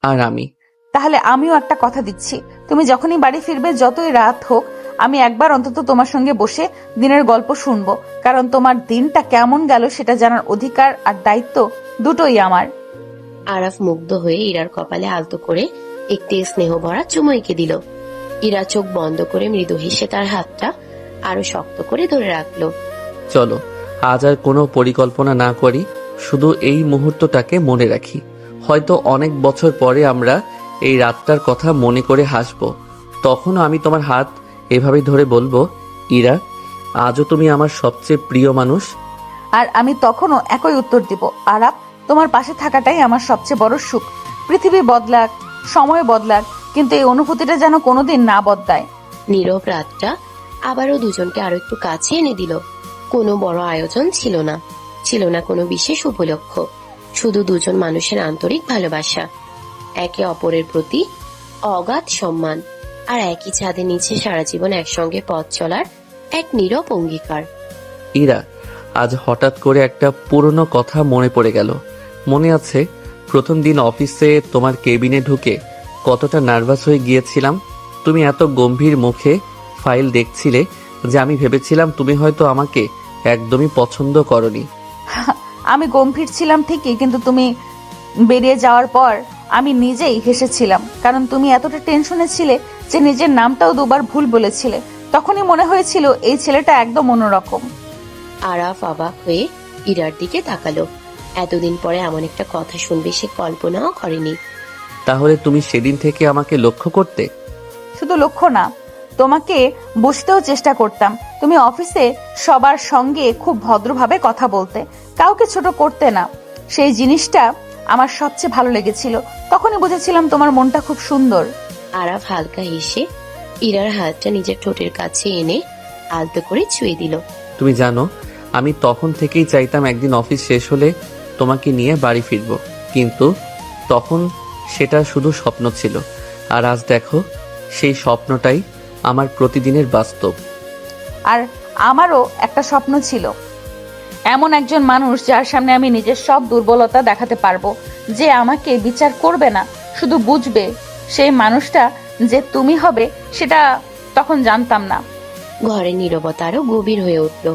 আর আমি। তাহলে আমিও একটা কথা দিচ্ছি, তুমি যখনই বাড়ি ফিরবে, যতই রাত হোক, আমি একবার অন্তত তোমার সঙ্গে বসে দিনের গল্প শুনবো, কারণ তোমার দিনটা কেমন গেল সেটা জানার অধিকার আর দায়িত্ব দুটোই আমার। আরাফ মুগ্ধ হয়ে ইরার কপালে আলতো করে একটি স্নেহ ভরা চুমু এঁকে দিল। ইরা চোখ বন্ধ করে মৃদু হেসে তার হাতটা আরো শক্ত করে ধরে রাখলো। চলো আজ আর কোনো পরিকল্পনা না করি, শুধু এই মুহূর্তটাকে মনে রাখি। হয়তো অনেক বছর পরে আমরা এই রাতটার কথা মনে করে হাসবো। তখনও আমি তোমার হাত এভাবে ধরে বলবো, ইরা, আজও তুমি আমার সবচেয়ে প্রিয় মানুষ। আর আমি তখনও একই উত্তর দিব, আরাপ, তোমার পাশে থাকাটাই আমার সবচেয়ে বড় সুখ। পৃথিবী বদলাক, সময় বদলাক, কিন্তু এই অনুভূতিটা যেন কোনোদিন না বদলায়। নীরব রাতটা আবারও দুজনকে আরো একটু কাছে এনে দিল। কোনো বড় আয়োজন ছিল না, ছিল না কোনো বিশেষ উপলক্ষ, শুধু দুজন মানুষের আন্তরিক ভালোবাসা, একে অপরের প্রতি অগাধ সম্মান, আর একই ছাদের নিচে সারা জীবন একসঙ্গে পথ চলার এক নীরব অঙ্গীকার। ইরা, আজ হঠাৎ করে একটা পুরনো কথা মনে পড়ে গেল। মনে আছে প্রথম দিন অফিসে তোমার কেবিনে ঢুকে কতটা নার্ভাস হয়ে গিয়েছিলাম। তুমি এত গম্ভীর মুখে ফাইল দেখছিলে যে আমি ভেবেছিলাম তুমি হয়তো আমাকে একদমই পছন্দ করনি। আমি গম্ভীর ছিলাম ঠিকই, কিন্তু তুমি বেরিয়ে যাওয়ার পর আমি নিজেই হেসেছিলাম, কারণ তুমি এতটা টেনশনে ছিলে যে নিজের নামটাও দুবার ভুল বলেছিলে। তখনই মনে হয়েছিল এই ছেলেটা একদম অন্যরকম। আরাফ অবাক হয়ে ইরার দিকে তাকালো। এতদিন পরে এমন একটা কথা শুনবে সে কল্পনাও করেনি। তাহলে তুমি সেদিন থেকে আমাকে লক্ষ্য করতে? শুধু লক্ষ্য না, তোমাকে বুঝতেও চেষ্টা করতাম। তুমি অফিসে সবার সঙ্গে খুব ভদ্রভাবে কথা বলতে, কাউকে ছোট করতে না। সেই জিনিসটা আমার সবচেয়ে ভালো লেগেছিল। তখনই বুঝেছিলাম তোমার মনটা খুব সুন্দর। আরাফ হালকা হেসে ইরার হাতটা নিজের ঠোঁটের কাছে এনে আলতো করে ছুঁয়ে দিল। তুমি জানো, আমি তখন থেকেই চাইতাম একদিন অফিস শেষ হলে তোমাকে নিয়ে বাড়ি ফিরব, কিন্তু তখন সেটা শুধু স্বপ্ন ছিল। আর আজ দেখো, সেই স্বপ্নটাই আমার প্রতিদিনের বাস্তব। আর আমারও একটা স্বপ্ন ছিল, এমন একজন মানুষ যার সামনে আমি নিজের সব দুর্বলতা দেখাতে পারবো, যে আমাকে বিচার করবে না, শুধু বুঝবে। সেই মানুষটা যে তুমি হবে সেটা তখন জানতাম না। ঘরের নীরবতা আরো গভীর হয়ে উঠল।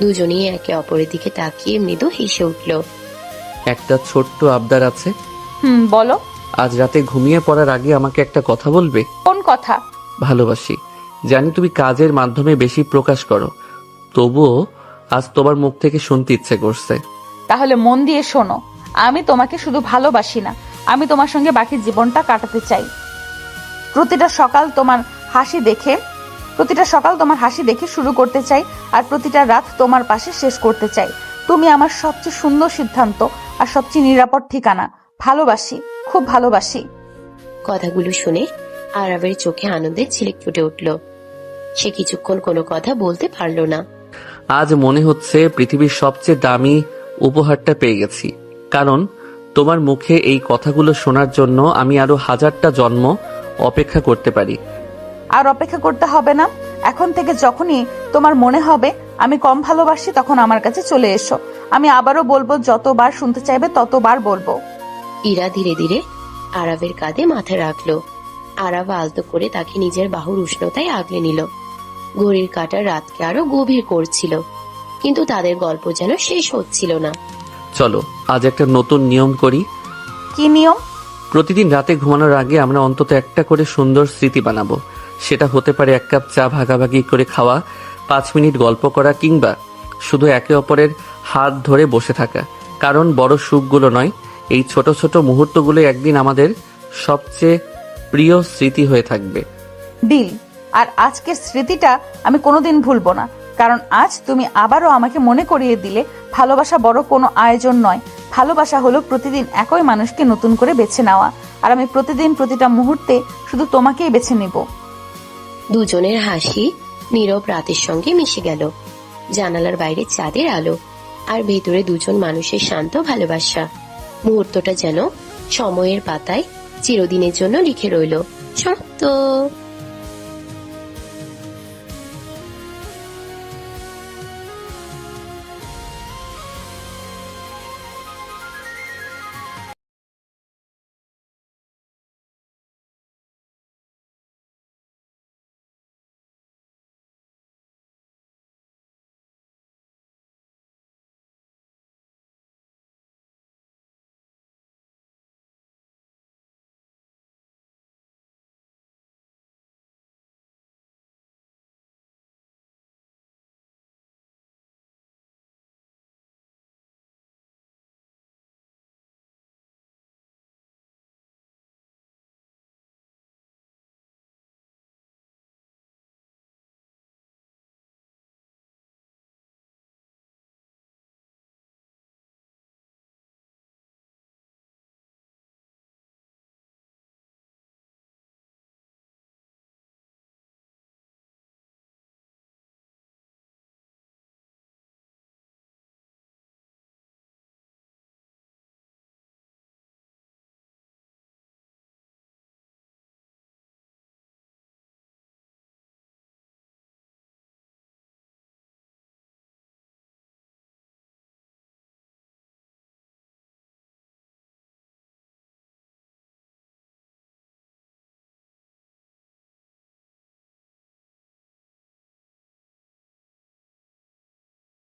দুজনেই একে অপরের দিকে তাকিয়ে মৃদু হেসে উঠল। একটা ছোট্ট আবদার আছে। বলো। আজ রাতে ঘুমিয়ে পড়ার আগে আমাকে একটা কথা বলবে? কোন কথা? ভালোবাসি। জানি তুমি কাজের মাধ্যমে বেশি প্রকাশ করো, তবুও আজ তোমার মুখ থেকে শুনতে ইচ্ছে করছে। তাহলে মন দিয়ে শোনো, আমি তোমাকে শুধু ভালোবাসি না, আমি তোমার সঙ্গে বাকি জীবনটা কাটাতে চাই। প্রতিটা সকাল তোমার হাসি দেখে শুরু করতে চাই, আর প্রতিটা রাত তোমার পাশে শেষ করতে চাই। তুমি আমার সবচেয়ে সুন্দর সিদ্ধান্ত আর সবচেয়ে নিরাপদ ঠিকানা। ভালোবাসি, খুব ভালোবাসি। কথাগুলো শুনে আরাফের চোখে আনন্দের ঝিলিক ফুটে উঠল। সে কিছুক্ষণ কোনো কথা বলতে পারল না। আজ মনে হচ্ছে পৃথিবীর সবচেয়ে দামি উপহারটা পেয়ে গেছি, কারণ তোমার মুখে এই কথাগুলো শোনার জন্য আমি আরো 1000টা জন্ম অপেক্ষা করতে পারি। আর অপেক্ষা করতে হবে না। এখন থেকে যখনই তোমার মনে হবে আমি কম ভালোবাসি, তখন আমার কাছে চলে এসো। আমি আবারও বলবো, যতবার শুনতে চাইবে ততবার বলবো। ইরা ধীরে ধীরে আরাফের কাঁধে মাথা রাখলো। আরাফ আলতো করে তাকে নিজের বাহুর উষ্ণতায় আগলে নিল। ঘড়ির কাঁটা রাতকে আরো গভীর করছিল, কিন্তু তাদের গল্প যেন শেষ হচ্ছিল না। চলো আজ একটা নতুন নিয়ম করি। কি নিয়ম? প্রতিদিন রাতে ঘুমানোর আগে আমরা অন্তত একটা করে সুন্দর স্মৃতি বানাবো। সেটা হতে পারে 1 কাপ চা ভাগাভাগি করে খাওয়া, 5 মিনিট গল্প করা, কিংবা শুধু একে অপরের হাত ধরে বসে থাকা। কারণ বড় সুখগুলো নয়, এই ছোট ছোট মুহূর্তগুলো একদিন আমাদের সবচেয়ে প্রিয় স্মৃতি হয়ে থাকবে। ডিল। আর আজকের স্মৃতিটা আমি কোনোদিন ভুলবো না, কারণ আজ তুমি আবারও আমাকে মনে করিয়ে দিলে ভালোবাসা বড় কোনো আয়োজন নয়। ভালোবাসা হলো প্রতিদিন একই মানুষকে নতুন করে বেছে নেওয়া, আর আমি প্রতিদিন প্রতিটা মুহূর্তে শুধু তোমাকেই বেছে নিব। দুজনের হাসি নীরব রাতের সঙ্গে মিশে গেল। জানালার বাইরে চাঁদের আলো, আর ভেতরে দুজন মানুষের শান্ত ভালোবাসা। মুহূর্তটা যেন সময়ের পাতায় চিরদিনের জন্য লিখে রইল। সমাপ্ত।